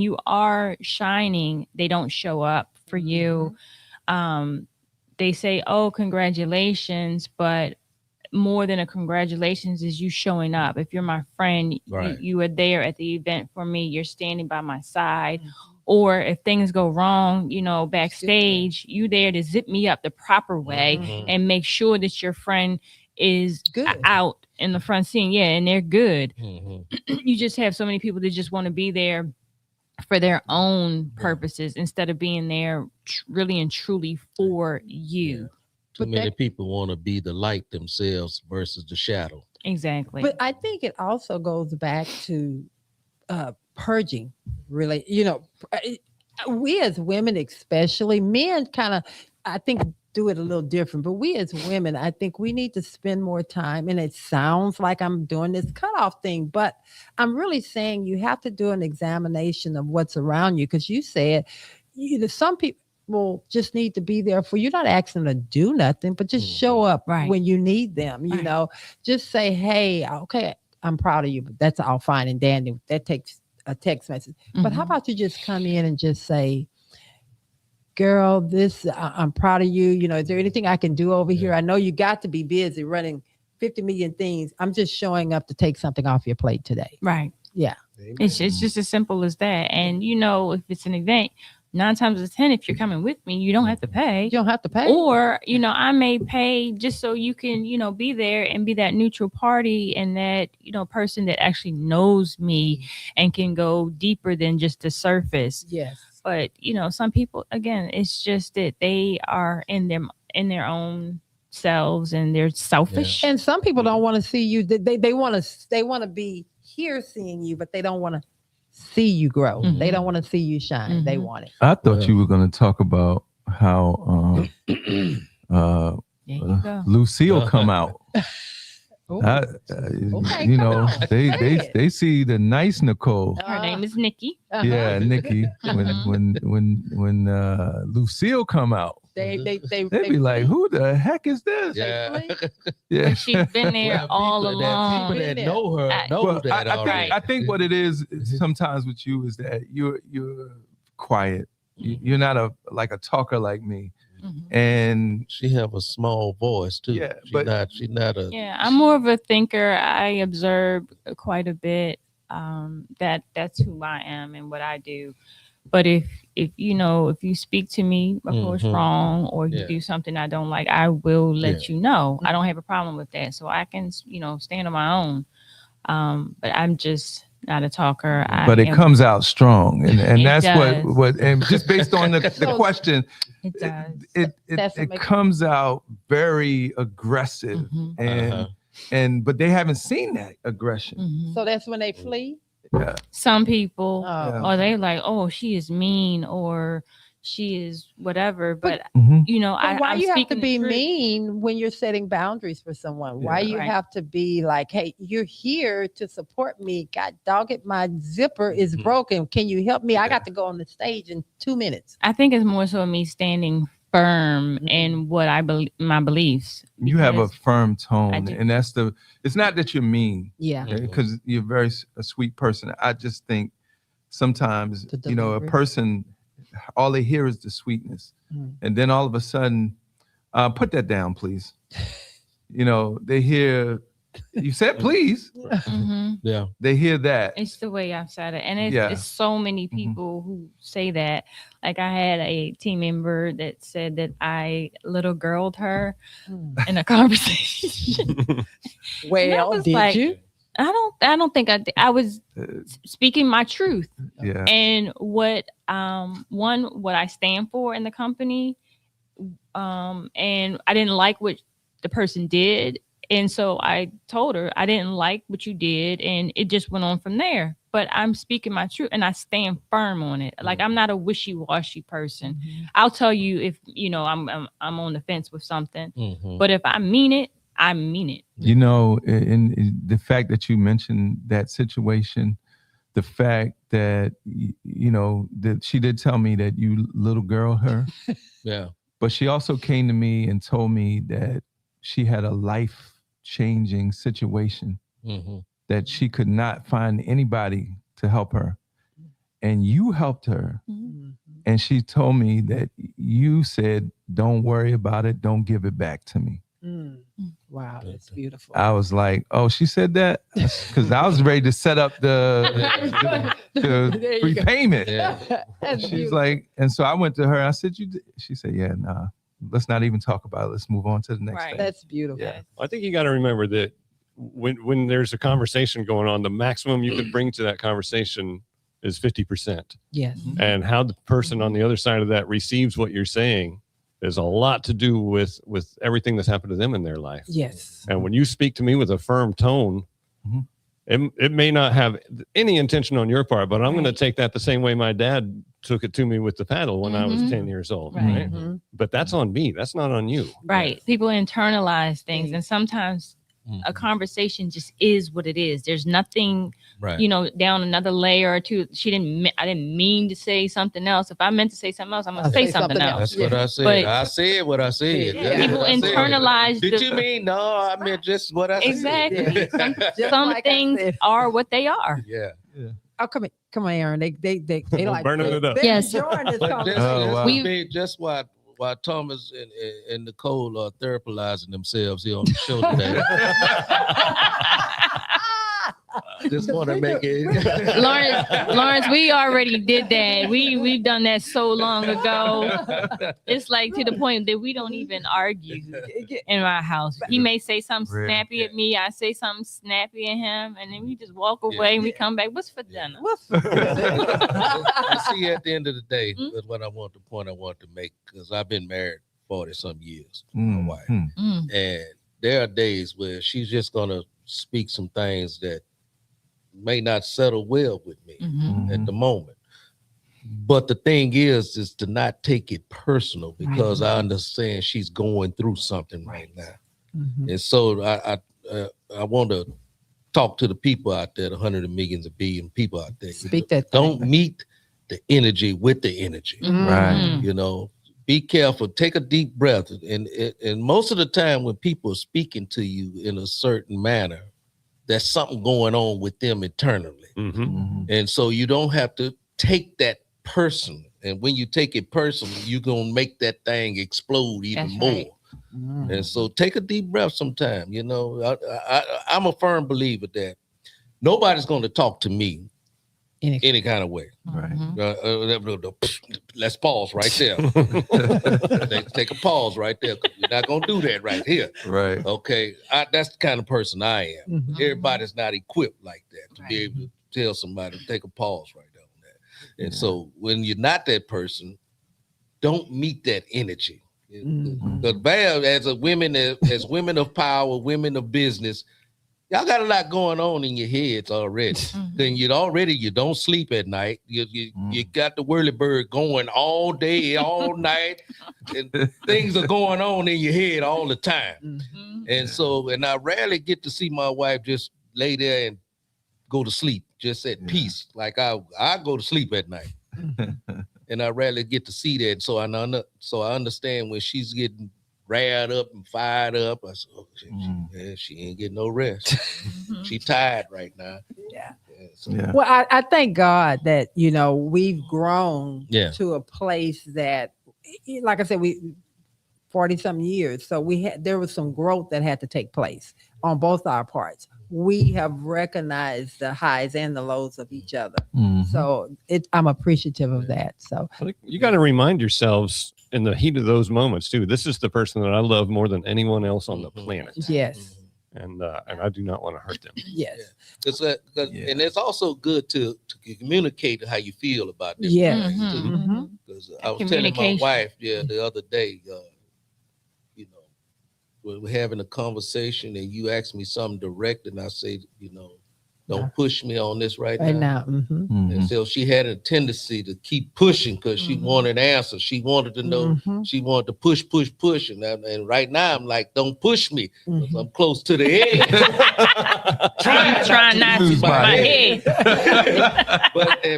Speaker 4: you are shining, they don't show up for you. They say, oh, congratulations, but more than a congratulations is you showing up. If you're my friend, you are there at the event for me, you're standing by my side. Or if things go wrong, you know, backstage, you there to zip me up the proper way and make sure that your friend is out in the front scene. Yeah, and they're good. You just have so many people that just want to be there for their own purposes instead of being there really and truly for you.
Speaker 2: Too many people want to be the light themselves versus the shadow.
Speaker 4: Exactly.
Speaker 6: But I think it also goes back to purging, really. You know, we as women, especially, men kind of, I think, do it a little different. But we as women, I think we need to spend more time. And it sounds like I'm doing this cutoff thing, but I'm really saying you have to do an examination of what's around you. Because you said, you know, some people will just need to be there for you. Not asking them to do nothing, but just show up when you need them. You know, just say, hey, okay, I'm proud of you, but that's all fine and dandy. That takes a text message. But how about you just come in and just say, girl, I'm proud of you. You know, is there anything I can do over here? I know you got to be busy running 50 million things. I'm just showing up to take something off your plate today.
Speaker 4: Right.
Speaker 6: Yeah.
Speaker 4: It's just as simple as that. And, you know, if it's an event, 9 times out of 10, if you're coming with me, you don't have to pay.
Speaker 6: You don't have to pay.
Speaker 4: Or, you know, I may pay just so you can, you know, be there and be that neutral party and that, you know, person that actually knows me and can go deeper than just the surface.
Speaker 6: Yes.
Speaker 4: But, you know, some people, again, it's just that they are in their own selves and they're selfish.
Speaker 6: And some people don't want to see you. They want to be here seeing you, but they don't want to see you grow. They don't want to see you shine. They want it.
Speaker 5: I thought you were going to talk about how Lucille come out. You know, they see the nice Nicole.
Speaker 4: Her name is Nikki.
Speaker 5: Yeah, Nikki. When Lucille come out, they be like, who the heck is this?
Speaker 2: Yeah.
Speaker 5: Yeah.
Speaker 4: She's been there all along.
Speaker 2: People that know her know that already.
Speaker 5: I think what it is sometimes with you is that you're quiet. You're not a talker like me. And
Speaker 2: she have a small voice too.
Speaker 5: Yeah,
Speaker 2: she's not a.
Speaker 4: Yeah, I'm more of a thinker. I observe quite a bit. That's who I am and what I do. But if you speak to me, of course, wrong, or you do something I don't like, I will let you know. I don't have a problem with that. So I can, stand on my own. But I'm just not a talker.
Speaker 5: But it comes out strong, and that's what. And just based on the question,
Speaker 4: it does.
Speaker 5: It comes out very aggressive, but they haven't seen that aggression.
Speaker 6: So that's when they flee.
Speaker 5: Yeah.
Speaker 4: Some people, or they like, oh, she is mean, or she is whatever. But
Speaker 6: why
Speaker 4: I'm
Speaker 6: you have to
Speaker 4: speaking
Speaker 6: be
Speaker 4: the truth.
Speaker 6: mean when you're setting boundaries for someone? Why you have to be like, hey, you're here to support me. God dog it, my zipper is broken. Can you help me? I got to go on the stage in 2 minutes.
Speaker 4: I think it's more so me standing firm in what I believe, my beliefs.
Speaker 5: You have a firm tone, and it's not that you're mean.
Speaker 6: Yeah.
Speaker 5: Because you're a sweet person. I just think sometimes, a person, all they hear is the sweetness. And then all of a sudden, put that down, please. They hear You said please.
Speaker 2: Yeah.
Speaker 5: They hear that.
Speaker 4: It's the way I've said it. And it's so many people who say that. Like I had a team member that said that I little girled her in a conversation.
Speaker 6: Well, did you?
Speaker 4: I don't think I did. I was speaking my truth.
Speaker 5: Yeah.
Speaker 4: And what I stand for in the company. And I didn't like what the person did. And so I told her I didn't like what you did, and it just went on from there. But I'm speaking my truth, and I stand firm on it. Like I'm not a wishy-washy person. I'll tell you if I'm on the fence with something, but if I mean it, I mean it.
Speaker 5: You know, in the fact that you mentioned that situation, the fact that that she did tell me that you little girl her,
Speaker 2: yeah,
Speaker 5: but she also came to me and told me that she had a life-changing situation that she could not find anybody to help her. And you helped her. And she told me that you said, don't worry about it. Don't give it back to me.
Speaker 6: Wow, that's beautiful.
Speaker 5: I was like, oh, she said that? Because I was ready to set up the repayment. She's like, and so I went to her. I said, she said, yeah, nah. Let's not even talk about it. Let's move on to the next thing.
Speaker 6: That's beautiful.
Speaker 5: Yeah.
Speaker 3: I think you got to remember that when there's a conversation going on, the maximum you could bring to that conversation is 50%.
Speaker 6: Yes.
Speaker 3: And how the person on the other side of that receives what you're saying is a lot to do with everything that's happened to them in their life.
Speaker 6: Yes.
Speaker 3: And when you speak to me with a firm tone, it may not have any intention on your part, but I'm going to take that the same way my dad took it to me with the paddle when I was 10 years old. Right. But that's on me. That's not on you.
Speaker 4: Right. People internalize things, and sometimes a conversation just is what it is. There's nothing, down another layer or two. I didn't mean to say something else. If I meant to say something else, I'm going to say something else.
Speaker 2: That's what I said. But I said what I said.
Speaker 4: People internalize.
Speaker 2: Did you mean? No, I meant just what I said.
Speaker 4: Exactly. Some things are what they are.
Speaker 2: Yeah.
Speaker 6: Oh, come on, Aaron. They like
Speaker 3: burning it up.
Speaker 4: Yes.
Speaker 2: Just while Thomas and Nicole are therapizing themselves here on the show today. Just want to make it.
Speaker 4: Lawrence, we already did that. We've done that so long ago. It's like to the point that we don't even argue in my house. He may say something snappy at me. I say something snappy at him, and then we just walk away and we come back. What's for dinner?
Speaker 2: I see at the end of the day, that's what I want to make, because I've been married 40-some years to my wife. And there are days where she's just going to speak some things that may not settle well with me at the moment. But the thing is to not take it personal, because I understand she's going through something right now. And so I want to talk to the people out there, the hundreds of millions of billion people out there.
Speaker 6: Speak that.
Speaker 2: Don't meet the energy with the energy.
Speaker 5: Right.
Speaker 2: Be careful, take a deep breath. And most of the time when people are speaking to you in a certain manner, there's something going on with them internally. And so you don't have to take that personal. And when you take it personal, you're going to make that thing explode even more. Right. And so take a deep breath sometime. I'm a firm believer that nobody's going to talk to me any kind of way.
Speaker 5: Right.
Speaker 2: Let's pause right there. Take a pause right there. We're not going to do that right here.
Speaker 5: Right.
Speaker 2: Okay. That's the kind of person I am. Everybody's not equipped like that to be able to tell somebody to take a pause right there on that. And so when you're not that person, don't meet that energy. Because Val, as women of power, women of business, y'all got a lot going on in your heads already. Then you don't sleep at night. You got the whirlybird going all day, all night, and things are going on in your head all the time. And I rarely get to see my wife just lay there and go to sleep, just at peace. Like I go to sleep at night. And I rarely get to see that. So I understand when she's getting riled up and fired up. I said, she ain't getting no rest. She tired right now.
Speaker 6: Well, I thank God that, we've grown to a place that, like I said, 40-something years. So there was some growth that had to take place on both our parts. We have recognized the highs and the lows of each other. So I'm appreciative of that. So
Speaker 3: you got to remind yourselves in the heat of those moments too. This is the person that I love more than anyone else on the planet.
Speaker 6: Yes.
Speaker 3: And I do not want to hurt them.
Speaker 6: Yes.
Speaker 2: And it's also good to communicate how you feel about this.
Speaker 6: Yes.
Speaker 2: Because I was telling my wife the other day, we're having a conversation and you asked me something direct and I say, don't push me on this right now. And so she had a tendency to keep pushing because she wanted an answer. She wanted to know, she wanted to push. And right now I'm like, don't push me because I'm close to the edge.
Speaker 4: trying not to lose my head.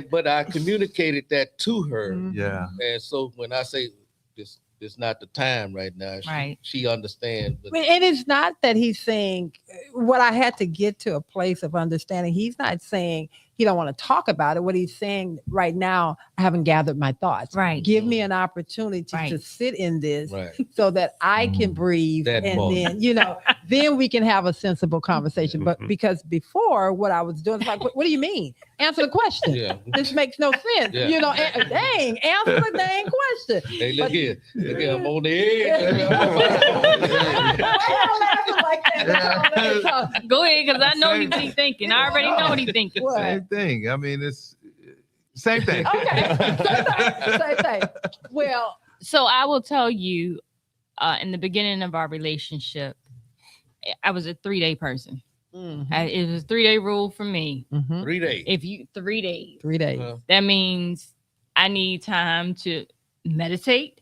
Speaker 2: but I communicated that to her.
Speaker 5: Yeah.
Speaker 2: And so when I say it's not the time right now. She understands.
Speaker 6: And it's not that he's saying what I had to get to a place of understanding. He's not saying he don't want to talk about it. What he's saying right now, I haven't gathered my thoughts.
Speaker 4: Right.
Speaker 6: Give me an opportunity to sit in this so that I can breathe. Then, then we can have a sensible conversation. But because before what I was doing, it's like, what do you mean? Answer the question. This makes no sense. Answer the dang question.
Speaker 2: Hey, look here, I'm on the edge.
Speaker 4: Go ahead, because I know what he's thinking. I already know what he's thinking.
Speaker 5: Same thing. I mean, it's same thing.
Speaker 6: Okay. Same thing. Well,
Speaker 4: so I will tell you, in the beginning of our relationship, I was a 3-day person. It was a 3-day rule for me.
Speaker 2: 3 days.
Speaker 6: 3 days. 3 days.
Speaker 4: That means I need time to meditate,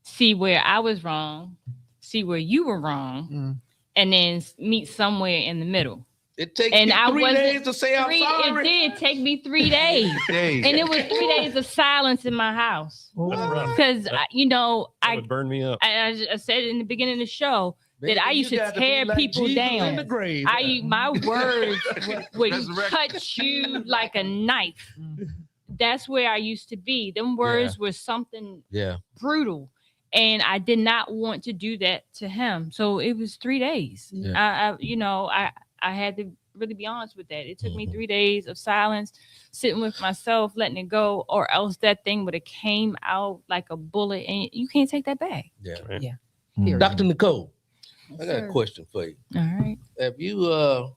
Speaker 4: see where I was wrong, see where you were wrong, and then meet somewhere in the middle.
Speaker 2: It takes me 3 days to say I'm sorry.
Speaker 4: It did take me 3 days. And it was 3 days of silence in my house. Because,
Speaker 3: that would burn me up.
Speaker 4: I said in the beginning of the show that I used to tear people down. My words would cut you like a knife. That's where I used to be. Them words were something brutal. And I did not want to do that to him. So it was 3 days. I had to really be honest with that. It took me 3 days of silence, sitting with myself, letting it go, or else that thing would have came out like a bullet and you can't take that back.
Speaker 2: Dr. Nicole, I got a question for you.
Speaker 4: All right.
Speaker 2: Have you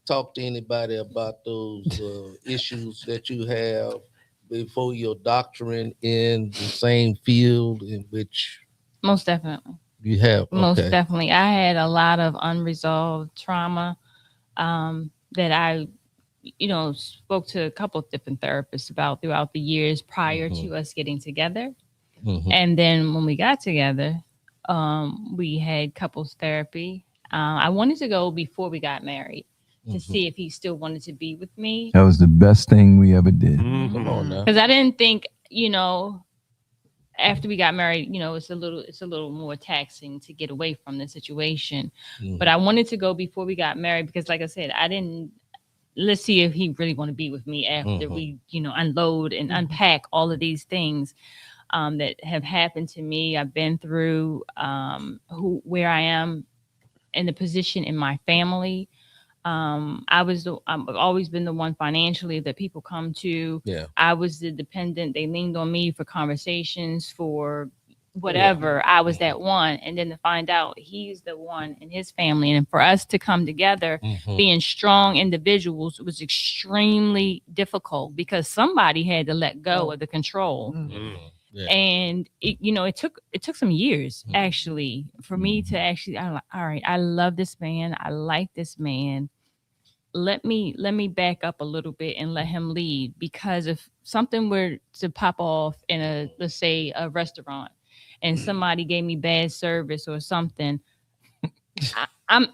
Speaker 2: talked to anybody about those issues that you have before your doctorate in the same field in which?
Speaker 4: Most definitely.
Speaker 2: You have? Okay.
Speaker 4: Most definitely. I had a lot of unresolved trauma that I, spoke to a couple of different therapists about throughout the years prior to us getting together. And then when we got together, we had couples therapy. I wanted to go before we got married to see if he still wanted to be with me.
Speaker 5: That was the best thing we ever did.
Speaker 2: Come on now.
Speaker 4: Because I didn't think, after we got married, it's a little more taxing to get away from the situation. But I wanted to go before we got married because, like I said, let's see if he really want to be with me after we, unload and unpack all of these things that have happened to me. I've been through where I am in the position in my family. I've always been the one financially that people come to. I was the dependent. They leaned on me for conversations, for whatever. I was that one. And then to find out he's the one in his family. And for us to come together, being strong individuals, was extremely difficult because somebody had to let go of the control. And it took some years actually for me to actually, all right, I love this man. I like this man. Let me back up a little bit and let him lead, because if something were to pop off in let's say a restaurant and somebody gave me bad service or something, I'm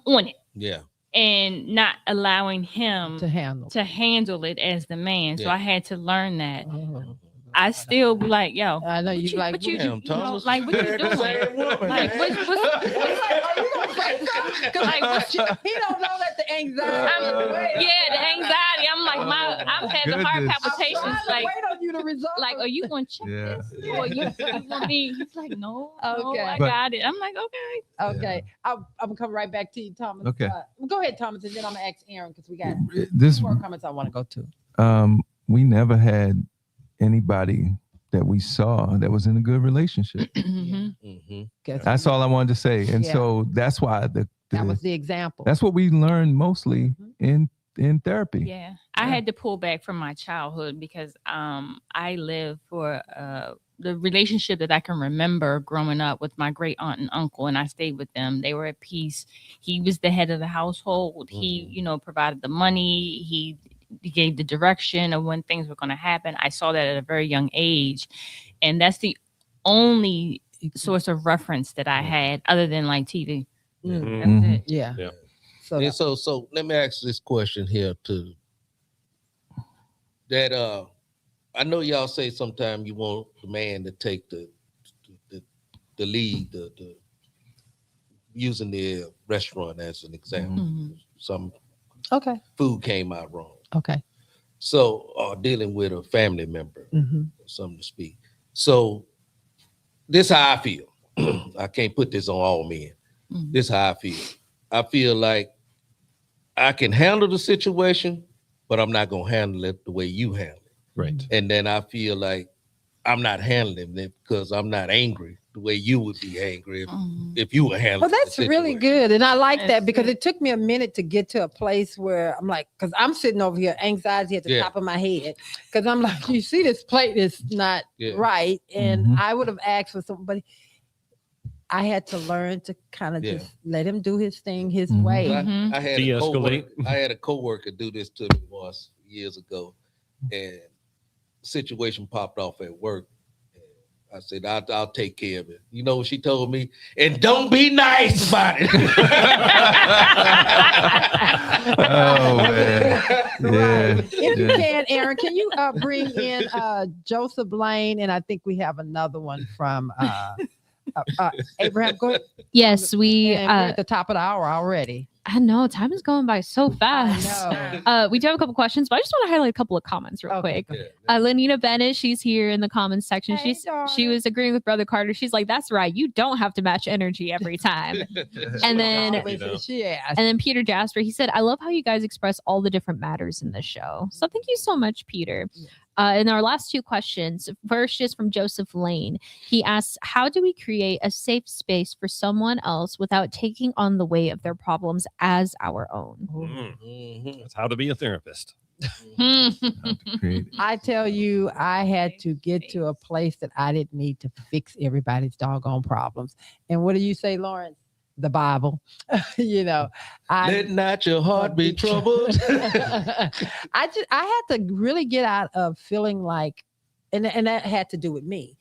Speaker 4: on it.
Speaker 2: Yeah.
Speaker 4: And not allowing him
Speaker 6: to
Speaker 4: handle it as the man. So I had to learn that. I still be like, yo,
Speaker 6: I know you like,
Speaker 4: like, what you doing? Like,
Speaker 6: He don't know that the anxiety.
Speaker 4: The anxiety. I'm like, I'm having heart palpitations. Like,
Speaker 6: wait on you to resolve.
Speaker 4: Like, are you going to check this? Or you want me? He's like, no,
Speaker 6: Okay.
Speaker 4: I got it. I'm like, okay.
Speaker 6: Okay. I'm gonna come right back to you, Thomas.
Speaker 5: Okay.
Speaker 6: Go ahead, Thomas, and then I'm gonna ask Aaron because we got
Speaker 5: this
Speaker 6: more comments I want to go to.
Speaker 5: We never had anybody that we saw that was in a good relationship. That's all I wanted to say. And so that's why
Speaker 6: that was the example.
Speaker 5: That's what we learned mostly in therapy.
Speaker 4: Yeah. I had to pull back from my childhood because I lived for the relationship that I can remember growing up with my great aunt and uncle, and I stayed with them. They were at peace. He was the head of the household. He, provided the money. He gave the direction of when things were going to happen. I saw that at a very young age. And that's the only source of reference that I had other than like TV. That's it.
Speaker 6: Yeah.
Speaker 2: So let me ask this question here too. That I know y'all say sometimes you want the man to take the lead, the using the restaurant as an example. Some food came out wrong.
Speaker 6: Okay.
Speaker 2: So dealing with a family member, something to speak. So this how I feel. I can't put this on all men. This how I feel. I feel like I can handle the situation, but I'm not gonna handle it the way you handle it.
Speaker 3: Right.
Speaker 2: And then I feel like I'm not handling it because I'm not angry the way you would be angry if you were handling.
Speaker 6: Well, that's really good, and I like that because it took me a minute to get to a place where I'm like, because I'm sitting over here, anxiety at the top of my head, because I'm like, you see, this plate is not right, and I would have asked for somebody. I had to learn to kind of just let him do his thing his way.
Speaker 2: I had a coworker do this to me once years ago, and situation popped off at work. I said, I'll take care of it. You know what she told me? And don't be nice about it.
Speaker 5: Oh, man. Yeah.
Speaker 6: If you can, Aaron, can you bring in Joseph Lane? And I think we have another one from Abraham. Go ahead.
Speaker 7: Yes, we're
Speaker 6: at the top of the hour already.
Speaker 7: I know time is going by so fast. We do have a couple questions, but I just want to highlight a couple of comments real quick. Lenita Bennett, she's here in the comments section. She was agreeing with Brother Carter. She's like, "That's right. You don't have to match energy every time." And then Peter Jasper, he said, "I love how you guys express all the different matters in the show." So thank you so much, Peter. And our last two questions. First is from Joseph Lane. He asks, how do we create a safe space for someone else without taking on the weight of their problems as our own?
Speaker 3: That's how to be a therapist.
Speaker 6: I tell you, I had to get to a place that I didn't need to fix everybody's doggone problems. And what do you say, Lawrence? The Bible,
Speaker 2: let not your heart be troubled.
Speaker 6: I had to really get out of feeling like, and that had to do with me.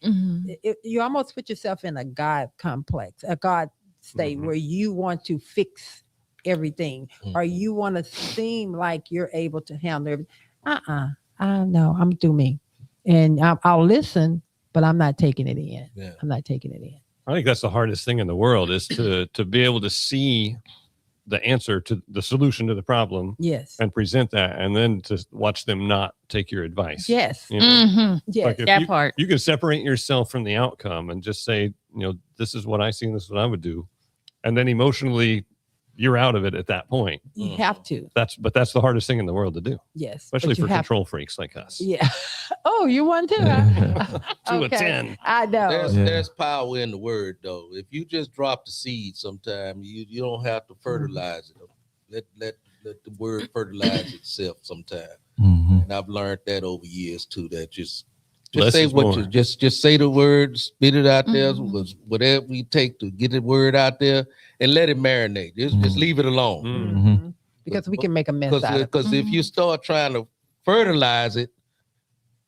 Speaker 6: You almost put yourself in a God complex, a God state where you want to fix everything, or you want to seem like you're able to handle everything. No, I'm do me, and I'll listen, but I'm not taking it in. I'm not taking it in.
Speaker 3: I think that's the hardest thing in the world is to be able to see the answer to the solution to the problem.
Speaker 6: Yes.
Speaker 3: And present that, and then to watch them not take your advice.
Speaker 6: Yes.
Speaker 3: Yes.
Speaker 6: Like
Speaker 3: that part. You can separate yourself from the outcome and just say, this is what I see and this is what I would do. And then emotionally, you're out of it at that point.
Speaker 6: You have to.
Speaker 3: That's the hardest thing in the world to do.
Speaker 6: Yes.
Speaker 3: Especially for control freaks like us.
Speaker 6: Yeah. Oh, you want to? Huh?
Speaker 3: 2 of 10.
Speaker 6: I know.
Speaker 2: There's power in the word, though. If you just drop the seed sometime, you don't have to fertilize it. Let the word fertilize itself sometime. And I've learned that over years too, that just say what you just say the word, spit it out there, whatever you take to get the word out there, and let it marinate. Just leave it alone.
Speaker 6: Because we can make a mess out of it.
Speaker 2: Because if you start trying to fertilize it,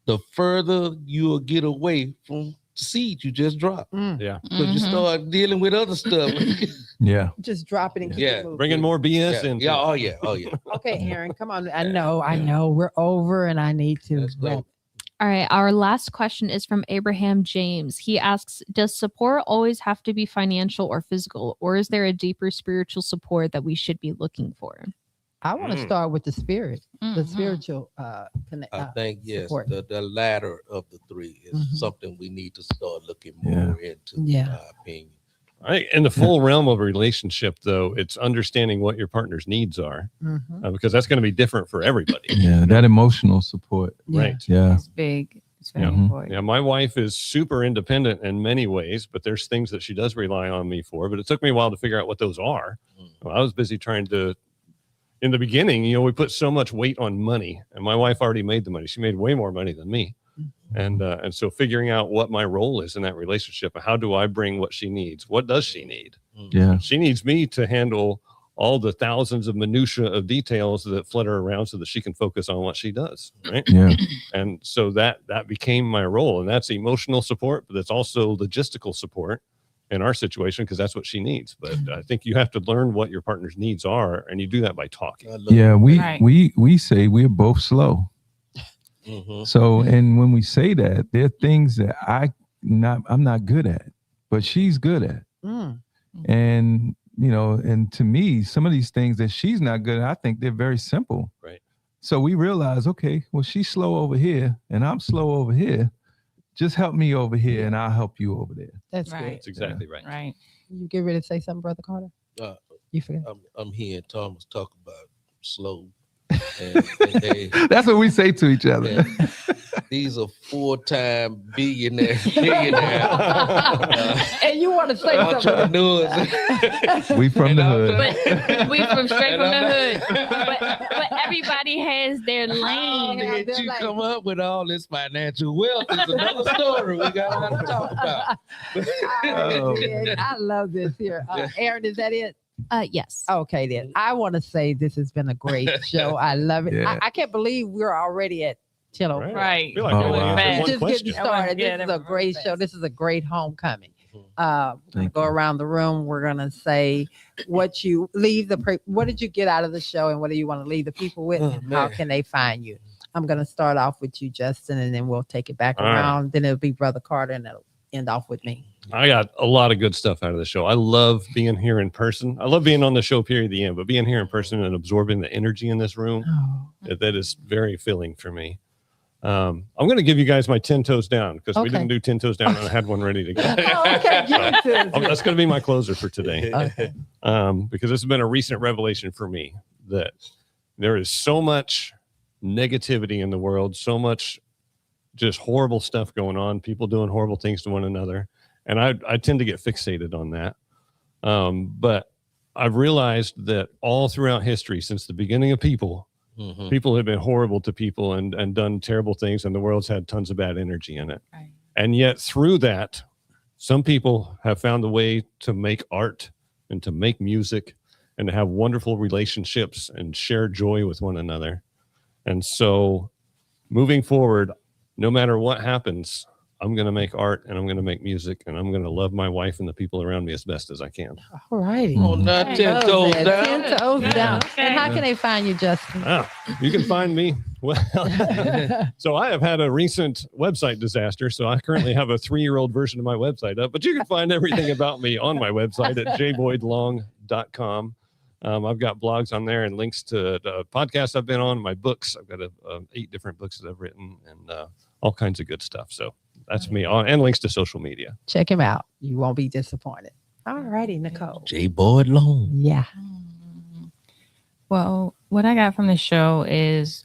Speaker 2: the further you'll get away from the seed you just dropped.
Speaker 3: Yeah.
Speaker 2: Because you start dealing with other stuff.
Speaker 6: Just drop it and keep it moving.
Speaker 3: Bringing more BS in.
Speaker 2: Yeah. Oh yeah.
Speaker 6: Okay, Aaron, come on. I know we're over, and I need to.
Speaker 7: All right. Our last question is from Abraham James. He asks, does support always have to be financial or physical, or is there a deeper spiritual support that we should be looking for?
Speaker 6: I want to start with the spirit, the spiritual
Speaker 2: I think, yes,
Speaker 6: support.
Speaker 2: the latter of the three is something we need to start looking more into, in my opinion.
Speaker 3: In the full realm of a relationship, though, it's understanding what your partner's needs are, because that's going to be different for everybody.
Speaker 5: Yeah, that emotional support.
Speaker 3: Right.
Speaker 5: Yeah.
Speaker 4: It's big. It's very important.
Speaker 3: Yeah, my wife is super independent in many ways, but there's things that she does rely on me for. But it took me a while to figure out what those are. Well, I was busy trying to, in the beginning, we put so much weight on money, and my wife already made the money. She made way more money than me. And so figuring out what my role is in that relationship, and how do I bring what she needs? What does she need?
Speaker 5: Yeah.
Speaker 3: She needs me to handle all the thousands of minutia of details that flutter around so that she can focus on what she does. Right.
Speaker 5: Yeah.
Speaker 3: And so that became my role, and that's emotional support, but it's also logistical support in our situation, because that's what she needs. But I think you have to learn what your partner's needs are, and you do that by talking.
Speaker 5: Yeah. We say we're both slow. So, and when we say that, there are things that I'm not good at, but she's good at. And, and to me, some of these things that she's not good at, I think they're very simple.
Speaker 3: Right.
Speaker 5: So we realize, okay, well, she's slow over here and I'm slow over here. Just help me over here and I'll help you over there.
Speaker 6: That's
Speaker 4: Right.
Speaker 6: good.
Speaker 3: That's exactly right.
Speaker 4: Right.
Speaker 6: You get ready to say something, Brother Carter? You forget.
Speaker 2: I'm hearing Thomas talk about slow. And
Speaker 5: That's what we say to each other.
Speaker 2: These are 4-time billionaires.
Speaker 6: And you want to say
Speaker 2: entrepreneurs.
Speaker 5: We from the hood.
Speaker 4: But we from straight from the hood. But everybody has their lane.
Speaker 2: How did you come up with all this financial wealth? Is another story we got a lot to talk about.
Speaker 6: I love this here. Aaron, is that it?
Speaker 7: Yes.
Speaker 6: Okay, then. I want to say this has been a great show. I love it.
Speaker 5: Yeah.
Speaker 6: I can't believe we're already at 10:05.
Speaker 4: Right.
Speaker 3: I feel like I only answered one
Speaker 6: Just
Speaker 3: question.
Speaker 6: getting started. This is a great show. This is a great homecoming. We're gonna go around the room. We're gonna say what you leave what did you get out of the show, and what do you want to leave the people with, and how can they find you? I'm gonna start off with you, Justin, and then we'll take it back around. Then it'll be Brother Carter, and it'll end off with me.
Speaker 3: I got a lot of good stuff out of the show. I love being here in person. I love being on the show period at the end, but being here in person and absorbing the energy in this room, that is very filling for me. I'm going to give you guys my 10 toes down, because we didn't do 10 toes down, and I had one ready to go. That's going to be my closer for today. Because this has been a recent revelation for me, that there is so much negativity in the world, so much just horrible stuff going on, people doing horrible things to one another. And I tend to get fixated on that. But I've realized that all throughout history, since the beginning of people, people have been horrible to people and done terrible things, and the world's had tons of bad energy in it. Right. And yet through that, some people have found a way to make art and to make music and to have wonderful relationships and share joy with one another. And so moving forward, no matter what happens, I'm going to make art and I'm going to make music, and I'm going to love my wife and the people around me as best as I can.
Speaker 6: All righty.
Speaker 2: Oh, not 10 toes down.
Speaker 6: 10 toes down. And how can they find you, Justin?
Speaker 3: You can find me. Well, so I have had a recent website disaster. So I currently have a 3-year-old version of my website up, but you can find everything about me on my website at jboydlong.com. I've got blogs on there and links to the podcasts I've been on, my books. I've got 8 different books that I've written, and all kinds of good stuff. So that's me, and links to social media.
Speaker 6: Check him out. You won't be disappointed. All righty, Nicole.
Speaker 2: J. Boyd Long.
Speaker 6: Yeah.
Speaker 4: Well, what I got from the show is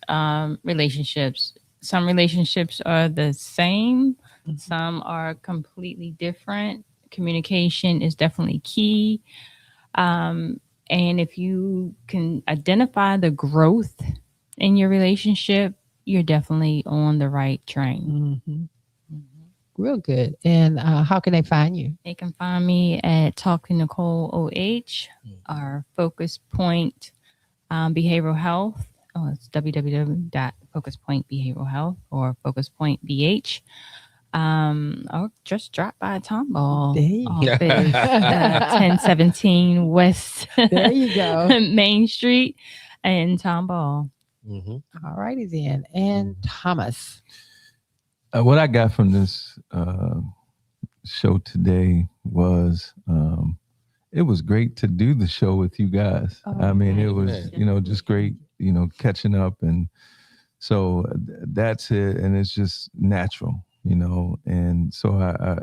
Speaker 4: relationships. Some relationships are the same. Some are completely different. Communication is definitely key. And if you can identify the growth in your relationship, you're definitely on the right train.
Speaker 6: Real good. And how can they find you?
Speaker 4: They can find me at Talking Nicole OH, our Focus Point Behavioral Health. It's www.focuspointbehavioralhealth or Focus Point BH. Or just drop by Tomball office, 1017 West
Speaker 6: There you go.
Speaker 4: Main Street in Tomball.
Speaker 6: All righty then. And Thomas.
Speaker 5: What I got from this show today was it was great to do the show with you guys. I mean, it was, just great, catching up. And so that's it. And it's just natural, and so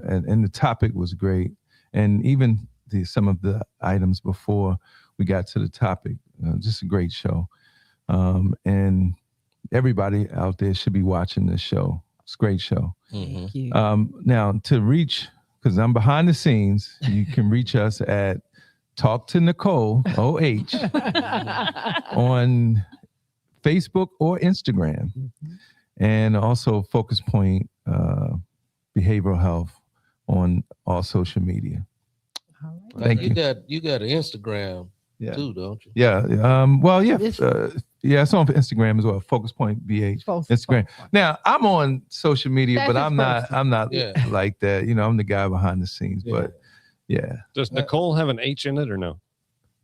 Speaker 5: and the topic was great. And even some of the items before we got to the topic, just a great show. And everybody out there should be watching this show. It's a great show.
Speaker 6: Thank you.
Speaker 5: Now to reach, because I'm behind the scenes, you can reach us at Talk to Nicole OH on Facebook or Instagram, and also Focus Point Behavioral Health on all social media. Thank you.
Speaker 2: You got an Instagram too, don't you?
Speaker 5: Yeah. It's on Instagram as well. Focus Point BH Instagram. Now I'm on social media, but I'm not like that. I'm the guy behind the scenes. But yeah.
Speaker 3: Does Nicole have an H in it or no?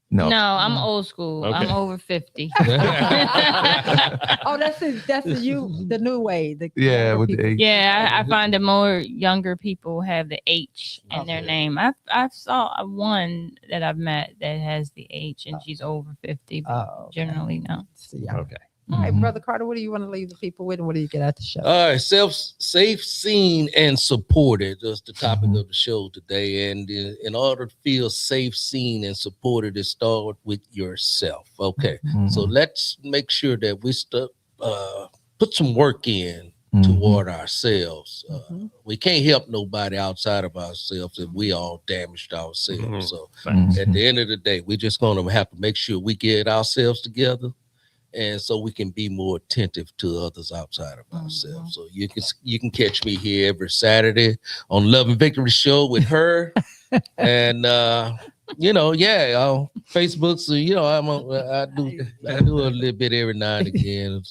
Speaker 5: No.
Speaker 4: No, I'm old school.
Speaker 3: Okay.
Speaker 4: I'm over 50.
Speaker 6: Oh, that's the new way.
Speaker 5: With the H.
Speaker 4: Yeah, I find that more younger people have the H in their name. I saw one that I've met that has the H, and she's over 50, but generally no.
Speaker 3: Okay.
Speaker 6: All right, Brother Carter, what do you want to leave the people with, and what do you get out the show?
Speaker 2: All right, safe, seen, and supported. That's the topic of the show today. And in order to feel safe, seen, and supported, it starts with yourself. Okay, so let's make sure that we put some work in toward ourselves. We can't help nobody outside of ourselves if we all damaged ourselves. So at the end of the day, we're just going to have to make sure we get ourselves together. And so we can be more attentive to others outside of ourselves. So you can catch me here every Saturday on Love and Victory Show with her, and Facebook. So I do a little bit every now and again.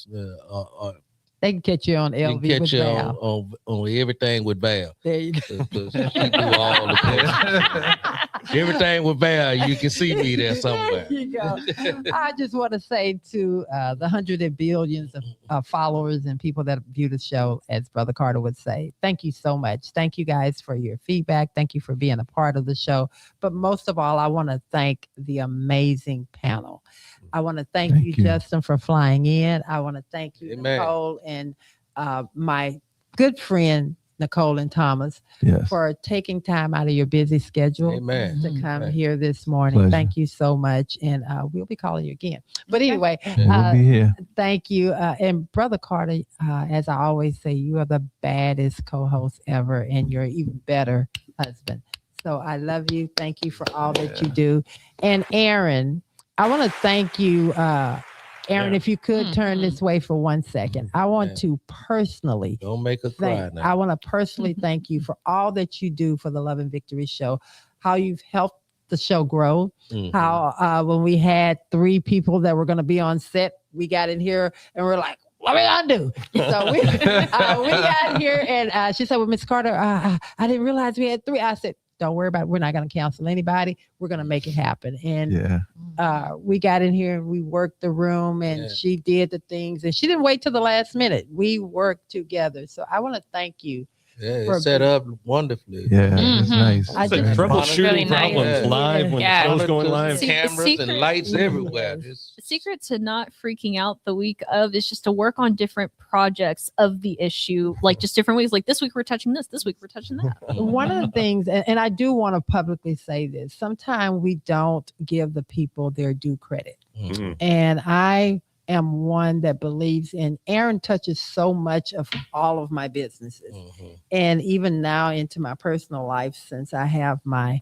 Speaker 6: They can catch you on LV with Val.
Speaker 2: On Everything with Val.
Speaker 6: There you go.
Speaker 2: She do all the things. Everything with Val, you can see me there somewhere.
Speaker 6: There you go. I just want to say to the hundreds and billions of followers and people that view the show, as Brother Carter would say, thank you so much. Thank you guys for your feedback. Thank you for being a part of the show. But most of all, I want to thank the amazing panel. I want to thank you, Justin, for flying in. I want to thank you, Nicole, and my good friend, Nicole and Thomas, for taking time out of your busy schedule to come here this morning.
Speaker 5: Pleasure.
Speaker 6: Thank you so much. And we'll be calling you again. But anyway,
Speaker 5: we'll be here.
Speaker 6: Thank you. And Brother Carter, as I always say, you are the baddest co-host ever, and you're an even better husband. So I love you. Thank you for all that you do. And Aaron, I want to thank you, Aaron, if you could turn this way for 1 second. I want to personally
Speaker 2: don't make her cry now.
Speaker 6: I want to personally thank you for all that you do for the Love and Victory Show, how you've helped the show grow, how when we had 3 people that were going to be on set, we got in here and we're like, what are we gonna do? So we got here and she said, well, Miss Carter, I didn't realize we had 3. I said, don't worry about it. We're not going to cancel anybody. We're going to make it happen. And we got in here and we worked the room, and she did the things, and she didn't wait till the last minute. We worked together. So I want to thank you.
Speaker 2: Yeah, it's set up wonderfully.
Speaker 5: Yeah, it's nice.
Speaker 3: It's like troubleshooting problems live when the show's going live.
Speaker 2: Cameras and lights everywhere.
Speaker 7: The secret to not freaking out the week of is just to work on different projects of the issue, like just different ways. Like this week we're touching this week we're touching that.
Speaker 6: One of the things, and I do want to publicly say this, sometimes we don't give the people their due credit. And I am one that believes in, Aaron touches so much of all of my businesses, and even now into my personal life, since I have my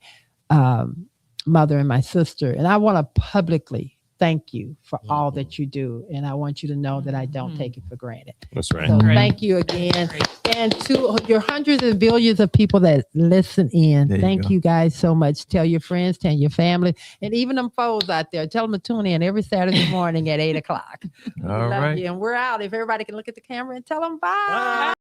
Speaker 6: mother and my sister. And I want to publicly thank you for all that you do, and I want you to know that I don't take it for granted.
Speaker 3: That's right.
Speaker 6: So thank you again, and to your hundreds and billions of people that listen in, thank you guys so much. Tell your friends, tell your family, and even them foes out there, tell them to tune in every Saturday morning at 8 o'clock.
Speaker 5: All right.
Speaker 6: And we're out. If everybody can look at the camera and tell them bye.